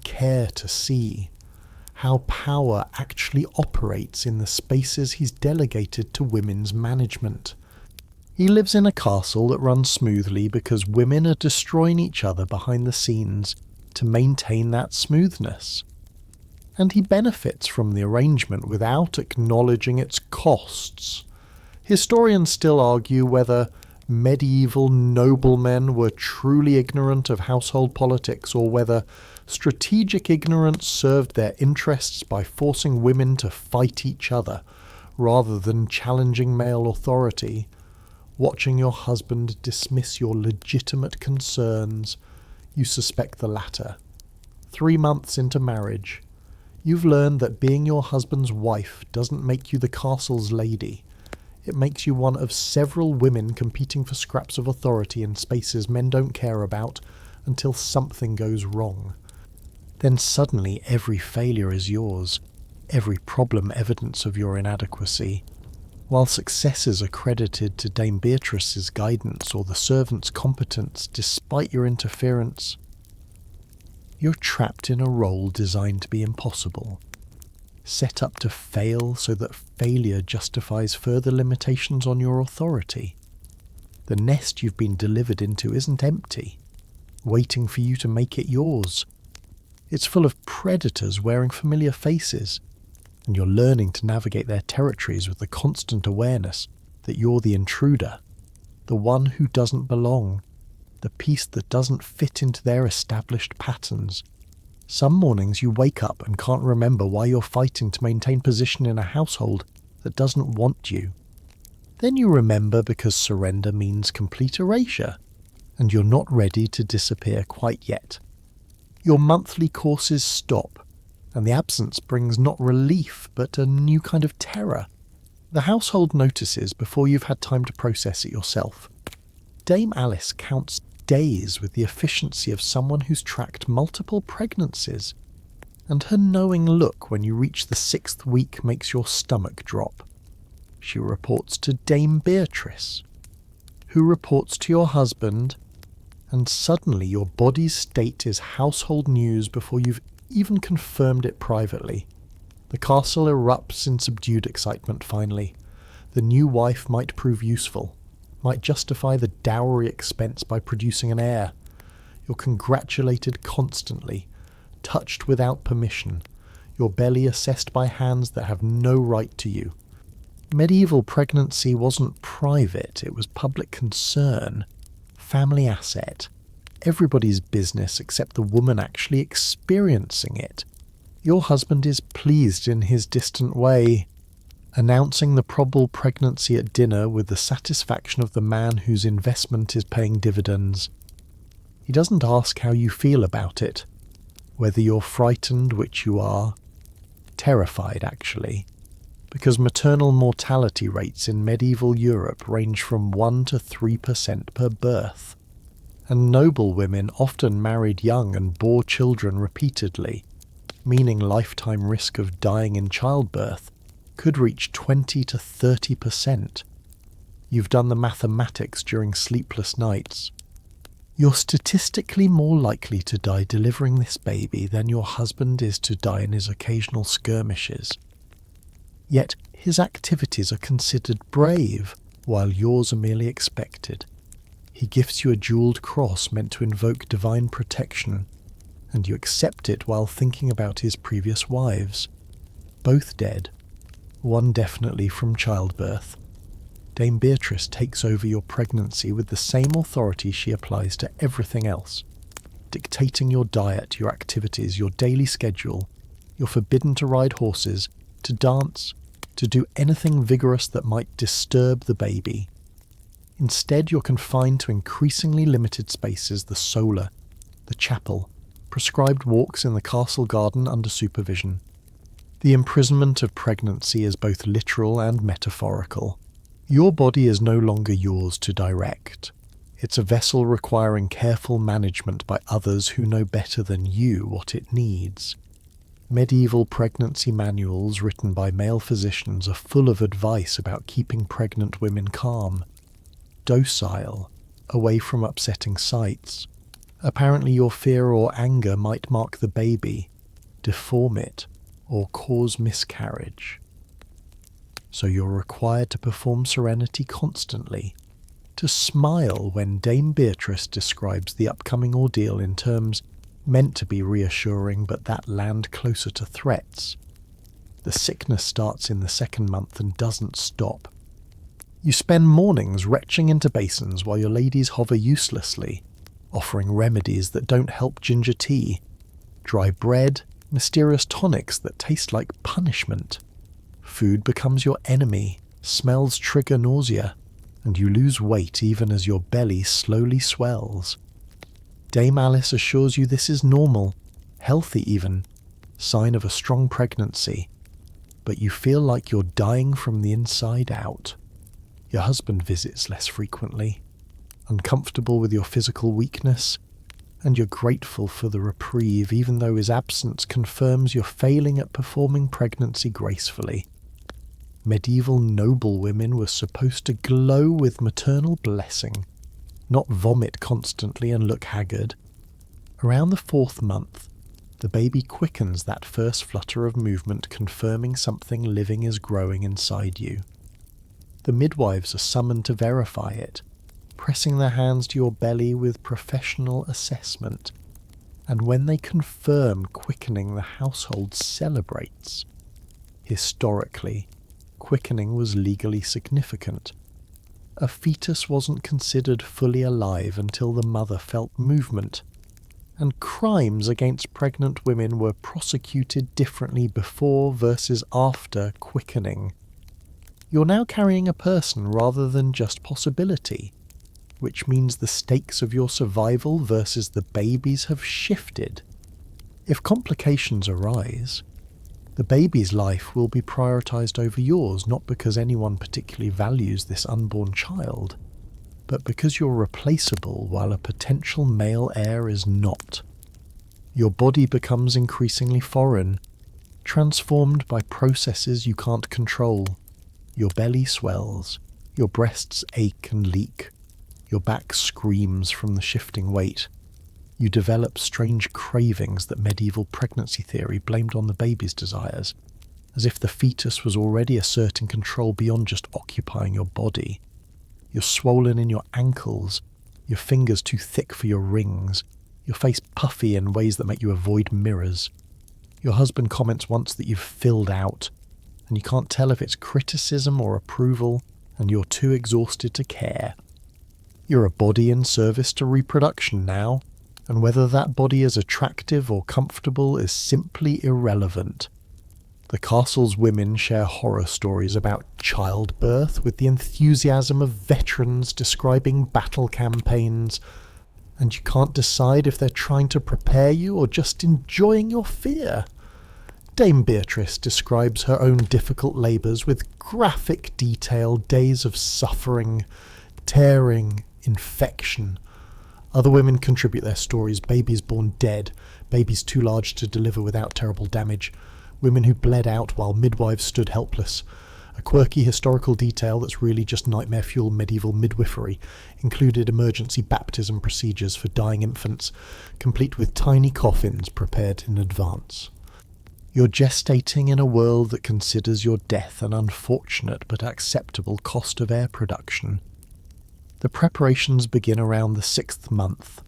care to see how power actually operates in the spaces he's delegated to women's management. He lives in a castle that runs smoothly because women are destroying each other behind the scenes to maintain that smoothness. And he benefits from the arrangement without acknowledging its costs. Historians still argue whether medieval noblemen were truly ignorant of household politics or whether strategic ignorance served their interests by forcing women to fight each other rather than challenging male authority. Watching your husband dismiss your legitimate concerns, you suspect the latter. 3 months into marriage, you've learned that being your husband's wife doesn't make you the castle's lady. It makes you one of several women competing for scraps of authority in spaces men don't care about until something goes wrong. Then suddenly every failure is yours, every problem evidence of your inadequacy. While successes are credited to Dame Beatrice's guidance or the servant's competence despite your interference, you're trapped in a role designed to be impossible, set up to fail so that failure justifies further limitations on your authority. The nest you've been delivered into isn't empty, waiting for you to make it yours. It's full of predators wearing familiar faces, and you're learning to navigate their territories with the constant awareness that you're the intruder, the one who doesn't belong, the piece that doesn't fit into their established patterns. Some mornings you wake up and can't remember why you're fighting to maintain position in a household that doesn't want you. Then you remember because surrender means complete erasure, and you're not ready to disappear quite yet. Your monthly courses stop, and the absence brings not relief but a new kind of terror. The household notices before you've had time to process it yourself. Dame Alice counts days with the efficiency of someone who's tracked multiple pregnancies, and her knowing look when you reach the 6th week makes your stomach drop. She reports to Dame Beatrice, who reports to your husband, and suddenly your body's state is household news before you've even confirmed it privately. The castle erupts in subdued excitement finally. The new wife might prove useful, might justify the dowry expense by producing an heir. You're congratulated constantly, touched without permission, your belly assessed by hands that have no right to you. Medieval pregnancy wasn't private, it was public concern, family asset, everybody's business except the woman actually experiencing it. Your husband is pleased in his distant way, announcing the probable pregnancy at dinner with the satisfaction of the man whose investment is paying dividends. He doesn't ask how you feel about it, whether you're frightened, which you are, terrified actually, because maternal mortality rates in medieval Europe range from 1 to 3% per birth, and noblewomen often married young and bore children repeatedly, meaning lifetime risk of dying in childbirth could reach 20 to 30%. You've done the mathematics during sleepless nights. You're statistically more likely to die delivering this baby than your husband is to die in his occasional skirmishes. Yet his activities are considered brave, while yours are merely expected. He gifts you a jewelled cross meant to invoke divine protection, and you accept it while thinking about his previous wives, both dead, one definitely from childbirth. Dame Beatrice takes over your pregnancy with the same authority she applies to everything else, dictating your diet, your activities, your daily schedule. You're forbidden to ride horses, to dance, to do anything vigorous that might disturb the baby. Instead, you're confined to increasingly limited spaces: the solar, the chapel, prescribed walks in the castle garden under supervision. The imprisonment of pregnancy is both literal and metaphorical. Your body is no longer yours to direct. It's a vessel requiring careful management by others who know better than you what it needs. Medieval pregnancy manuals written by male physicians are full of advice about keeping pregnant women calm, docile, away from upsetting sights. Apparently your fear or anger might mark the baby, deform it, or cause miscarriage. So you're required to perform serenity constantly, to smile when Dame Beatrice describes the upcoming ordeal in terms meant to be reassuring but that land closer to threats. The sickness starts in the second month and doesn't stop. You spend mornings retching into basins while your ladies hover uselessly, offering remedies that don't help ginger tea, dry bread, mysterious tonics that taste like punishment. Food becomes your enemy, smells trigger nausea, and you lose weight even as your belly slowly swells. Dame Alice assures you this is normal, healthy even, sign of a strong pregnancy, but you feel like you're dying from the inside out. Your husband visits less frequently, uncomfortable with your physical weakness, and you're grateful for the reprieve even though his absence confirms you're failing at performing pregnancy gracefully. Medieval noblewomen were supposed to glow with maternal blessing, not vomit constantly and look haggard. Around the 4th month, the baby quickens that first flutter of movement, confirming something living is growing inside you. The midwives are summoned to verify it, pressing their hands to your belly with professional assessment, and when they confirm quickening, the household celebrates. Historically, quickening was legally significant. A fetus wasn't considered fully alive until the mother felt movement, and crimes against pregnant women were prosecuted differently before versus after quickening. You're now carrying a person rather than just possibility, which means the stakes of your survival versus the baby's have shifted. If complications arise, the baby's life will be prioritized over yours, not because anyone particularly values this unborn child, but because you're replaceable while a potential male heir is not. Your body becomes increasingly foreign, transformed by processes you can't control. Your belly swells, your breasts ache and leak, your back screams from the shifting weight. You develop strange cravings that medieval pregnancy theory blamed on the baby's desires, as if the fetus was already asserting control beyond just occupying your body. You're swollen in your ankles, your fingers too thick for your rings, your face puffy in ways that make you avoid mirrors. Your husband comments once that you've filled out, and you can't tell if it's criticism or approval, and you're too exhausted to care. You're a body in service to reproduction now, and whether that body is attractive or comfortable is simply irrelevant. The castle's women share horror stories about childbirth with the enthusiasm of veterans describing battle campaigns, and you can't decide if they're trying to prepare you or just enjoying your fear. Dame Beatrice describes her own difficult labours with graphic detail: days of suffering, tearing, infection, Other women contribute their stories: babies born dead, babies too large to deliver without terrible damage, women who bled out while midwives stood helpless. A quirky historical detail that's really just nightmare-fuel medieval midwifery included emergency baptism procedures for dying infants, complete with tiny coffins prepared in advance. You're gestating in a world that considers your death an unfortunate but acceptable cost of heir production. The preparations begin around the 6th month.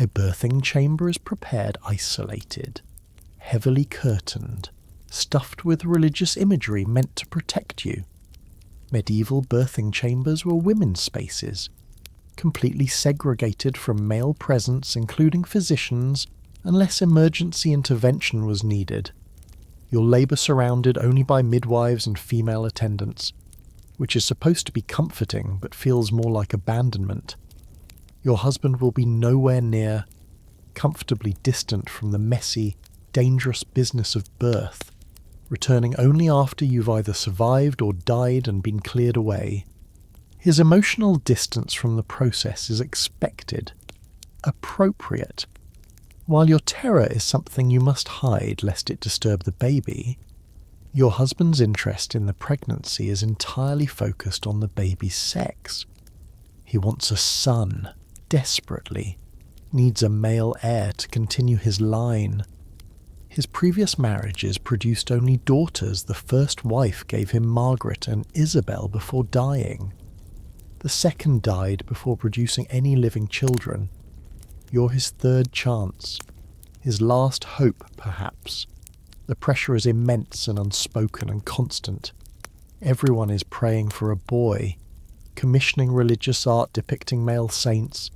A birthing chamber is prepared isolated, heavily curtained, stuffed with religious imagery meant to protect you. Medieval birthing chambers were women's spaces, completely segregated from male presence, including physicians, unless emergency intervention was needed. You'll labour surrounded only by midwives and female attendants, which is supposed to be comforting but feels more like abandonment. Your husband will be nowhere near, comfortably distant from the messy, dangerous business of birth, returning only after you've either survived or died and been cleared away. His emotional distance from the process is expected, appropriate. While your terror is something you must hide lest it disturb the baby, your husband's interest in the pregnancy is entirely focused on the baby's sex. He wants a son, desperately, needs a male heir to continue his line. His previous marriages produced only daughters. The first wife gave him Margaret and Isabel before dying. The second died before producing any living children. You're his third chance, his last hope, perhaps. The pressure is immense and unspoken and constant. Everyone is praying for a boy, commissioning religious art depicting male saints,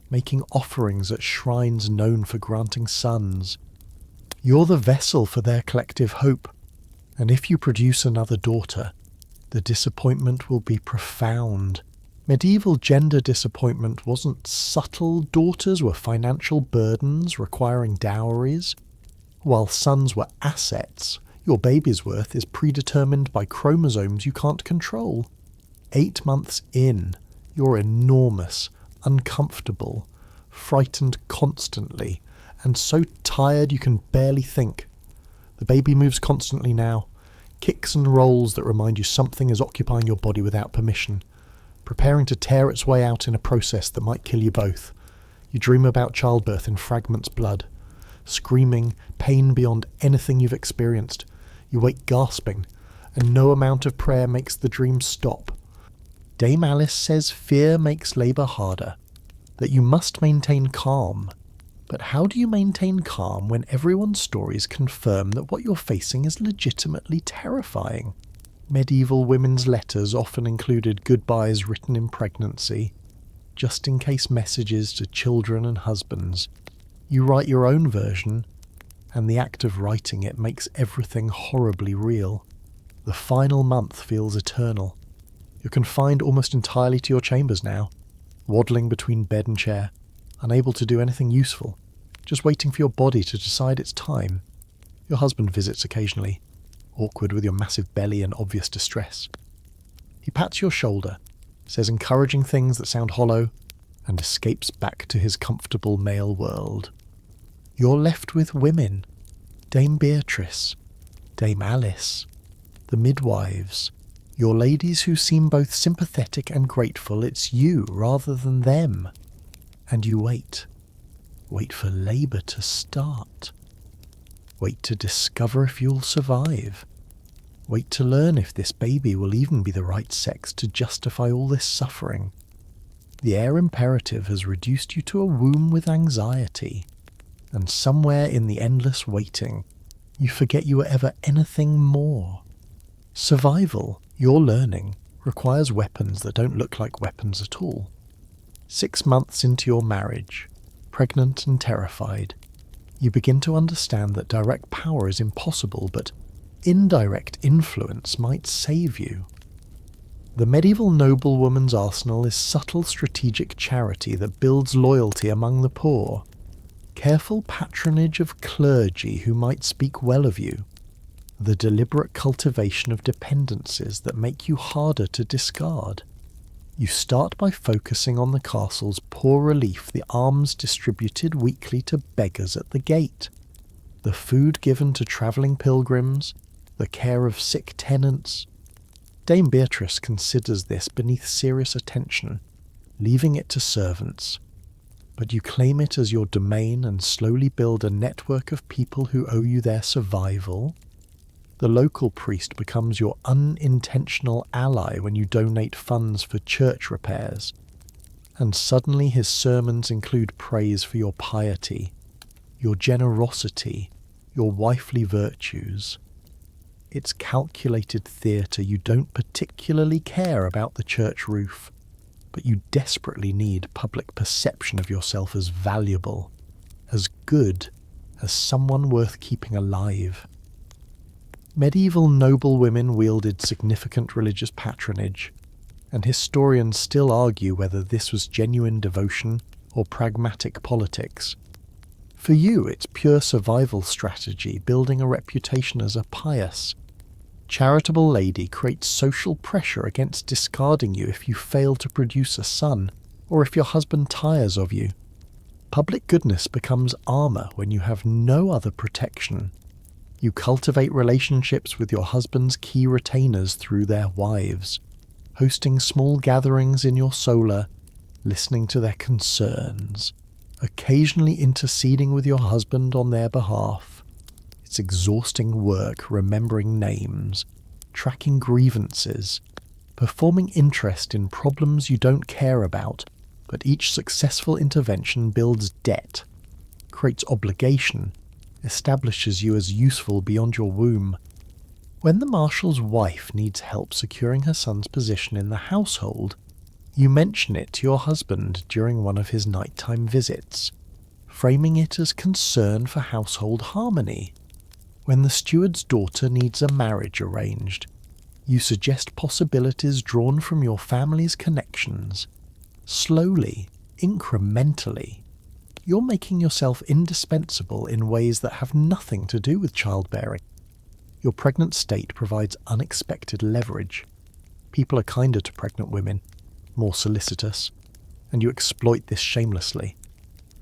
making offerings at shrines known for granting sons. You're the vessel for their collective hope, and if you produce another daughter, the disappointment will be profound. Medieval gender disappointment wasn't subtle. Daughters were financial burdens requiring dowries, while sons were assets. Your baby's worth is predetermined by chromosomes you can't control. 8 months in, you're enormous, uncomfortable, frightened constantly, and so tired you can barely think. The baby moves constantly now, kicks and rolls that remind you something is occupying your body without permission, preparing to tear its way out in a process that might kill you both. You dream about childbirth in fragments blood, screaming, pain beyond anything you've experienced. You wake gasping, and no amount of prayer makes the dream stop. Dame Alice says fear makes labour harder, that you must maintain calm. But how do you maintain calm when everyone's stories confirm that what you're facing is legitimately terrifying? Medieval women's letters often included goodbyes written in pregnancy, just-in-case messages to children and husbands. You write your own version, and the act of writing it makes everything horribly real. The final month feels eternal. You're confined almost entirely to your chambers now, waddling between bed and chair, unable to do anything useful, just waiting for your body to decide it's time. Your husband visits occasionally, awkward with your massive belly and obvious distress. He pats your shoulder, says encouraging things that sound hollow, and escapes back to his comfortable male world. You're left with women, Dame Beatrice, Dame Alice, the midwives, your ladies who seem both sympathetic and grateful it's you rather than them. And you wait. Wait for labour to start. Wait to discover if you'll survive. Wait to learn if this baby will even be the right sex to justify all this suffering. The heir imperative has reduced you to a womb with anxiety, and somewhere in the endless waiting, you forget you were ever anything more. Survival, you're learning, requires weapons that don't look like weapons at all. 6 months into your marriage, pregnant and terrified, you begin to understand that direct power is impossible, but indirect influence might save you. The medieval noblewoman's arsenal is subtle strategic charity that builds loyalty among the poor, careful patronage of clergy who might speak well of you, the deliberate cultivation of dependencies that make you harder to discard. You start by focusing on the castle's poor relief, the alms distributed weekly to beggars at the gate, the food given to travelling pilgrims, the care of sick tenants. Dame Beatrice considers this beneath serious attention, leaving it to servants. But you claim it as your domain and slowly build a network of people who owe you their survival. The local priest becomes your unintentional ally when you donate funds for church repairs, and suddenly his sermons include praise for your piety, your generosity, your wifely virtues. It's calculated theatre. You don't particularly care about the church roof, but you desperately need public perception of yourself as valuable, as good, as someone worth keeping alive. Medieval noblewomen wielded significant religious patronage, and historians still argue whether this was genuine devotion or pragmatic politics. For you, it's pure survival strategy, building a reputation as a pious, charitable lady creates social pressure against discarding you if you fail to produce a son, or if your husband tires of you. Public goodness becomes armour when you have no other protection. You cultivate relationships with your husband's key retainers through their wives, hosting small gatherings in your solar, listening to their concerns, occasionally interceding with your husband on their behalf. It's exhausting work remembering names, tracking grievances, performing interest in problems you don't care about, but each successful intervention builds debt, creates obligation, establishes you as useful beyond your womb. When the marshal's wife needs help securing her son's position in the household, you mention it to your husband during one of his nighttime visits, framing it as concern for household harmony. When the steward's daughter needs a marriage arranged, you suggest possibilities drawn from your family's connections. Slowly, incrementally, you're making yourself indispensable in ways that have nothing to do with childbearing. Your pregnant state provides unexpected leverage. People are kinder to pregnant women, more solicitous, and you exploit this shamelessly.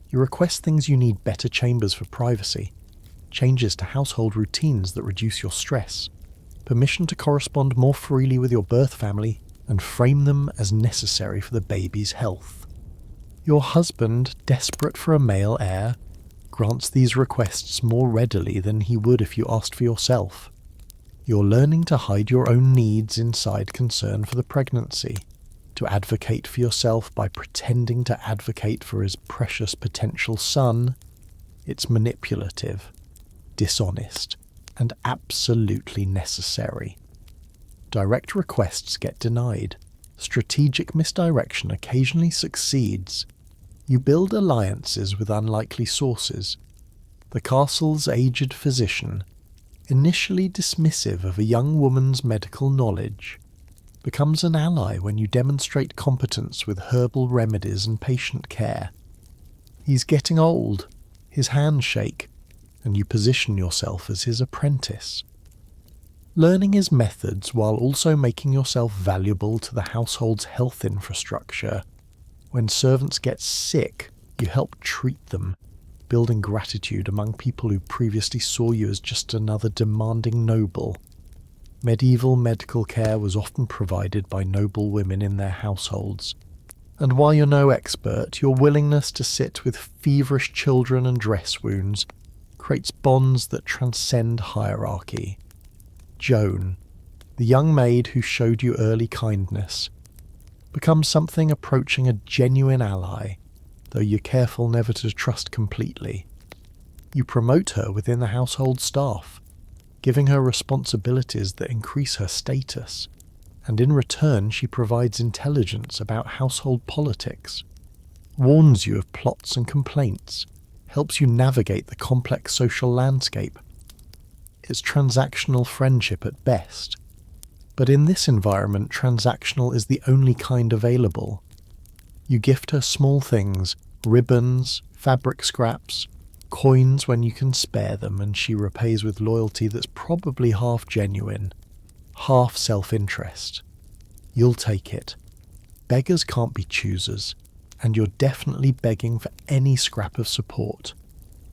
You request things you need: better chambers for privacy, changes to household routines that reduce your stress, permission to correspond more freely with your birth family, and frame them as necessary for the baby's health. Your husband, desperate for a male heir, grants these requests more readily than he would if you asked for yourself. You're learning to hide your own needs inside concern for the pregnancy, to advocate for yourself by pretending to advocate for his precious potential son. It's manipulative, dishonest, and absolutely necessary. Direct requests get denied. Strategic misdirection occasionally succeeds. You build alliances with unlikely sources. The castle's aged physician, initially dismissive of a young woman's medical knowledge, becomes an ally when you demonstrate competence with herbal remedies and patient care. He's getting old, his hands shake, and you position yourself as his apprentice. Learning his methods while also making yourself valuable to the household's health infrastructure. When servants get sick, you help treat them, building gratitude among people who previously saw you as just another demanding noble. Medieval medical care was often provided by noblewomen in their households, and while you're no expert, your willingness to sit with feverish children and dress wounds creates bonds that transcend hierarchy. Joan, the young maid who showed you early kindness, becomes something approaching a genuine ally, though you're careful never to trust completely. You promote her within the household staff, giving her responsibilities that increase her status, and in return she provides intelligence about household politics, warns you of plots and complaints, helps you navigate the complex social landscape. It's transactional friendship at best, but in this environment transactional is the only kind available. You gift her small things, ribbons, fabric scraps, coins when you can spare them, and she repays with loyalty that's probably half genuine, half self-interest. You'll take it, beggars can't be choosers, and you're definitely begging for any scrap of support.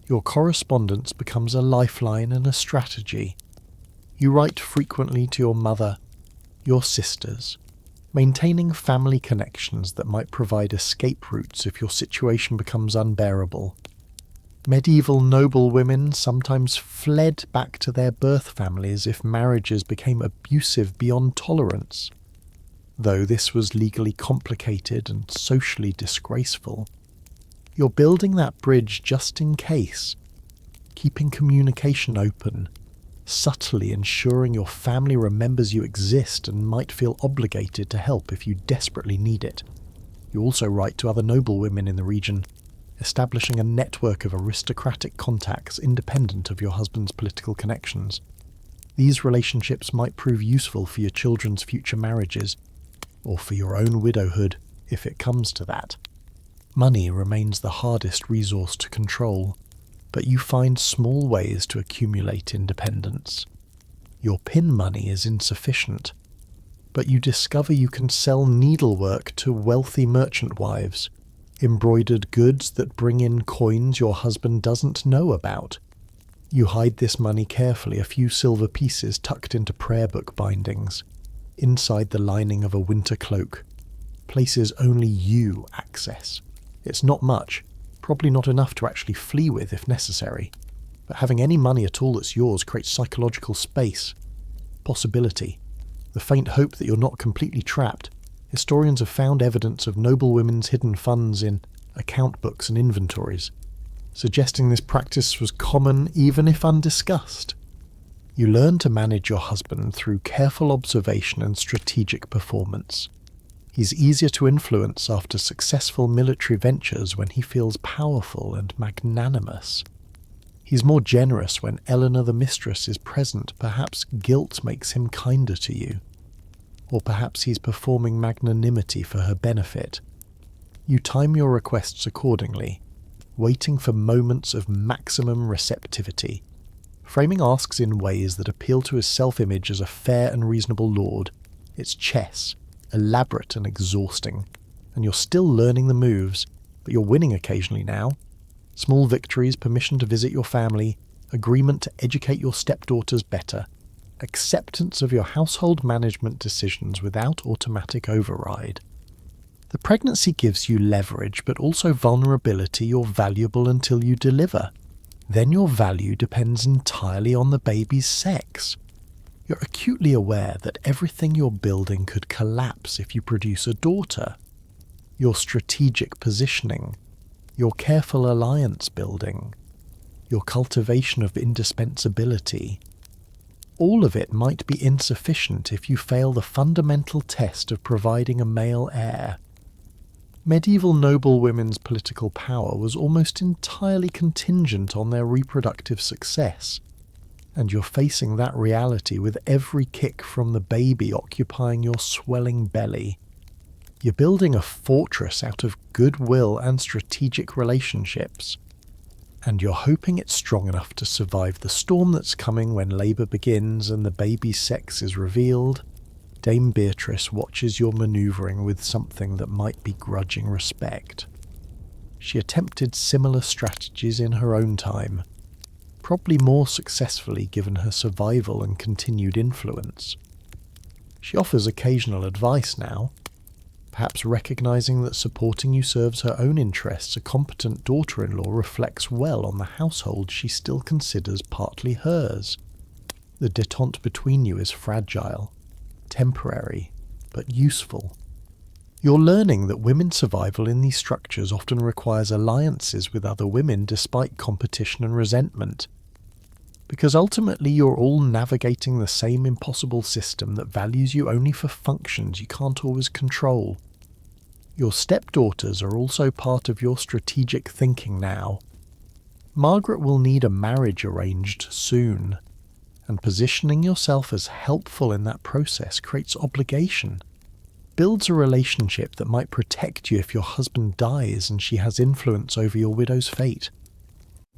Your correspondence becomes a lifeline and a strategy. You write frequently to your mother, your sisters, maintaining family connections that might provide escape routes if your situation becomes unbearable. Medieval noblewomen sometimes fled back to their birth families if marriages became abusive beyond tolerance. Though this was legally complicated and socially disgraceful, you're building that bridge just in case, keeping communication open, subtly ensuring your family remembers you exist and might feel obligated to help if you desperately need it. You also write to other noblewomen in the region, establishing a network of aristocratic contacts independent of your husband's political connections. These relationships might prove useful for your children's future marriages, or for your own widowhood, if it comes to that. Money remains the hardest resource to control, but you find small ways to accumulate independence. Your pin money is insufficient, but you discover you can sell needlework to wealthy merchant wives, embroidered goods that bring in coins your husband doesn't know about. You hide this money carefully, a few silver pieces tucked into prayer book bindings, inside the lining of a winter cloak, places only you access. It's not much, probably not enough to actually flee with if necessary, but having any money at all that's yours creates psychological space, possibility, the faint hope that you're not completely trapped. Historians have found evidence of noblewomen's hidden funds in account books and inventories, suggesting this practice was common even if undiscussed. You learn to manage your husband through careful observation and strategic performance. He's easier to influence after successful military ventures when he feels powerful and magnanimous. He's more generous when Eleanor the mistress is present. Perhaps guilt makes him kinder to you. Or perhaps he's performing magnanimity for her benefit. You time your requests accordingly, waiting for moments of maximum receptivity, framing asks in ways that appeal to his self-image as a fair and reasonable lord. It's chess, elaborate and exhausting, and you're still learning the moves, but you're winning occasionally now. Small victories, permission to visit your family, agreement to educate your stepdaughters better, acceptance of your household management decisions without automatic override. The pregnancy gives you leverage, but also vulnerability. You're valuable until you deliver. Then your value depends entirely on the baby's sex. You're acutely aware that everything you're building could collapse if you produce a daughter. Your strategic positioning, your careful alliance building, your cultivation of indispensability, all of it might be insufficient if you fail the fundamental test of providing a male heir. Medieval noblewomen's political power was almost entirely contingent on their reproductive success, and you're facing that reality with every kick from the baby occupying your swelling belly. You're building a fortress out of goodwill and strategic relationships, and you're hoping it's strong enough to survive the storm that's coming when labour begins and the baby's sex is revealed. Dame Beatrice watches your manoeuvring with something that might be grudging respect. She attempted similar strategies in her own time, probably more successfully given her survival and continued influence. She offers occasional advice now, perhaps recognising that supporting you serves her own interests. A competent daughter-in-law reflects well on the household she still considers partly hers. The détente between you is fragile, temporary, but useful. You're learning that women's survival in these structures often requires alliances with other women despite competition and resentment, because ultimately you're all navigating the same impossible system that values you only for functions you can't always control. Your stepdaughters are also part of your strategic thinking now. Margaret will need a marriage arranged soon, and positioning yourself as helpful in that process creates obligation, builds a relationship that might protect you if your husband dies and she has influence over your widow's fate.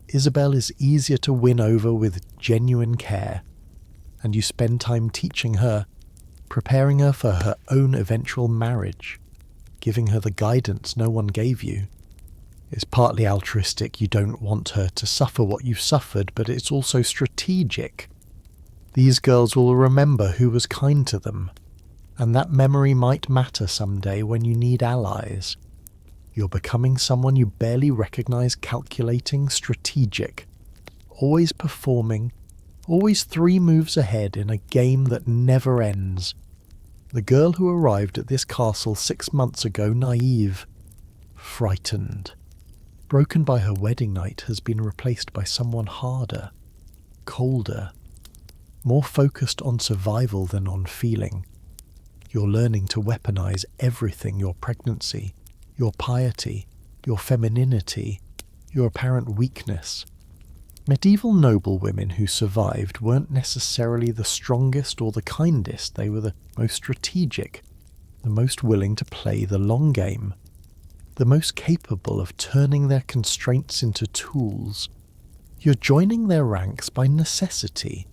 Isabel is easier to win over with genuine care, and you spend time teaching her, preparing her for her own eventual marriage. giving her the guidance no one gave you. It's partly altruistic, you don't want her to suffer what you've suffered, but it's also strategic. These girls will remember who was kind to them, and that memory might matter someday when you need allies. You're becoming someone you barely recognize, calculating, strategic, always performing, always 3 moves ahead in a game that never ends. The girl who arrived at this castle 6 months ago, naive, frightened, broken by her wedding night, has been replaced by someone harder, colder, more focused on survival than on feeling. You're learning to weaponize everything: your pregnancy, your piety, your femininity, your apparent weakness. Medieval noblewomen who survived weren't necessarily the strongest or the kindest, they were the most strategic, the most willing to play the long game, the most capable of turning their constraints into tools. You're joining their ranks by necessity,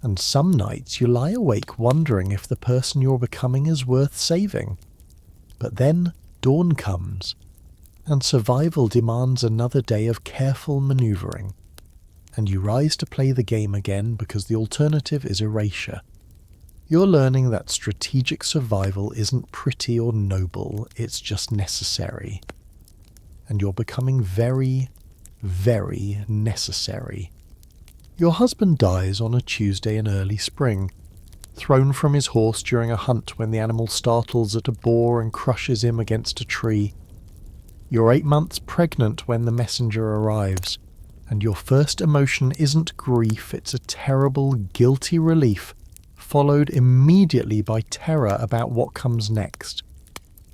and some nights you lie awake wondering if the person you're becoming is worth saving. But then dawn comes, and survival demands another day of careful manoeuvring, and you rise to play the game again because the alternative is erasure. You're learning that strategic survival isn't pretty or noble, it's just necessary. And you're becoming very, very necessary. Your husband dies on a Tuesday in early spring, thrown from his horse during a hunt when the animal startles at a boar and crushes him against a tree. You're 8 months pregnant when the messenger arrives, and your first emotion isn't grief, it's a terrible, guilty relief, followed immediately by terror about what comes next.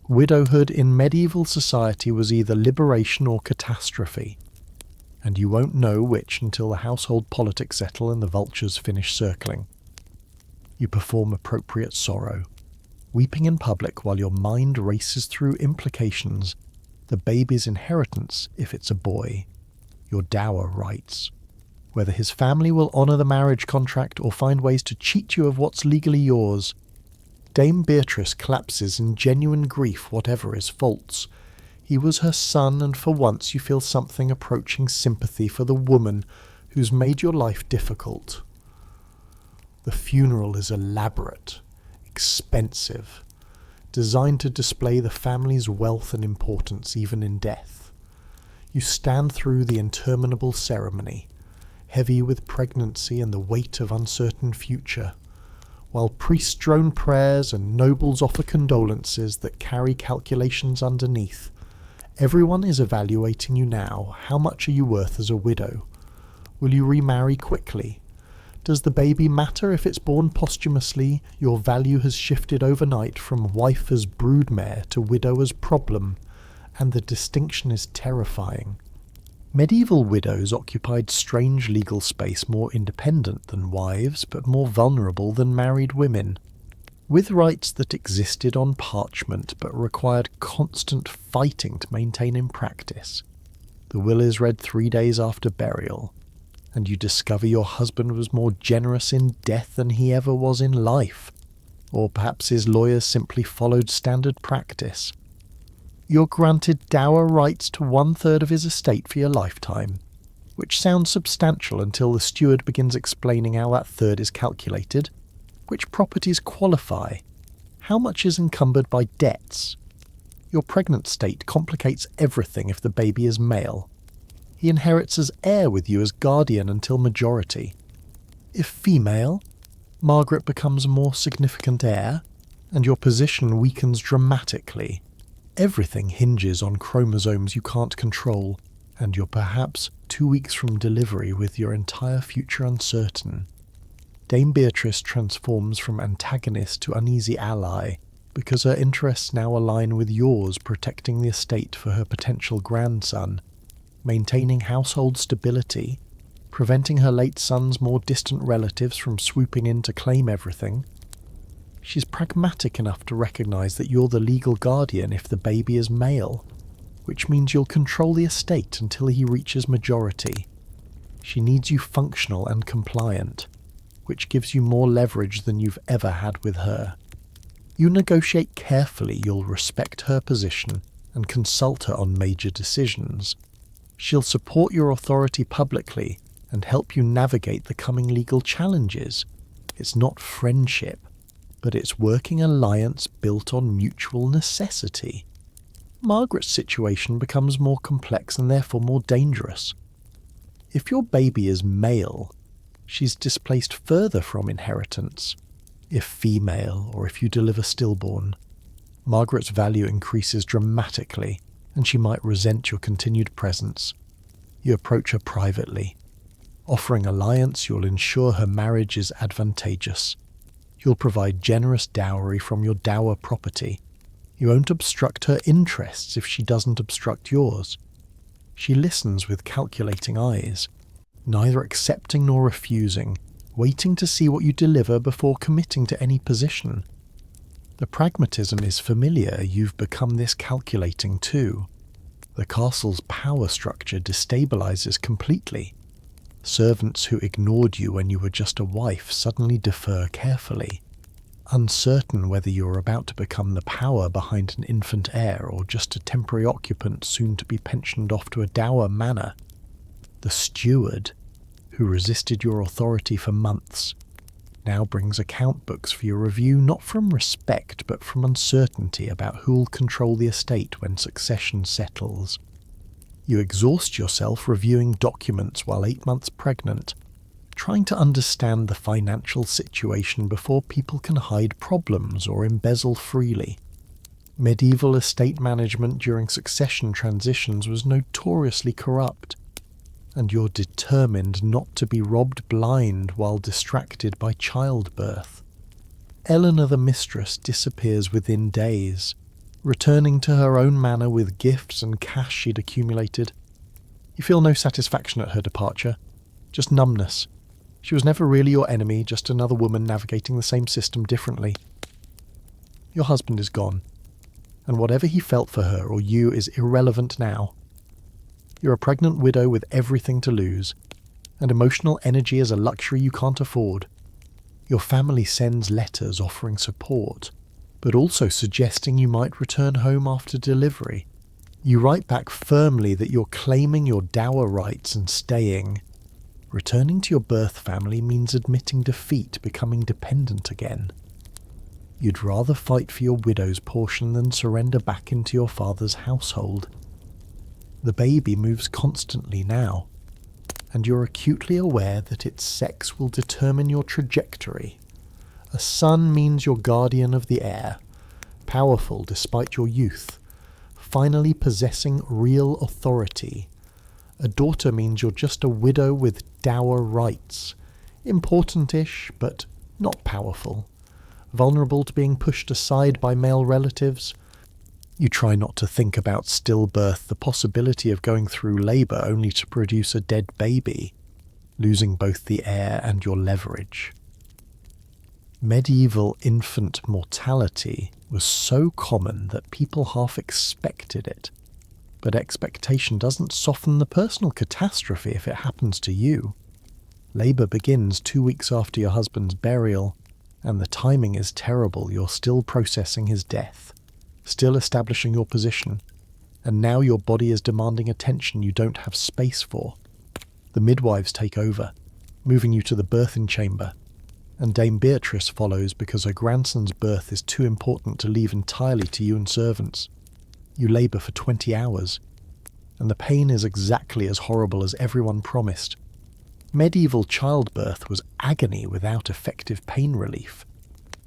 Widowhood in medieval society was either liberation or catastrophe, and you won't know which until the household politics settle and the vultures finish circling. You perform appropriate sorrow, weeping in public while your mind races through implications: the baby's inheritance if it's a boy, your dower rights, whether his family will honour the marriage contract or find ways to cheat you of what's legally yours. Dame Beatrice collapses in genuine grief whatever his faults. He was her son, and for once you feel something approaching sympathy for the woman who's made your life difficult. The funeral is elaborate, expensive, designed to display the family's wealth and importance even in death. You stand through the interminable ceremony, heavy with pregnancy and the weight of uncertain future, while priests drone prayers and nobles offer condolences that carry calculations underneath. Everyone is evaluating you now. How much are you worth as a widow? Will you remarry quickly? Does the baby matter if it's born posthumously? Your value has shifted overnight from wife as broodmare to widow as problem, and the distinction is terrifying. Medieval widows occupied strange legal space, more independent than wives, but more vulnerable than married women, with rights that existed on parchment but required constant fighting to maintain in practice. The will is read 3 days after burial, and you discover your husband was more generous in death than he ever was in life, or perhaps his lawyers simply followed standard practice. You're granted dower rights to 1/3 of his estate for your lifetime, which sounds substantial until the steward begins explaining how that third is calculated, which properties qualify, how much is encumbered by debts. Your pregnant state complicates everything if the baby is male. He inherits as heir with you as guardian until majority. If female, Margaret becomes a more significant heir, and your position weakens dramatically. Everything hinges on chromosomes you can't control, and you're perhaps 2 weeks from delivery with your entire future uncertain. Dame Beatrice transforms from antagonist to uneasy ally, because her interests now align with yours, protecting the estate for her potential grandson, maintaining household stability, preventing her late son's more distant relatives from swooping in to claim everything. She's pragmatic enough to recognise that you're the legal guardian if the baby is male, which means you'll control the estate until he reaches majority. She needs you functional and compliant, which gives you more leverage than you've ever had with her. You negotiate carefully, you'll respect her position and consult her on major decisions. She'll support your authority publicly and help you navigate the coming legal challenges. It's not friendship, but it's working alliance built on mutual necessity. Margaret's situation becomes more complex and therefore more dangerous. If your baby is male, she's displaced further from inheritance. If female, or if you deliver stillborn, Margaret's value increases dramatically, and she might resent your continued presence. You approach her privately. Offering alliance, you'll ensure her marriage is advantageous. You'll provide generous dowry from your dower property. You won't obstruct her interests if she doesn't obstruct yours. She listens with calculating eyes, neither accepting nor refusing, waiting to see what you deliver before committing to any position. The pragmatism is familiar, you've become this calculating too. The castle's power structure destabilizes completely. Servants who ignored you when you were just a wife suddenly defer carefully, uncertain whether you're about to become the power behind an infant heir or just a temporary occupant soon to be pensioned off to a dower manor. The steward, who resisted your authority for months, now brings account books for your review, not from respect but from uncertainty about who'll control the estate when succession settles. You exhaust yourself reviewing documents while 8 months pregnant, trying to understand the financial situation before people can hide problems or embezzle freely. Medieval estate management during succession transitions was notoriously corrupt, and you're determined not to be robbed blind while distracted by childbirth. Eleanor the mistress disappears within days, returning to her own manor with gifts and cash she'd accumulated. You feel no satisfaction at her departure, just numbness. She was never really your enemy, just another woman navigating the same system differently. Your husband is gone, and whatever he felt for her or you is irrelevant now. You're a pregnant widow with everything to lose, and emotional energy is a luxury you can't afford. Your family sends letters offering support, but also suggesting you might return home after delivery. You write back firmly that you're claiming your dower rights and staying. Returning to your birth family means admitting defeat, becoming dependent again. You'd rather fight for your widow's portion than surrender back into your father's household. The baby moves constantly now, and you're acutely aware that its sex will determine your trajectory. A son means you're guardian of the heir, powerful despite your youth, finally possessing real authority. A daughter means you're just a widow with dower rights, important-ish but not powerful, vulnerable to being pushed aside by male relatives. You try not to think about stillbirth, the possibility of going through labour only to produce a dead baby, losing both the heir and your leverage. Medieval infant mortality was so common that people half expected it, but expectation doesn't soften the personal catastrophe if it happens to you. Labour begins 2 weeks after your husband's burial, and the timing is terrible. You're still processing his death, still establishing your position, and now your body is demanding attention you don't have space for. The midwives take over, moving you to the birthing chamber, and Dame Beatrice follows because her grandson's birth is too important to leave entirely to you and servants. You labour for 20 hours, and the pain is exactly as horrible as everyone promised. Medieval childbirth was agony without effective pain relief,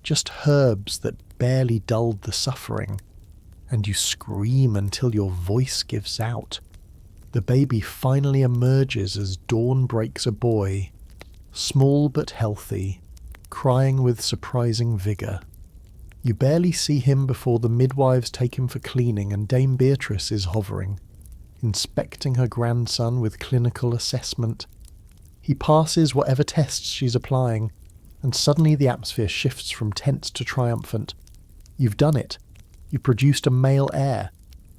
just herbs that barely dulled the suffering, and you scream until your voice gives out. The baby finally emerges as dawn breaks a boy, small but healthy, crying with surprising vigour. You barely see him before the midwives take him for cleaning, and Dame Beatrice is hovering, inspecting her grandson with clinical assessment. He passes whatever tests she's applying, and suddenly the atmosphere shifts from tense to triumphant. You've done it. You've produced a male heir.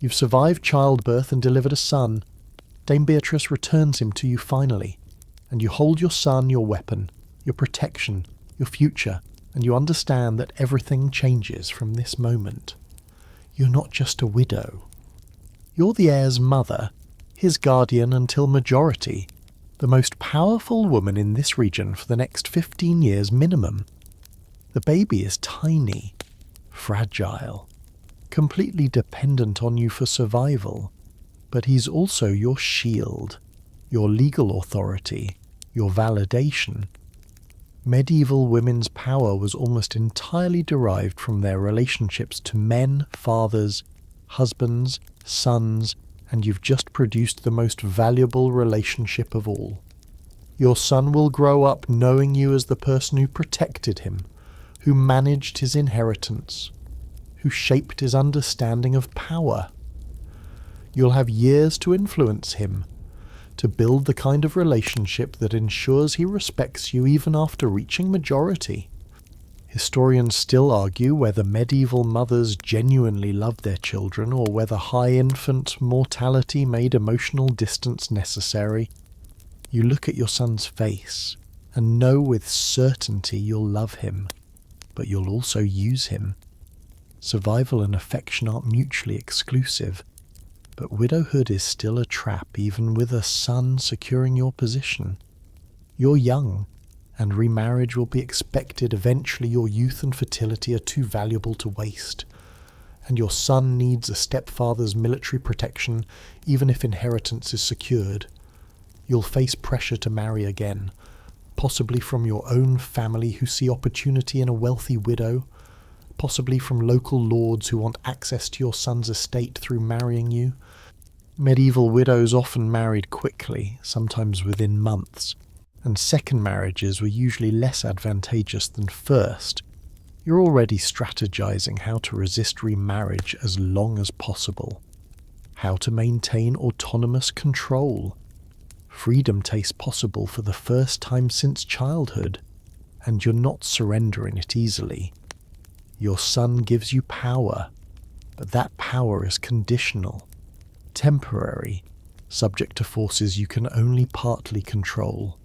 You've survived childbirth and delivered a son. Dame Beatrice returns him to you finally, and you hold your son, your weapon, your protection, your future, and you understand that everything changes from this moment. You're not just a widow. You're the heir's mother, his guardian until majority, the most powerful woman in this region for the next 15 years minimum. The baby is tiny, fragile, completely dependent on you for survival, but he's also your shield, your legal authority, your validation. Medieval women's power was almost entirely derived from their relationships to men, fathers, husbands, sons, and you've just produced the most valuable relationship of all. Your son will grow up knowing you as the person who protected him, who managed his inheritance, who shaped his understanding of power. You'll have years to influence him, to build the kind of relationship that ensures he respects you even after reaching majority. Historians still argue whether medieval mothers genuinely loved their children or whether high infant mortality made emotional distance necessary. You look at your son's face and know with certainty you'll love him, but you'll also use him. Survival and affection aren't mutually exclusive, but widowhood is still a trap even with a son securing your position. You're young, and remarriage will be expected. Eventually your youth and fertility are too valuable to waste, and your son needs a stepfather's military protection even if inheritance is secured. You'll face pressure to marry again, possibly from your own family who see opportunity in a wealthy widow, possibly from local lords who want access to your son's estate through marrying you. Medieval widows often married quickly, sometimes within months, and second marriages were usually less advantageous than first. You're already strategizing how to resist remarriage as long as possible, how to maintain autonomous control. Freedom tastes possible for the first time since childhood, and you're not surrendering it easily. Your son gives you power, but that power is conditional, temporary, subject to forces you can only partly control.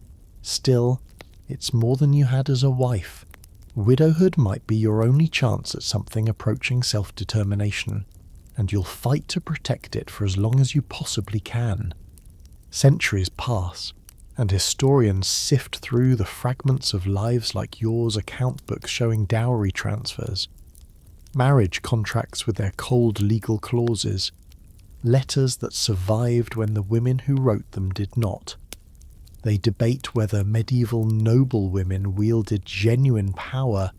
Still, it's more than you had as a wife. Widowhood might be your only chance at something approaching self-determination, and you'll fight to protect it for as long as you possibly can. Centuries pass, and historians sift through the fragments of lives like yours, account books showing dowry transfers, marriage contracts with their cold legal clauses, letters that survived when the women who wrote them did not. They debate whether medieval noblewomen wielded genuine power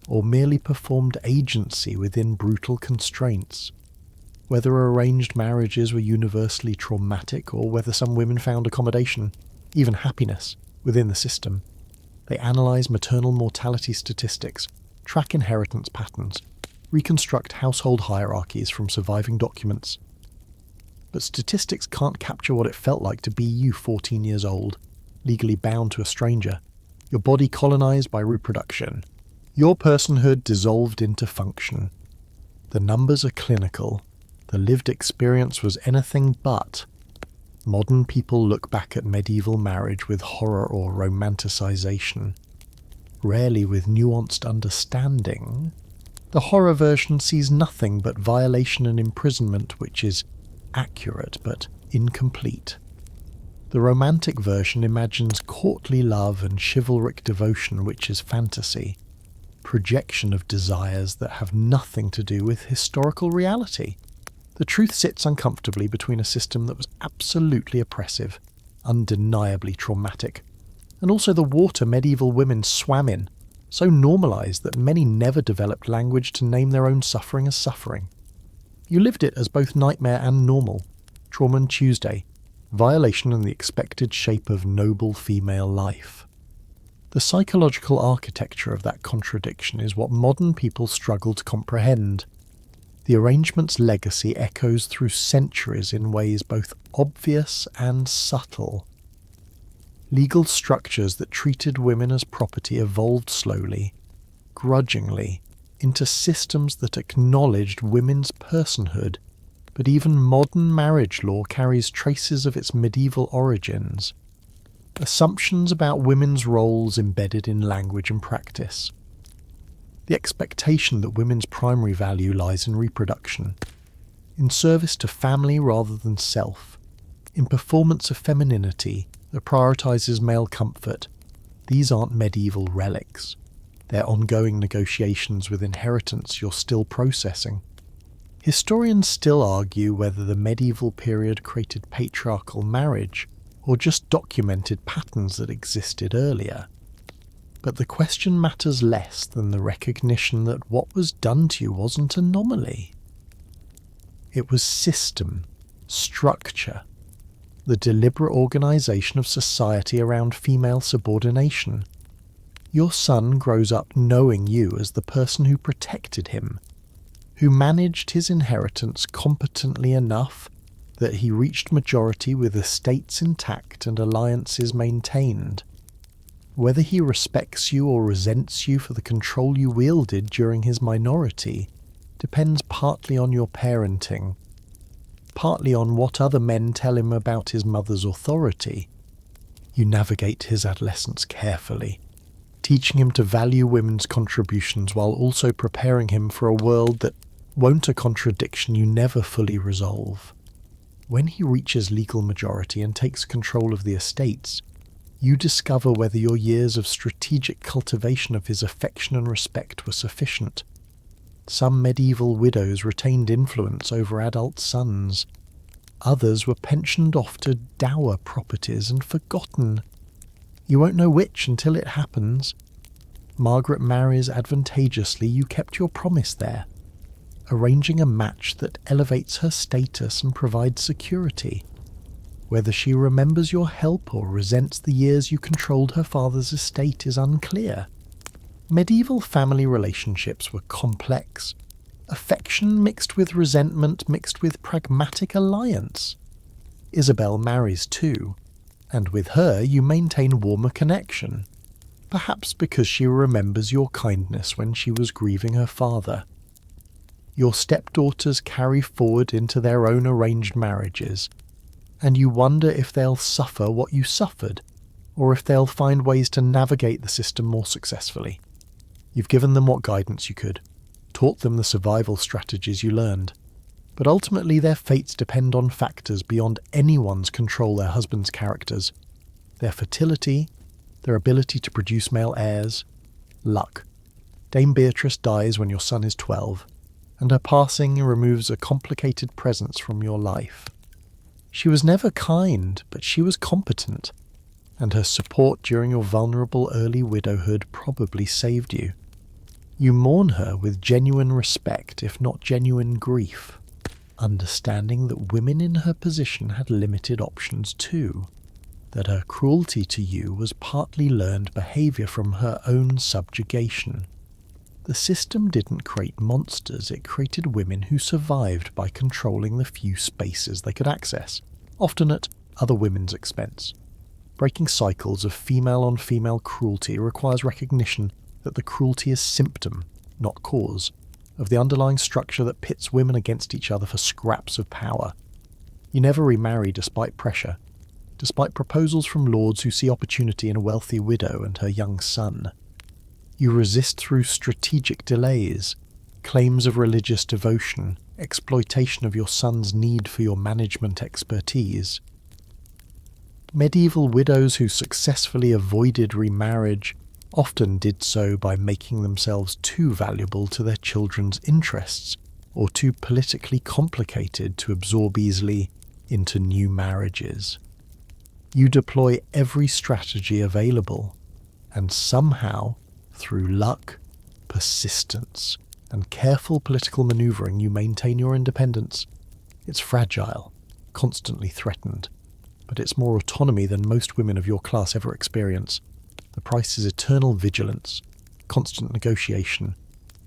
or merely performed agency within brutal constraints, whether arranged marriages were universally traumatic or whether some women found accommodation, even happiness, within the system. They analyse maternal mortality statistics, track inheritance patterns, reconstruct household hierarchies from surviving documents. But statistics can't capture what it felt like to be you 14 years old, legally bound to a stranger, your body colonised by reproduction, your personhood dissolved into function. The numbers are clinical, the lived experience was anything but. Modern people look back at medieval marriage with horror or romanticisation, rarely with nuanced understanding. The horror version sees nothing but violation and imprisonment, which is accurate but incomplete. The romantic version imagines courtly love and chivalric devotion, which is fantasy, projection of desires that have nothing to do with historical reality. The truth sits uncomfortably between a system that was absolutely oppressive, undeniably traumatic, and also the water medieval women swam in, so normalised that many never developed language to name their own suffering as suffering. You lived it as both nightmare and normal, trauma and Tuesday, violation and the expected shape of noble female life. The psychological architecture of that contradiction is what modern people struggle to comprehend. The arrangement's legacy echoes through centuries in ways both obvious and subtle. Legal structures that treated women as property evolved slowly, grudgingly, into systems that acknowledged women's personhood, but even modern marriage law carries traces of its medieval origins. Assumptions about women's roles embedded in language and practice. the expectation that women's primary value lies in reproduction, in service to family rather than self, in performance of femininity that prioritises male comfort. These aren't medieval relics. They're ongoing negotiations with inheritance you're still processing. Historians still argue whether the medieval period created patriarchal marriage or just documented patterns that existed earlier. But the question matters less than the recognition that what was done to you wasn't anomaly. It was system, structure, the deliberate organisation of society around female subordination. Your son grows up knowing you as the person who protected him, who managed his inheritance competently enough that he reached majority with estates intact and alliances maintained. Whether he respects you or resents you for the control you wielded during his minority depends partly on your parenting, partly on what other men tell him about his mother's authority. You navigate his adolescence carefully, teaching him to value women's contributions while also preparing him for a world that won't a contradiction you never fully resolve. When he reaches legal majority and takes control of the estates, you discover whether your years of strategic cultivation of his affection and respect were sufficient. Some medieval widows retained influence over adult sons. Others were pensioned off to dower properties and forgotten. You won't know which until it happens. Margaret marries advantageously. You kept your promise there, arranging a match that elevates her status and provides security. Whether she remembers your help or resents the years you controlled her father's estate is unclear. Medieval family relationships were complex. Affection mixed with resentment mixed with pragmatic alliance. Isabel marries too, and with her you maintain warmer connection, perhaps because she remembers your kindness when she was grieving her father. Your stepdaughters carry forward into their own arranged marriages, and you wonder if they'll suffer what you suffered, or if they'll find ways to navigate the system more successfully. You've given them what guidance you could, taught them the survival strategies you learned, but ultimately their fates depend on factors beyond anyone's control: their husbands' characters, their fertility, their ability to produce male heirs, luck. Dame Beatrice dies when your son is 12, and her passing removes a complicated presence from your life. She was never kind, but she was competent, and her support during your vulnerable early widowhood probably saved you. You mourn her with genuine respect, if not genuine grief, understanding that women in her position had limited options too, that her cruelty to you was partly learned behaviour from her own subjugation. The system didn't create monsters, it created women who survived by controlling the few spaces they could access, often at other women's expense. Breaking cycles of female-on-female cruelty requires recognition that the cruelty is symptom, not cause, of the underlying structure that pits women against each other for scraps of power. You never remarry despite pressure, despite proposals from lords who see opportunity in a wealthy widow and her young son. You resist through strategic delays, claims of religious devotion, exploitation of your son's need for your management expertise. Medieval widows who successfully avoided remarriage often did so by making themselves too valuable to their children's interests, or too politically complicated to absorb easily into new marriages. You deploy every strategy available, and somehow, through luck, persistence, and careful political manoeuvring, you maintain your independence. It's fragile, constantly threatened, but it's more autonomy than most women of your class ever experience. The price is eternal vigilance, constant negotiation,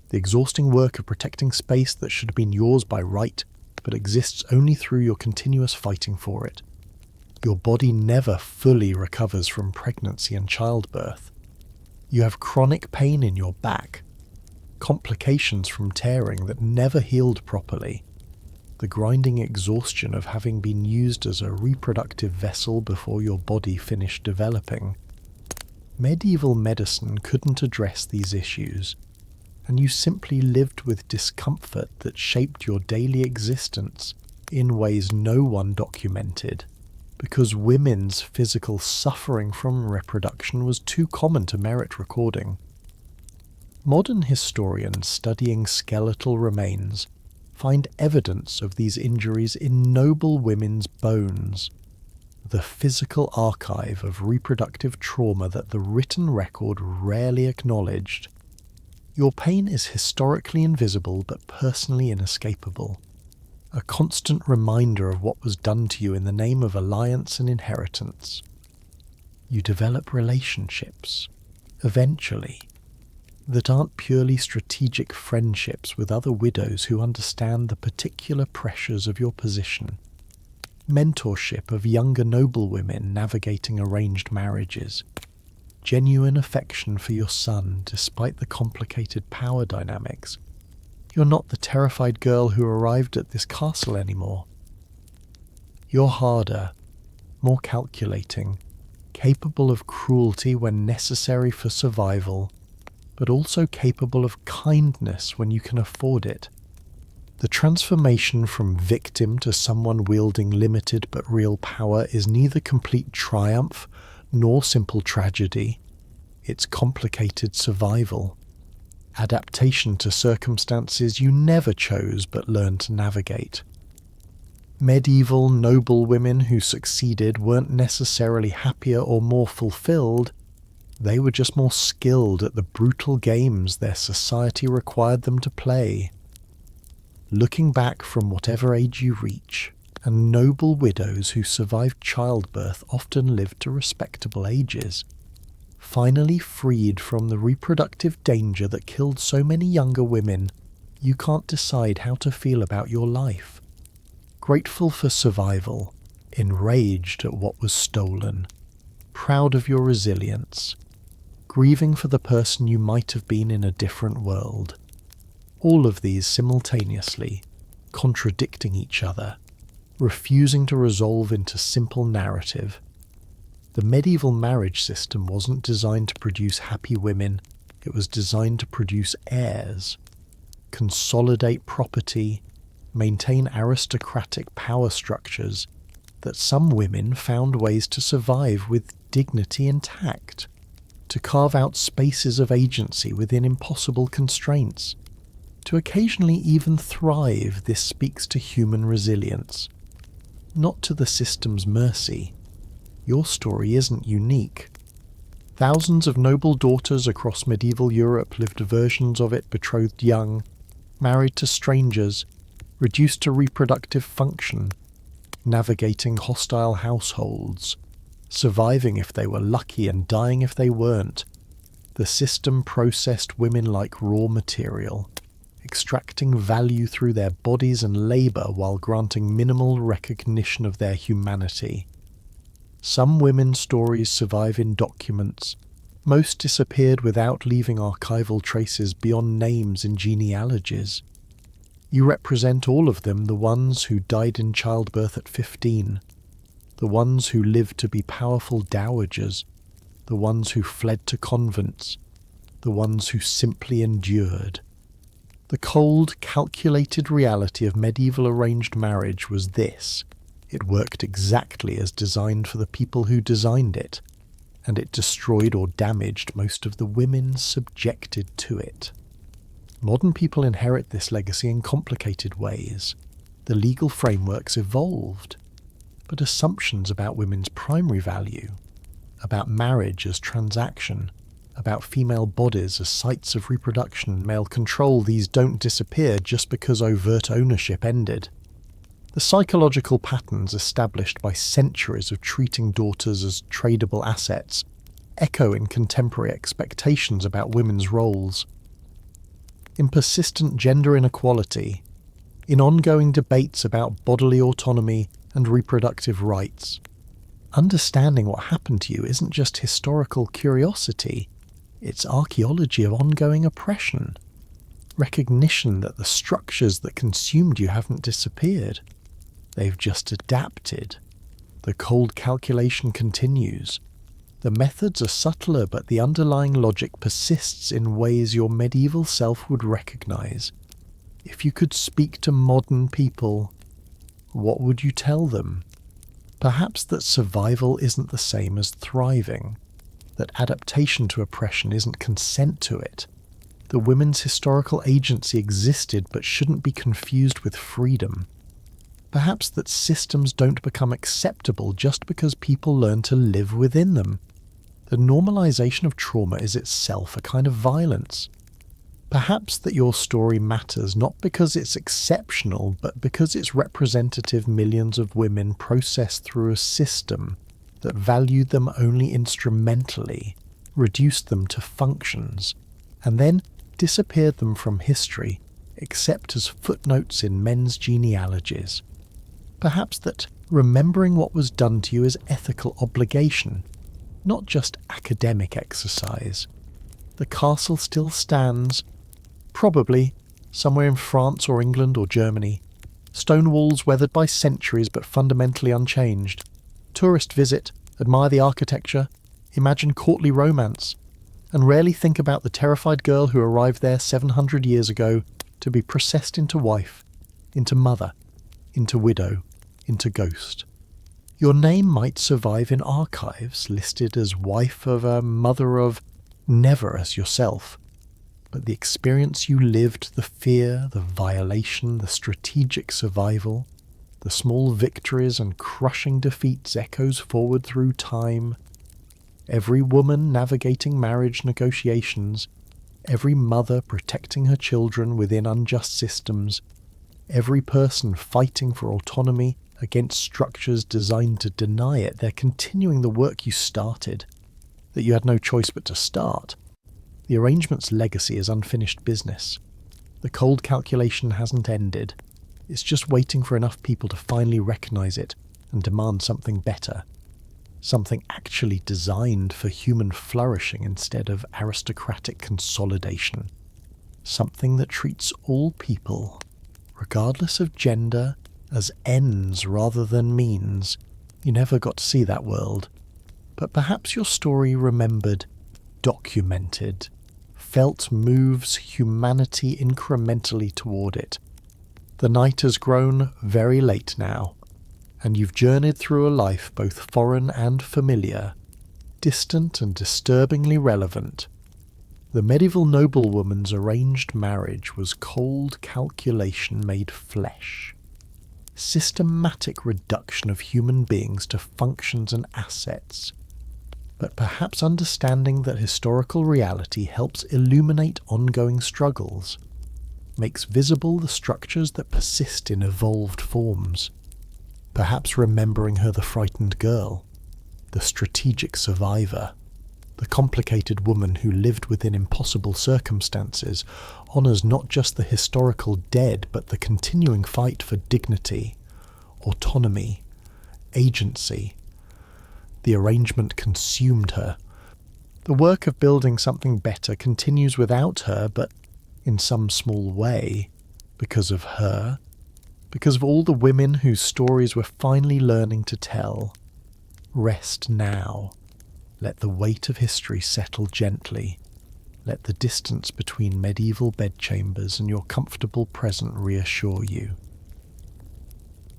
the exhausting work of protecting space that should have been yours by right, but exists only through your continuous fighting for it. Your body never fully recovers from pregnancy and childbirth. You have chronic pain in your back, complications from tearing that never healed properly, the grinding exhaustion of having been used as a reproductive vessel before your body finished developing. Medieval medicine couldn't address these issues, and you simply lived with discomfort that shaped your daily existence in ways no one documented, because women's physical suffering from reproduction was too common to merit recording. Modern historians studying skeletal remains find evidence of these injuries in noble women's bones, the physical archive of reproductive trauma that the written record rarely acknowledged. Your pain is historically invisible but personally inescapable, a constant reminder of what was done to you in the name of alliance and inheritance. You develop relationships, eventually, that aren't purely strategic friendships with other widows who understand the particular pressures of your position. Mentorship of younger noblewomen navigating arranged marriages. Genuine affection for your son despite the complicated power dynamics. You're not the terrified girl who arrived at this castle anymore. You're harder, more calculating, capable of cruelty when necessary for survival, but also capable of kindness when you can afford it. The transformation from victim to someone wielding limited but real power is neither complete triumph nor simple tragedy. It's complicated survival. Adaptation to circumstances you never chose but learned to navigate. Medieval noblewomen who succeeded weren't necessarily happier or more fulfilled. They were just more skilled at the brutal games their society required them to play. Looking back from whatever age you reach, and noble widows who survived childbirth often lived to respectable ages, finally freed from the reproductive danger that killed so many younger women, you can't decide how to feel about your life. Grateful for survival, enraged at what was stolen, proud of your resilience, grieving for the person you might have been in a different world. All of these simultaneously, contradicting each other, refusing to resolve into simple narrative. The medieval marriage system wasn't designed to produce happy women, it was designed to produce heirs, consolidate property, maintain aristocratic power structures that some women found ways to survive with dignity intact, to carve out spaces of agency within impossible constraints, to occasionally even thrive. This speaks to human resilience, not to the system's mercy. Your story isn't unique. Thousands of noble daughters across medieval Europe lived versions of it, betrothed young, married to strangers, reduced to reproductive function, navigating hostile households, surviving if they were lucky and dying if they weren't. The system processed women like raw material, extracting value through their bodies and labour while granting minimal recognition of their humanity. Some women's stories survive in documents. Most disappeared without leaving archival traces beyond names and genealogies. You represent all of them, the ones who died in childbirth at 15, the ones who lived to be powerful dowagers, the ones who fled to convents, the ones who simply endured. The cold, calculated reality of medieval arranged marriage was this: it worked exactly as designed for the people who designed it, and it destroyed or damaged most of the women subjected to it. Modern people inherit this legacy in complicated ways. The legal frameworks evolved, but assumptions about women's primary value, about marriage as transaction, about female bodies as sites of reproduction, male control, these don't disappear just because overt ownership ended. The psychological patterns established by centuries of treating daughters as tradable assets echo in contemporary expectations about women's roles. In persistent gender inequality, in ongoing debates about bodily autonomy and reproductive rights. Understanding what happened to you isn't just historical curiosity, it's archaeology of ongoing oppression. Recognition that the structures that consumed you haven't disappeared. They've just adapted. The cold calculation continues. The methods are subtler, but the underlying logic persists in ways your medieval self would recognize. If you could speak to modern people, what would you tell them? Perhaps that survival isn't the same as thriving, that adaptation to oppression isn't consent to it. The women's historical agency existed but shouldn't be confused with freedom. Perhaps that systems don't become acceptable just because people learn to live within them. The normalization of trauma is itself a kind of violence. Perhaps that your story matters not because it's exceptional, but because it's representative millions of women processed through a system that valued them only instrumentally, reduced them to functions, and then disappeared them from history, except as footnotes in men's genealogies. Perhaps that remembering what was done to you is ethical obligation, not just academic exercise. The castle still stands, probably somewhere in France or England or Germany. Stone walls weathered by centuries but fundamentally unchanged. Tourists visit, admire the architecture, imagine courtly romance, and rarely think about the terrified girl who arrived there 700 years ago to be processed into wife, into mother, into widow, into ghost. Your name might survive in archives, listed as wife of a mother of, never as yourself. But the experience you lived, the fear, the violation, the strategic survival, the small victories and crushing defeats echoes forward through time. Every woman navigating marriage negotiations, every mother protecting her children within unjust systems, every person fighting for autonomy against structures designed to deny it, they're continuing the work you started, that you had no choice but to start. The arrangement's legacy is unfinished business. The cold calculation hasn't ended. It's just waiting for enough people to finally recognize it and demand something better. Something actually designed for human flourishing instead of aristocratic consolidation. Something that treats all people, regardless of gender, as ends rather than means. You never got to see that world. But perhaps your story remembered, documented, felt moves humanity incrementally toward it. The night has grown very late now, and you've journeyed through a life both foreign and familiar, distant and disturbingly relevant. The medieval noblewoman's arranged marriage was cold calculation made flesh. Systematic reduction of human beings to functions and assets. But perhaps understanding that historical reality helps illuminate ongoing struggles, makes visible the structures that persist in evolved forms. Perhaps remembering her the frightened girl, the strategic survivor, the complicated woman who lived within impossible circumstances, honours not just the historical dead but the continuing fight for dignity, autonomy, agency. The arrangement consumed her. The work of building something better continues without her, but in some small way, because of her, because of all the women whose stories we're finally learning to tell. Rest now. Let the weight of history settle gently. Let the distance between medieval bedchambers and your comfortable present reassure you.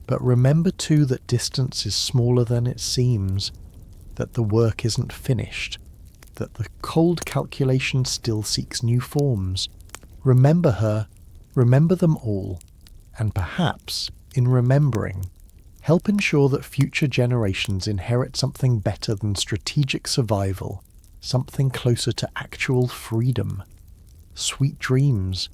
But remember too that distance is smaller than it seems, that the work isn't finished, that the cold calculation still seeks new forms. Remember her, remember them all, and perhaps, in remembering, help ensure that future generations inherit something better than strategic survival, something closer to actual freedom. Sweet dreams.